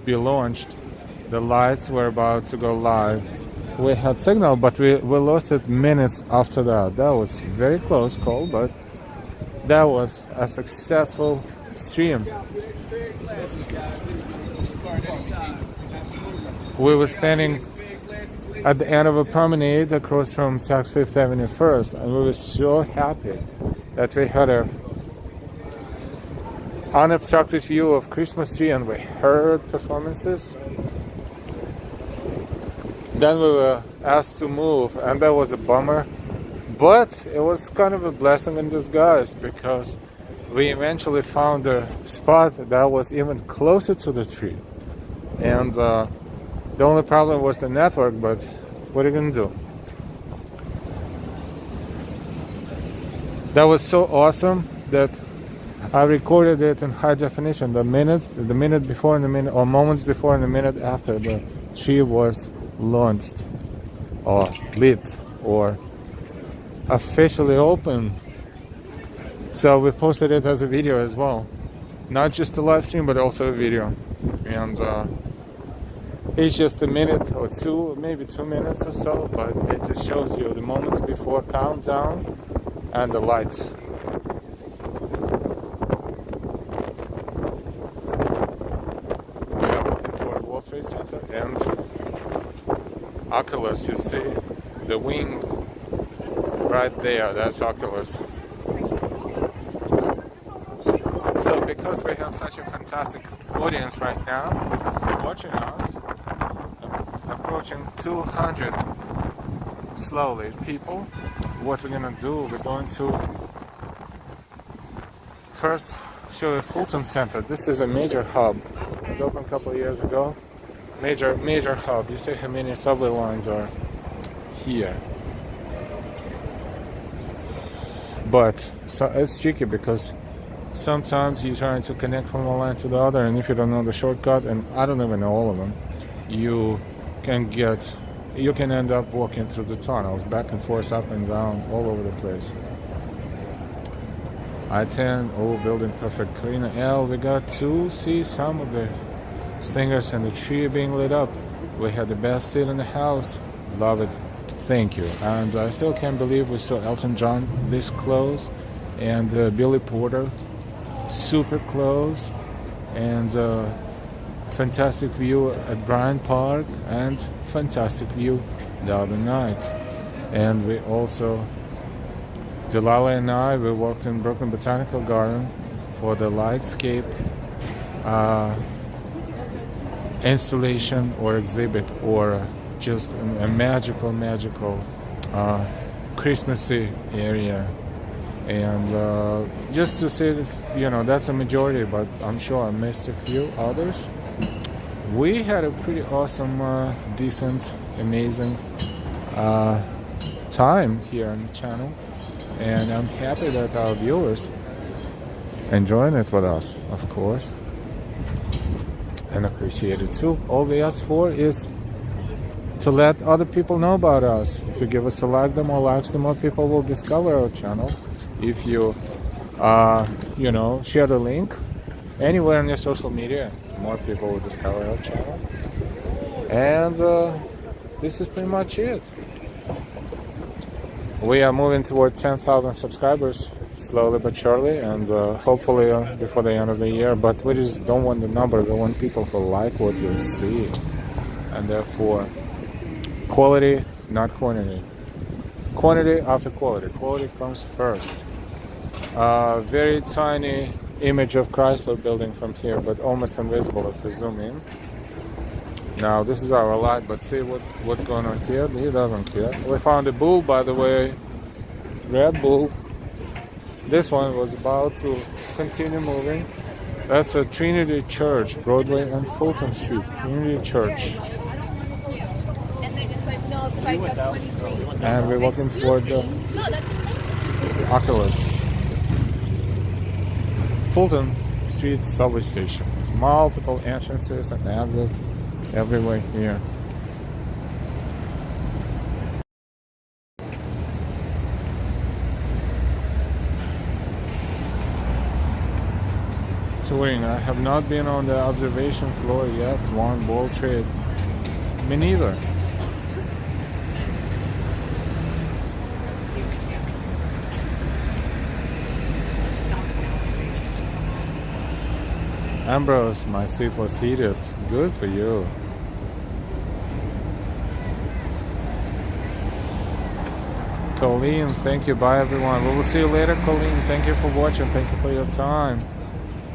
Speaker 1: be launched, the lights were about to go live. We had signal, but we lost it minutes after that. That was very close call, but that was a successful stream. We were standing at the end of a promenade across from Saks Fifth Avenue First, and we were so happy that we had a unobstructed view of Christmas tree and we heard performances. Then we were asked to move, and that was a bummer, but it was kind of a blessing in disguise because we eventually found a spot that was even closer to the tree. And the only problem was the network, but what are you gonna do? That was so awesome that I recorded it in high definition. The minute before and the minute, or moments before and the minute after the tree was launched or lit or officially open. So we posted it as a video as well, not just a live stream but also a video. And it's just a minute or two, maybe 2 minutes or so, but it just shows you the moments before countdown and the lights. We are walking toward World Trade Center and Oculus, you see the wing right there, that's Oculus. So because we have such a fantastic audience right now watching us, approaching 200 slowly people, what we're gonna do, we're going to first show you Fulton Center. This is a major hub. It opened a couple of years ago. Major hub. You see how many subway lines are here. But so it's tricky because sometimes you're trying to connect from one line to the other, and if you don't know the shortcut, and I don't even know all of them, you can get you can end up walking through the tunnels, back and forth, up and down, all over the place. I-10, old building, perfect clean. L, we got to see some of the singers and the tree being lit up. We had the best seat in the house. Love it. Thank you. And I still can't believe we saw Elton John this close, and Billy Porter super close, and fantastic view at Bryant Park, and fantastic view the other night. And we also, Delilah and I, we walked in Brooklyn Botanical Garden for the Lightscape installation or exhibit, or just a magical Christmassy area. And just to say that, you know, that's a majority, but I'm sure I missed a few others. We had a pretty awesome, decent, amazing time here on the channel, and I'm happy that our viewers enjoying it with us, of course, and appreciate it too. All we ask for is to let other people know about us. If you give us a like, the more likes, the more people will discover our channel. If you, you know, share the link anywhere on your social media, more people will discover our channel. And this is pretty much it. We are moving toward 10,000 subscribers, slowly but surely, and hopefully before the end of the year. But we just don't want the number. We want people who like what you see, and therefore quality, not quantity. Quantity after quality. Quality comes first. Very tiny image of Chrysler building from here, but almost invisible if we zoom in. Now this is our light, but see what's going on here? He doesn't care. We found a bull, by the way, Red Bull. This one was about to continue moving. That's a Trinity Church, Broadway and Fulton Street. Trinity Church. And we're walking toward the Oculus. Fulton Street subway station. There's multiple entrances and exits everywhere here. Touring. I have not been on the observation floor yet. One World Trade. Me neither. Ambrose, my seat was heated. Good for you. Colleen, thank you. Bye everyone. We will see you later, Colleen. Thank you for watching. Thank you for your time.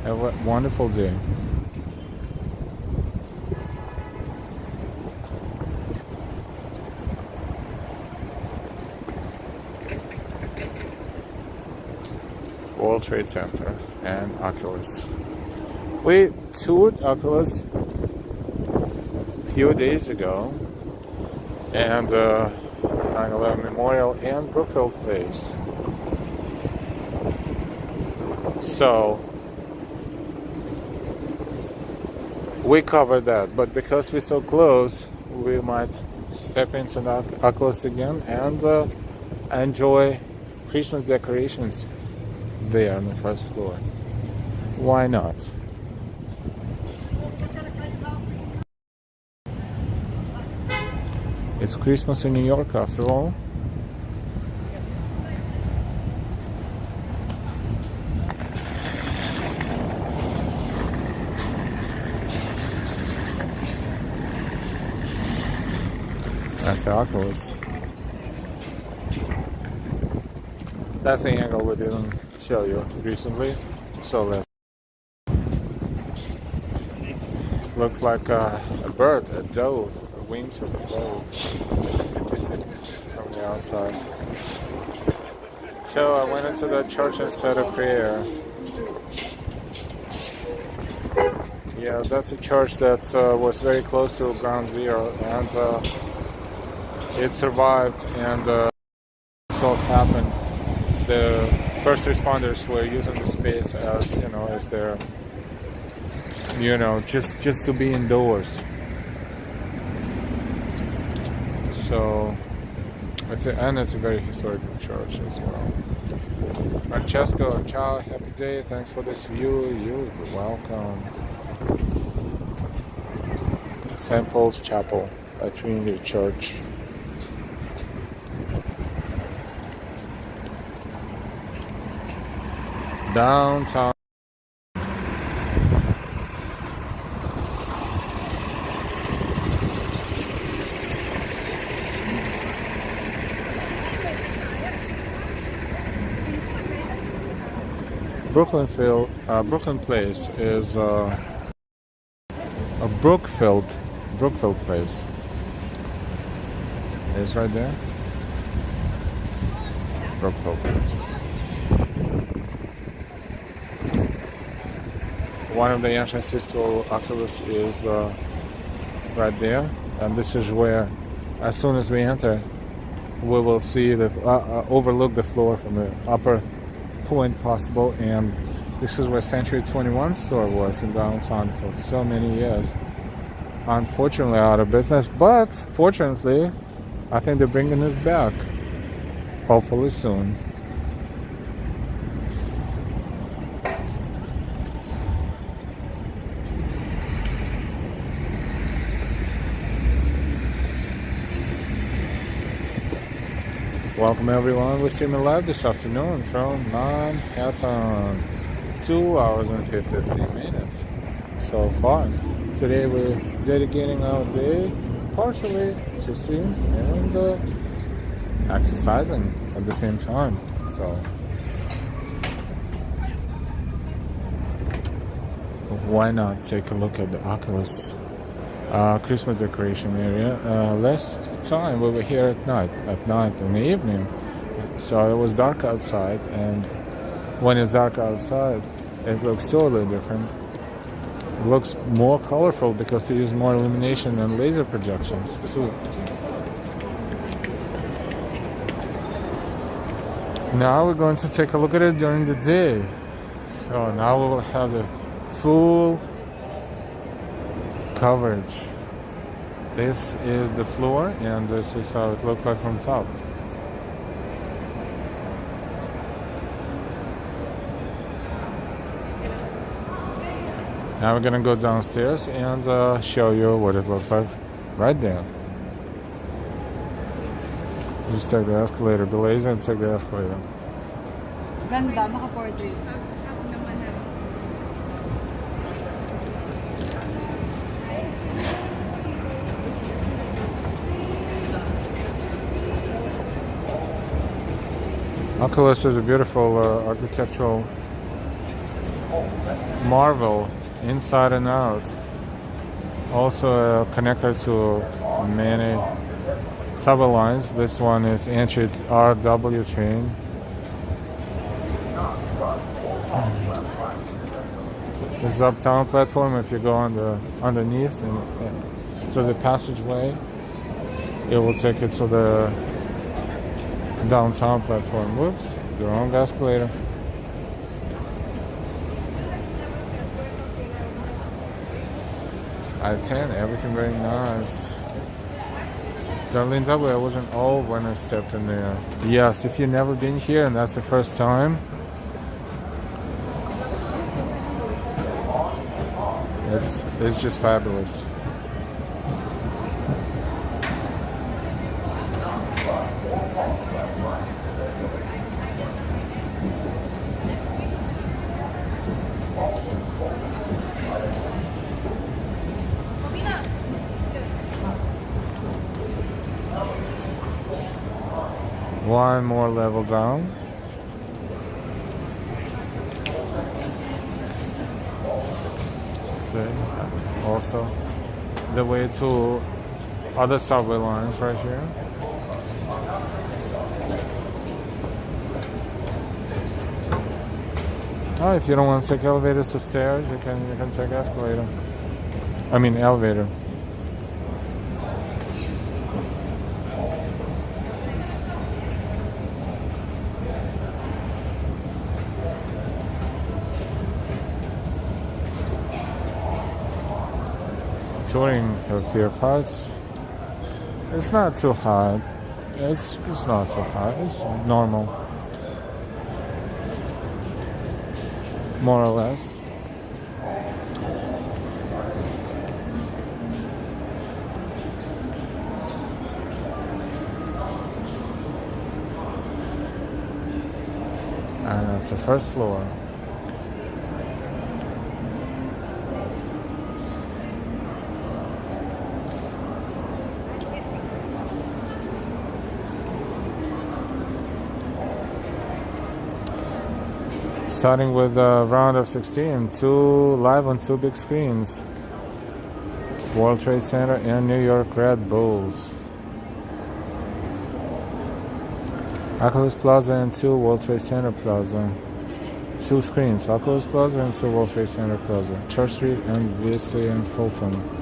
Speaker 1: Have a wonderful day. World Trade Center and Oculus. We toured Oculus a few days ago, and 9/11 Memorial and Brookfield Place. So we covered that, but because we're so close, we might step into that Oculus again and enjoy Christmas decorations there on the first floor. Why not? It's Christmas in New York after all. That's the Oculus. That's the angle we didn't show you recently. So let's. Looks like a bird, a dove. Wings of the dove from the outside. So I went into the church and said a prayer. Yeah, that's a church that was very close to Ground Zero, and it survived, and so it happened. The first responders were using the space as, you know, as their, you know, just to be indoors. So it's a very historic church as well. Francesco, ciao, happy day, thanks for this view. You're welcome. St. Paul's Chapel at Trinity Church. Downtown. Brooklyn Place is a Brookfield Place. It's right there. Brookfield Place. One of the entrances to Oculus is right there, and this is where, as soon as we enter, we will see the overlook the floor from the upper point possible, and this is where Century 21 store was in downtown for so many years. Unfortunately out of business, but fortunately I think they're bringing this back, hopefully soon. Welcome everyone, we're streaming live this afternoon from Manhattan. 2 hours and 53 minutes so far. Today we're dedicating our day partially to streams and exercising at the same time. So why not take a look at the Oculus Christmas decoration area. Last time we were here at night in the evening, so it was dark outside, and when it's dark outside it looks totally different. It looks more colorful because they use more illumination and laser projections too. Now we're going to take a look at it during the day. So now we will have the full coverage. This is the floor, and this is how it looks like from top. Now we're gonna go downstairs and show you what it looks like right there. Just take the escalator, be lazy and take the escalator.
Speaker 5: Ganda, naka-portrait.
Speaker 1: Oculus is a beautiful architectural marvel inside and out. Also a connector to many subway lines. This one is entry RW train. This is uptown platform. If you go on the underneath and through the passageway, it will take you to the downtown platform. Whoops, the wrong escalator. I-10, everything very nice. Darlene W, I wasn't old when I stepped in there. Yes, if you've never been here and that's the first time, it's just fabulous. One more level down. See, also the way to other subway lines right here. Oh, if you don't want to take elevators to stairs, you can take escalator. I mean elevator. Touring of fear parts. It's not too hot. It's not too hot. It's normal, more or less. And that's the first floor. Starting with the round of 16, live on two big screens. World Trade Center and New York Red Bulls. Oculus Plaza and 2 World Trade Center Plaza. 2 screens, Oculus Plaza and 2 World Trade Center Plaza. Church Street and VSA and Fulton.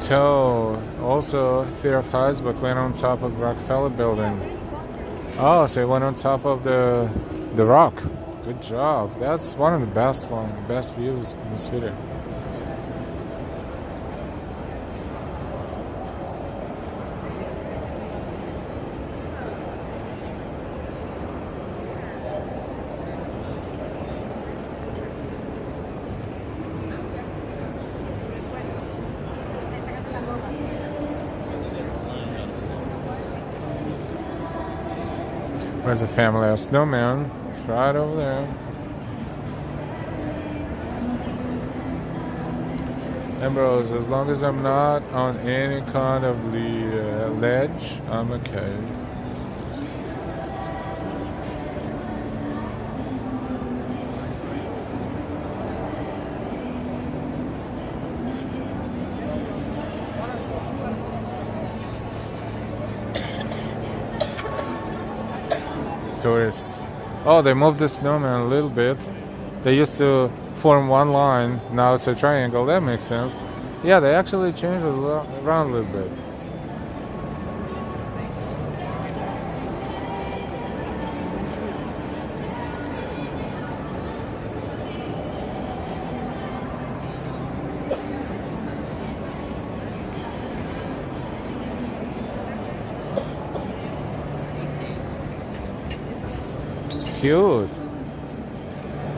Speaker 1: So, also fear of heights, but went on top of Rockefeller Building. Oh, so it went on top of the rock. Good job. That's one of the best views in the city. Where's the family of snowman? It's right over there. Ambrose, as long as I'm not on any kind of ledge, I'm okay. Tourists. Oh, they moved the snowman a little bit. They used to form one line, now it's a triangle. That makes sense. Yeah, they actually changed it around a little bit. Cute.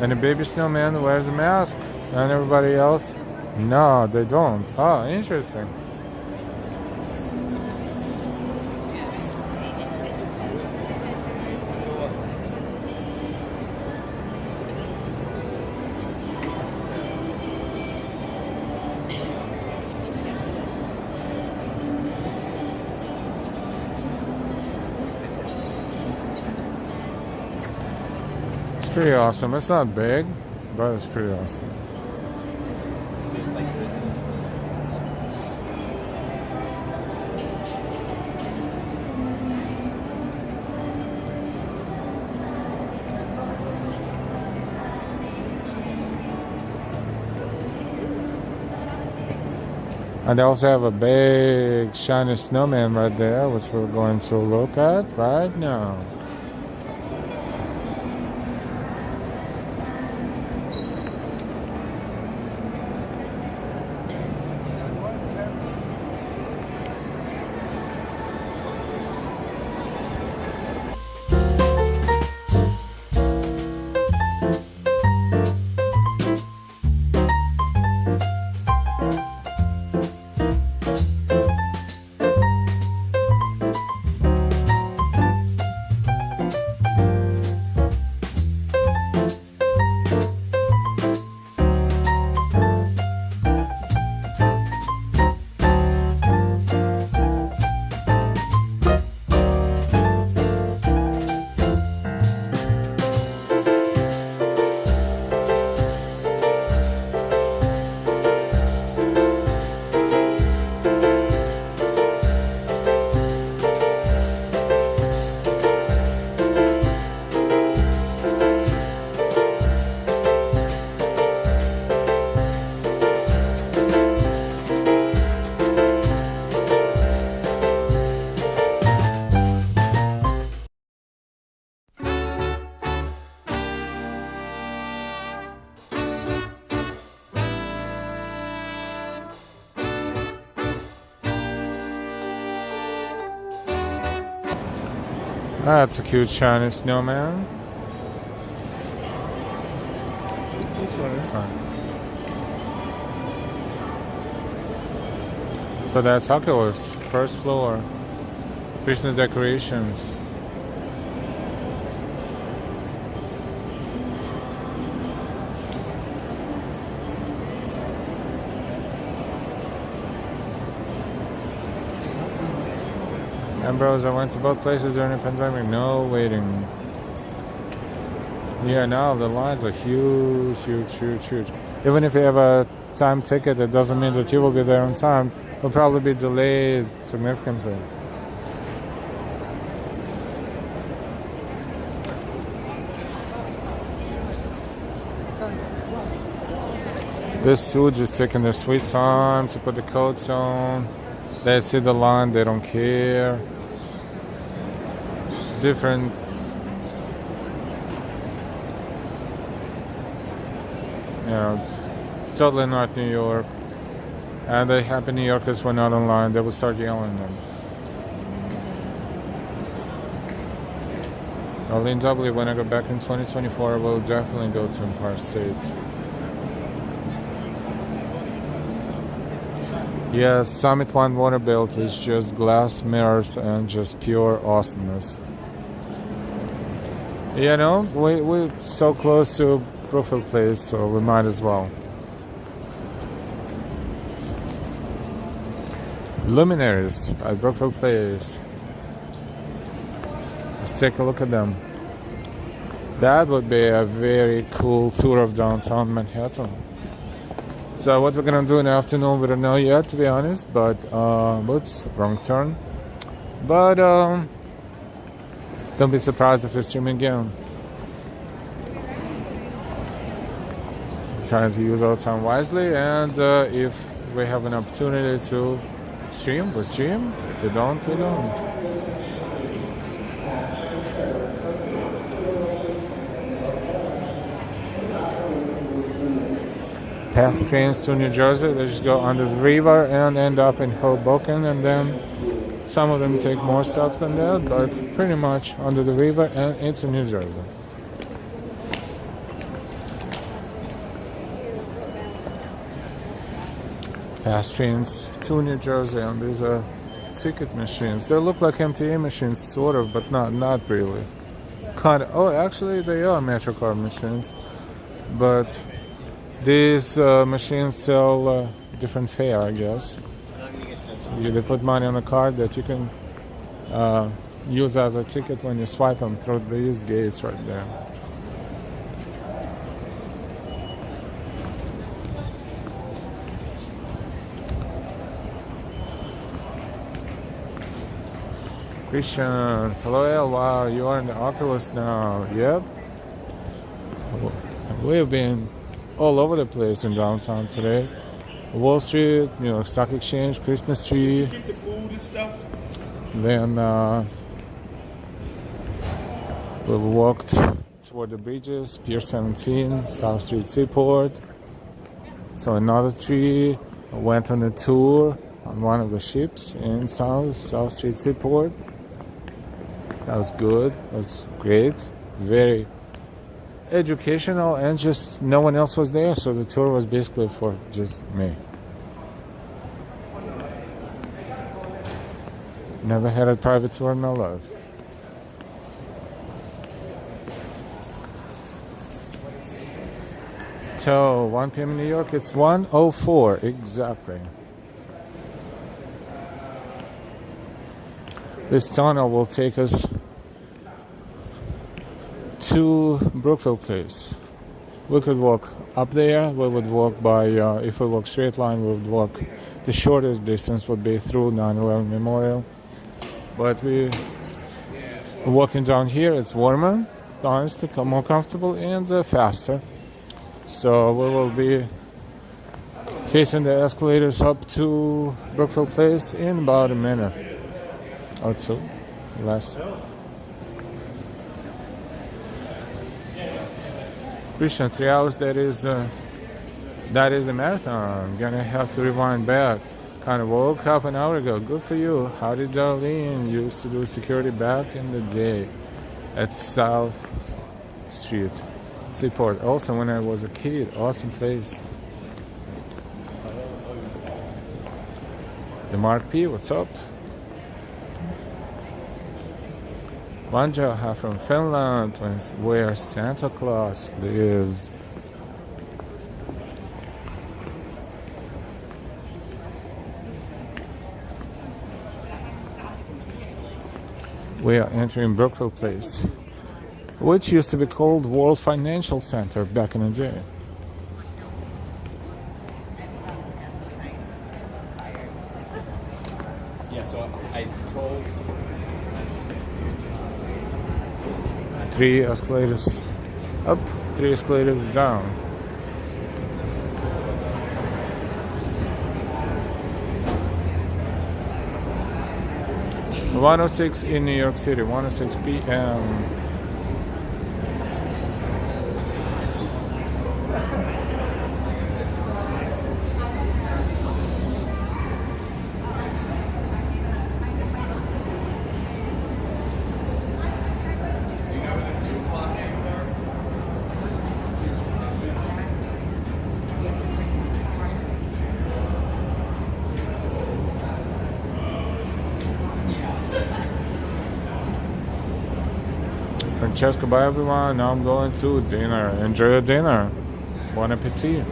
Speaker 1: And the baby snowman wears a mask, and everybody else, no, they don't. Oh, interesting. Pretty awesome. It's not big, but it's pretty awesome. And they also have a big shiny snowman right there, which we're going to look at right now. That's a cute shiny snowman. So that's Oculus, first floor. Christmas decorations. Ambrose, I went to both places during the pandemic. No waiting. Yeah, now the lines are huge, huge, huge, huge. Even if you have a time ticket, it doesn't mean that you will be there on time. It'll probably be delayed significantly. This too, just taking their sweet time to put the coats on. They see the line, they don't care. Different. You know, totally not New York. And the happy New Yorkers were not online, they would start yelling at them. Arlene W, when I go back in 2024, I will definitely go to Empire State. Yes, Summit One Waterbuilt is just glass mirrors and just pure awesomeness. You know, we're so close to Brookfield Place, so we might as well. Luminaries at Brookfield Place. Let's take a look at them. That would be a very cool tour of downtown Manhattan. So what we're gonna do in the afternoon, we don't know yet, to be honest. But whoops, wrong turn. But don't be surprised if we stream again. Trying to use our time wisely, and if we have an opportunity to stream, we stream. If we don't, we don't. Path trains to New Jersey, they just go under the river and end up in Hoboken, and then some of them take more stops than that, but pretty much under the river and into New Jersey. Fast trains to New Jersey, and these are ticket machines. They look like MTA machines, sort of, but not really. Kind of. Oh, actually, they are MetroCard machines, but these machines sell different fare, I guess. They put money on a card that you can use as a ticket when you swipe them through these gates right there. Christian, hello, El. Wow, you are in the Oculus now. Yep. We've been all over the place in downtown today. Wall Street, New York Stock Exchange, Christmas tree.
Speaker 4: Get the food and stuff.
Speaker 1: Then we walked toward the bridges, Pier 17, South Street Seaport. So another tree. I went on a tour on one of the ships in South Street Seaport. That was good. That was great. Very educational, and just no one else was there, so the tour was basically for just me. Never had a private tour in my life. So 1 p.m. in New York, it's 1:04 exactly. This tunnel will take us to Brookfield Place. We could walk up there. We would walk by, if we walk straight line, we would walk, the shortest distance would be through 9/11 Memorial. But we walking down here, it's warmer, honestly, more comfortable, and faster. So we will be facing the escalators up to Brookfield Place in about a minute or two, less. Christian, 3 hours, that is a marathon. I'm gonna have to rewind back. Kind of woke up an hour ago. Good for you. How did Darlene used to do security back in the day at South Street, Seaport. Also, when I was a kid, awesome place. The Mark P, what's up? Vanjaha from Finland, where Santa Claus lives. We are entering Brookville Place, which used to be called World Financial Center back in the day.
Speaker 6: Yeah, so I told.
Speaker 1: 3 escalators up, 3 escalators down. (106) in New York City, 1:06 p.m. Francesca, bye everyone. Now I'm going to dinner. Enjoy your dinner. Bon appetit.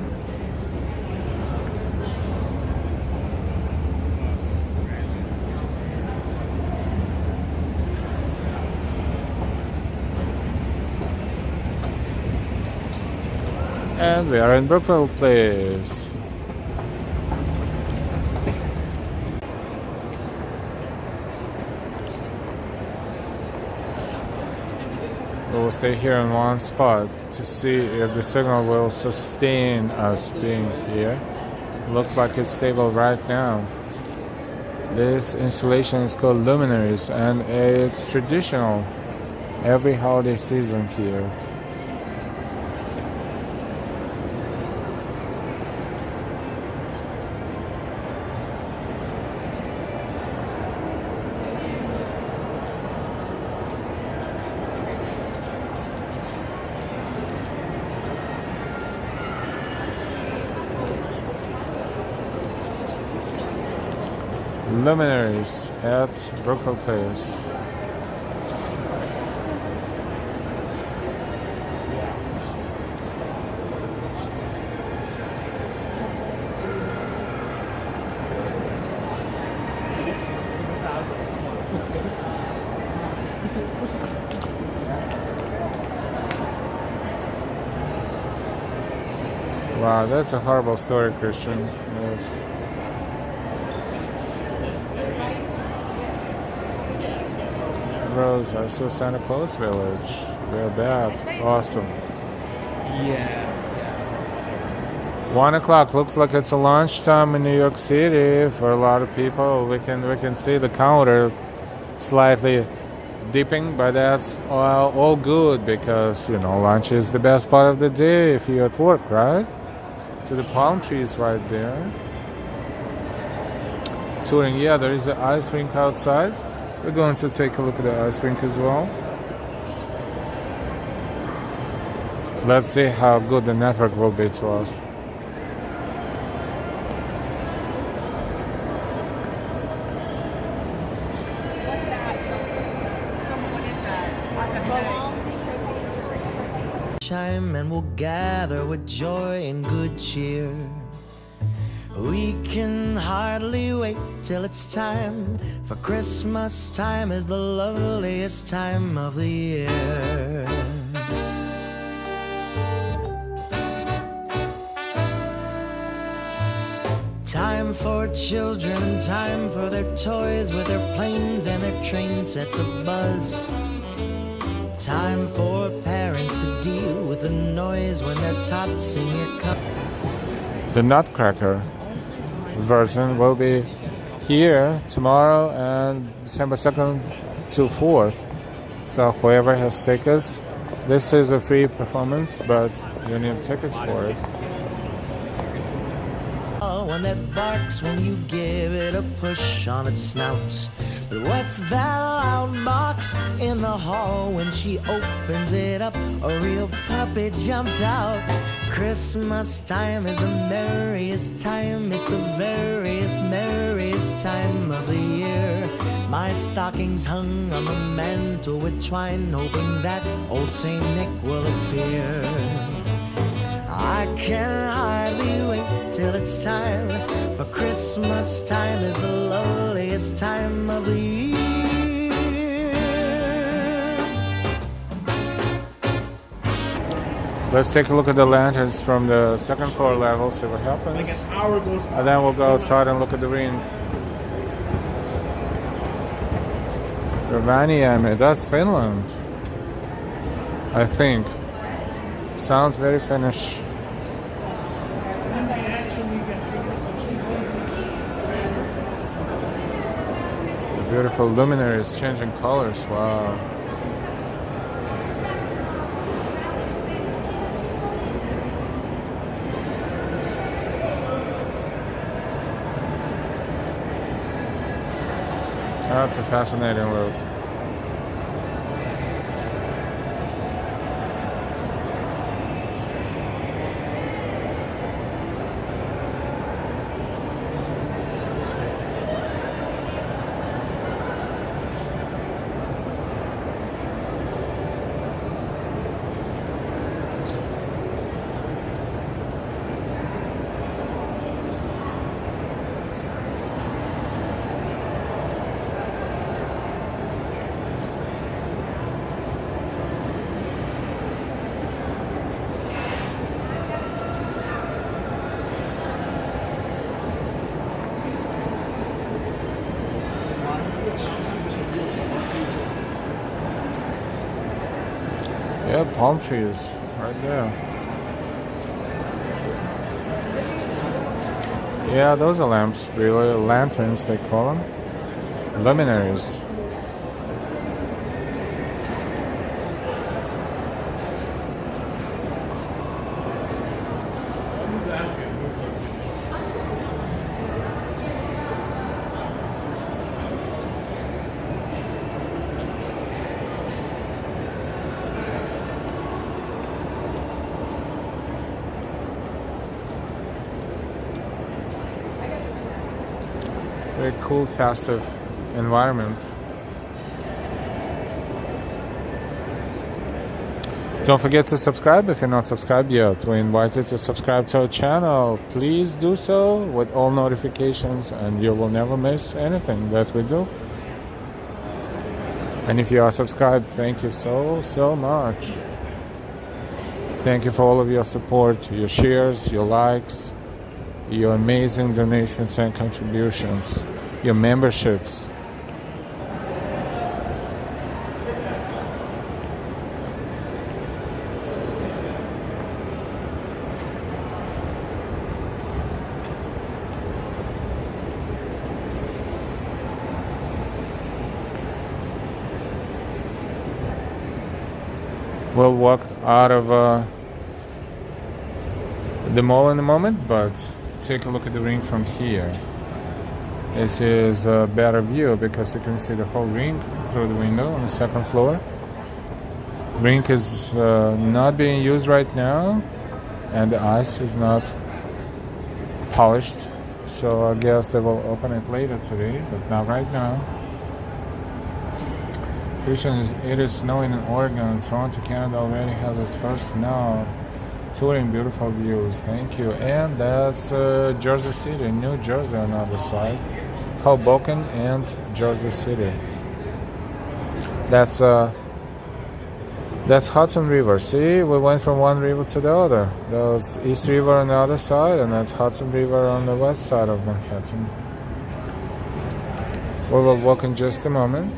Speaker 1: And we are in Brookville Place. We'll stay here in one spot to see if the signal will sustain us being here. Looks like it's stable right now. This installation is called Luminaries, and it's traditional every holiday season here. Luminaries at Brookville Place. Wow, that's a horrible story, Christian. Yes. Roads, I saw Santa Claus Village. Real bad. Awesome.
Speaker 6: Yeah.
Speaker 1: 1 o'clock. Looks like it's a lunchtime in New York City for a lot of people. We can see the counter slightly dipping, but that's all good because lunch is the best part of the day if you're at work, right? So the palm trees right there. Touring, yeah, there is an ice rink outside. We're going to take a look at the ice rink as well. Let's see how good the network will be to us.
Speaker 3: What's that? What is that?
Speaker 7: Chime and we'll gather with joy and good cheer. We can hardly wait till it's time, for Christmas time is the loveliest time of the year. Time for children, time for their toys with their planes and their train sets abuzz. Time for parents to deal with the noise when their tots sing your cup.
Speaker 1: The Nutcracker version will be here tomorrow and December 2nd to 4th. So whoever has tickets, this is a free performance, but you need tickets for it.
Speaker 7: one that barks when you give it a push on its snout. But what's that loud box in the hall? When she opens it up, a real puppy jumps out. Christmas time is the merriest time. It's the veriest, merriest time of the year. My stocking's hung on the mantle with twine, hoping that old Saint Nick will appear. I can hardly wait till it's time, for Christmas time is the loveliest time of the year.
Speaker 1: Let's take a look at the lanterns from the second floor level, see what happens.
Speaker 6: Like an hour goes by.
Speaker 1: And then we'll go outside and look at the ring. Rovaniemi, that's Finland, I think. Sounds very Finnish.
Speaker 6: When I actually get to
Speaker 1: The beautiful luminaries changing colors, wow. That's a fascinating look. Yeah, palm trees right there. Yeah, those are lamps, really. Lanterns, they call them. Luminaries. Very cool, festive environment. Don't forget to subscribe if you're not subscribed yet. We invite you to subscribe to our channel. Please do so with all notifications and you will never miss anything that we do. And if you are subscribed, thank you so much. Thank you for all of your support, your shares, your likes, your amazing donations and contributions, your memberships. We'll walk out of the mall in a moment, but take a look at the ring from here. This is a better view because you can see the whole ring through the window on the second floor. Ring is not being used right now and the ice is not polished, so I guess they will open it later today, but not right now. It is snowing in Oregon. Toronto, Canada already has its first snow. Touring beautiful views, thank you. And that's Jersey City, New Jersey on the other side. Hoboken and Jersey City. That's Hudson River. See, we went from one river to the other. There's East River on the other side, and that's Hudson River on the west side of Manhattan. We will walk in just a moment.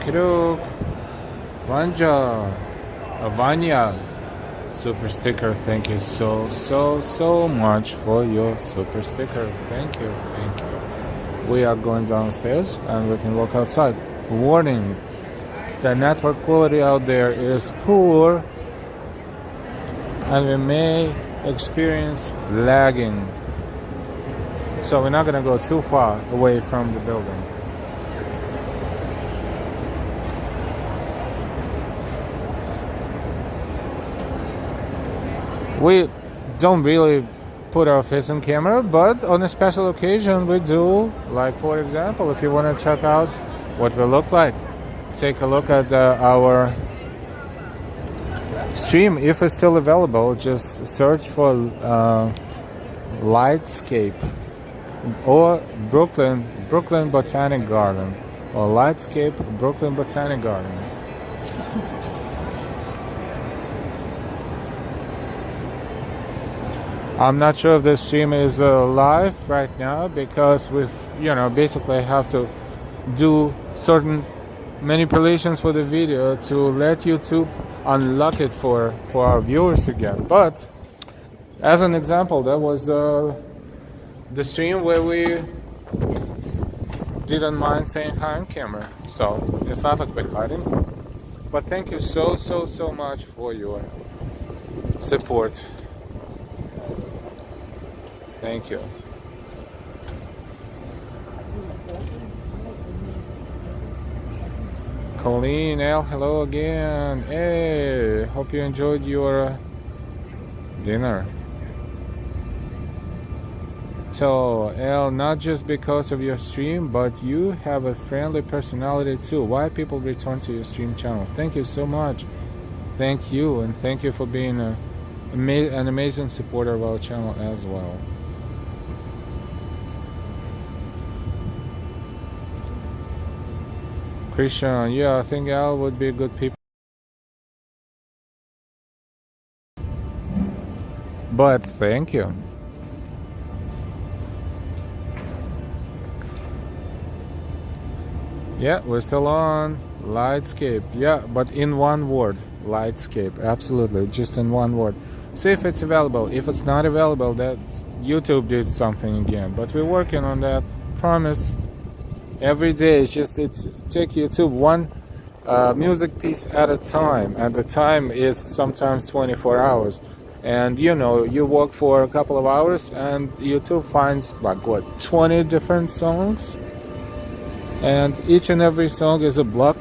Speaker 1: Kruk, Vanja, Vanya, super sticker. Thank you so much for your super sticker. Thank you. We are going downstairs and we can walk outside. Warning, the network quality out there is poor and we may experience lagging. So we're not going to go too far away from the building. We don't really put our face on camera, but on a special occasion we do. Like, for example, if you want to check out what we look like, take a look at our stream. If it's still available, just search for Lightscape or Brooklyn Botanic Garden, or Lightscape Brooklyn Botanic Garden. I'm not sure if this stream is live right now because we basically have to do certain manipulations for the video to let YouTube unlock it for our viewers again. But as an example, that was the stream where we didn't mind saying hi on camera, so it's not like we're hiding. But thank you so much for your support. Thank you. Colleen L, hello again. Hey, hope you enjoyed your dinner. So, L, not just because of your stream, but you have a friendly personality too. Why people return to your stream channel? Thank you so much. Thank you, and thank you for being an amazing supporter of our channel as well. Christian, yeah, I think Al would be a good people. But thank you. Yeah, we're still on Lightscape. Yeah, but in one word, Lightscape. Absolutely, just in one word. See if it's available. If it's not available, that YouTube did something again. But we're working on that. Promise. Every day, it's take YouTube one music piece at a time, and the time is sometimes 24 hours. And you work for a couple of hours, and YouTube finds like 20 different songs, and each and every song is a block.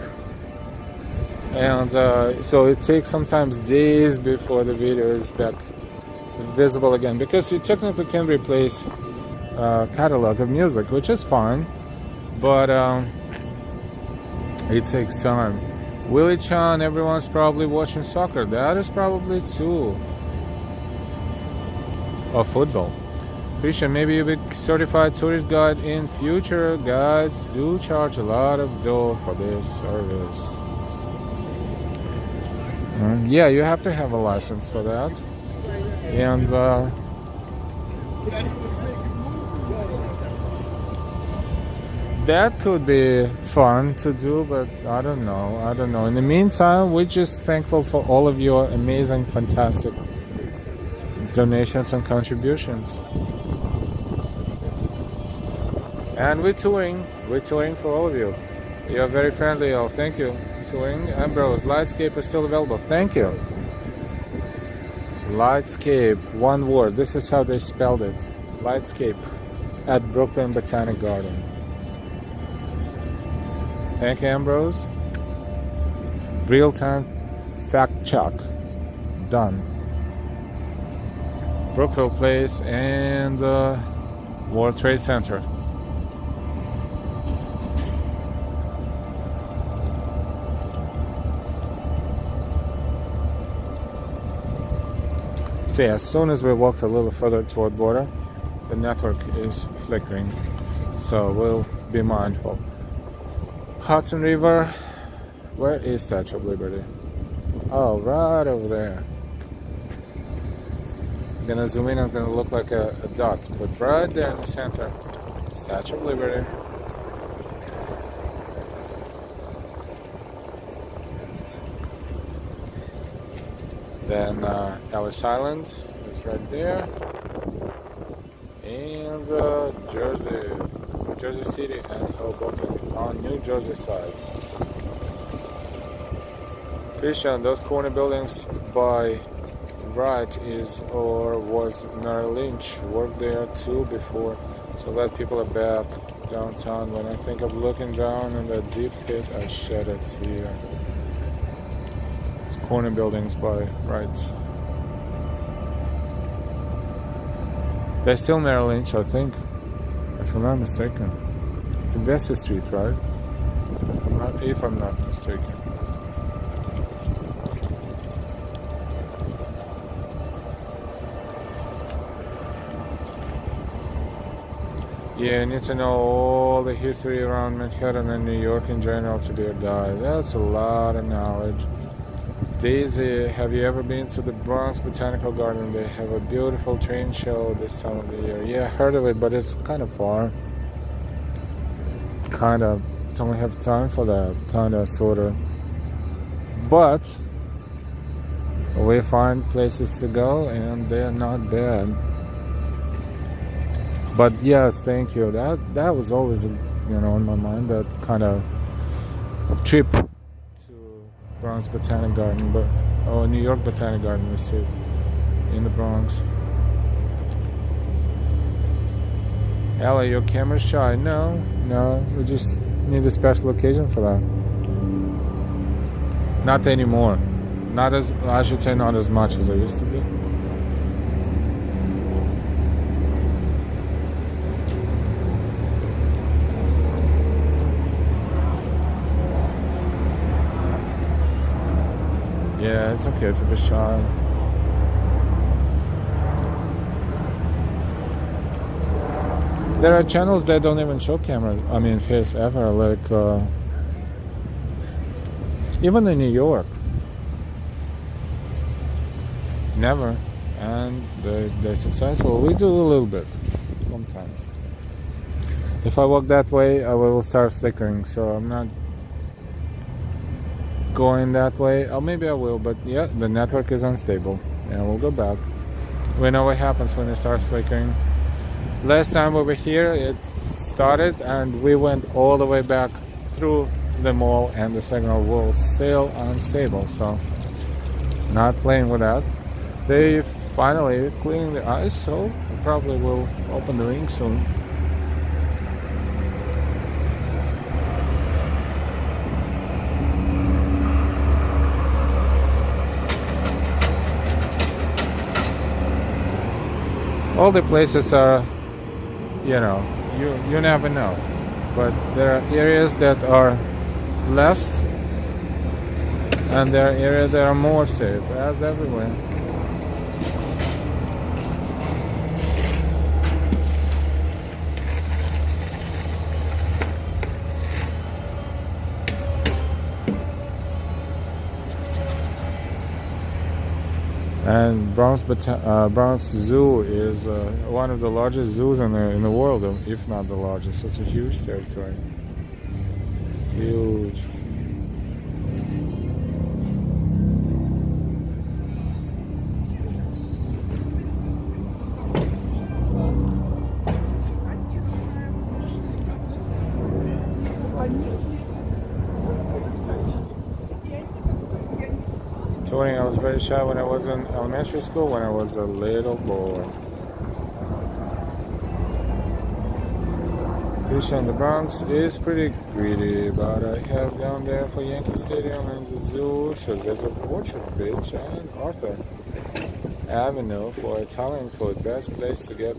Speaker 1: And so it takes sometimes days before the video is back visible again, because you technically can replace a catalog of music, which is fine. But it takes time. Willie Chan, everyone's probably watching soccer. That is probably too. Or football. Christian, maybe you'll be certified tourist guide in future. Guides do charge a lot of dough for this service. Yeah, you have to have a license for that. And that could be fun to do, but I don't know. In the meantime, we're just thankful for all of your amazing, fantastic donations and contributions. And we're touring for all of you. You're very friendly, oh, thank you. Touring. Ambrose, Lightscape is still available. Thank you. Lightscape, one word. This is how they spelled it. Lightscape at Brooklyn Botanic Garden. Thank you, Ambrose. Real-time fact check. Done. Brookville Place and World Trade Center. So yeah, as soon as we walked a little further toward border, the network is flickering. So we'll be mindful. Hudson River, where is Statue of Liberty? Oh, right over there. I'm gonna zoom in, it's gonna look like a dot, but right there in the center, Statue of Liberty. Then Ellis Island is right there. And Jersey City and Hoboken on New Jersey side. Christian, those corner buildings by right is or was Merrill Lynch. Worked there too before. So that people are back downtown. When I think of looking down in the deep pit, I shed a tear. It's corner buildings by right. They're still Merrill Lynch, I think, if I'm not mistaken. It's Investor Street, right? If I'm not mistaken. Yeah, you need to know all the history around Manhattan and New York in general to be a guide. That's a lot of knowledge. Daisy, have you ever been to the Bronx Botanical Garden? They have a beautiful train show this time of the year. Yeah, I heard of it, but it's kind of far. Don't have time for that, sort of. But we find places to go, and they're not bad. But yes, thank you. That was always, on my mind. That kind of trip to Bronx Botanic Garden, New York Botanic Garden. We see it in the Bronx. Ella, your camera's shy. No, we just need a special occasion for that. Not anymore. Not as much as I used to be. Yeah, it's okay. It's a bit shy. There are channels that don't even show face ever. Like even in New York, never. And they're successful. We do a little bit sometimes. If I walk that way, I will start flickering. So I'm not going that way. Or maybe I will, but yeah, the network is unstable, and we'll go back. We know what happens when it starts flickering. Last time we were here, it started, and we went all the way back through the mall, and the signal was still unstable. So, not playing with that. They finally cleaning the ice, so we probably will open the ring soon. All the places are, you never know. But there are areas that are less, and there are areas that are more safe, as everywhere. And Bronx Zoo is one of the largest zoos in the world, if not the largest. It's a huge territory. Huge. I was very shy when I was in elementary school, when I was a little boy. Christian, the Bronx is pretty greedy, but I have gone there for Yankee Stadium and the zoo, should visit Orchard Beach and Arthur Avenue for Italian food. Best place to get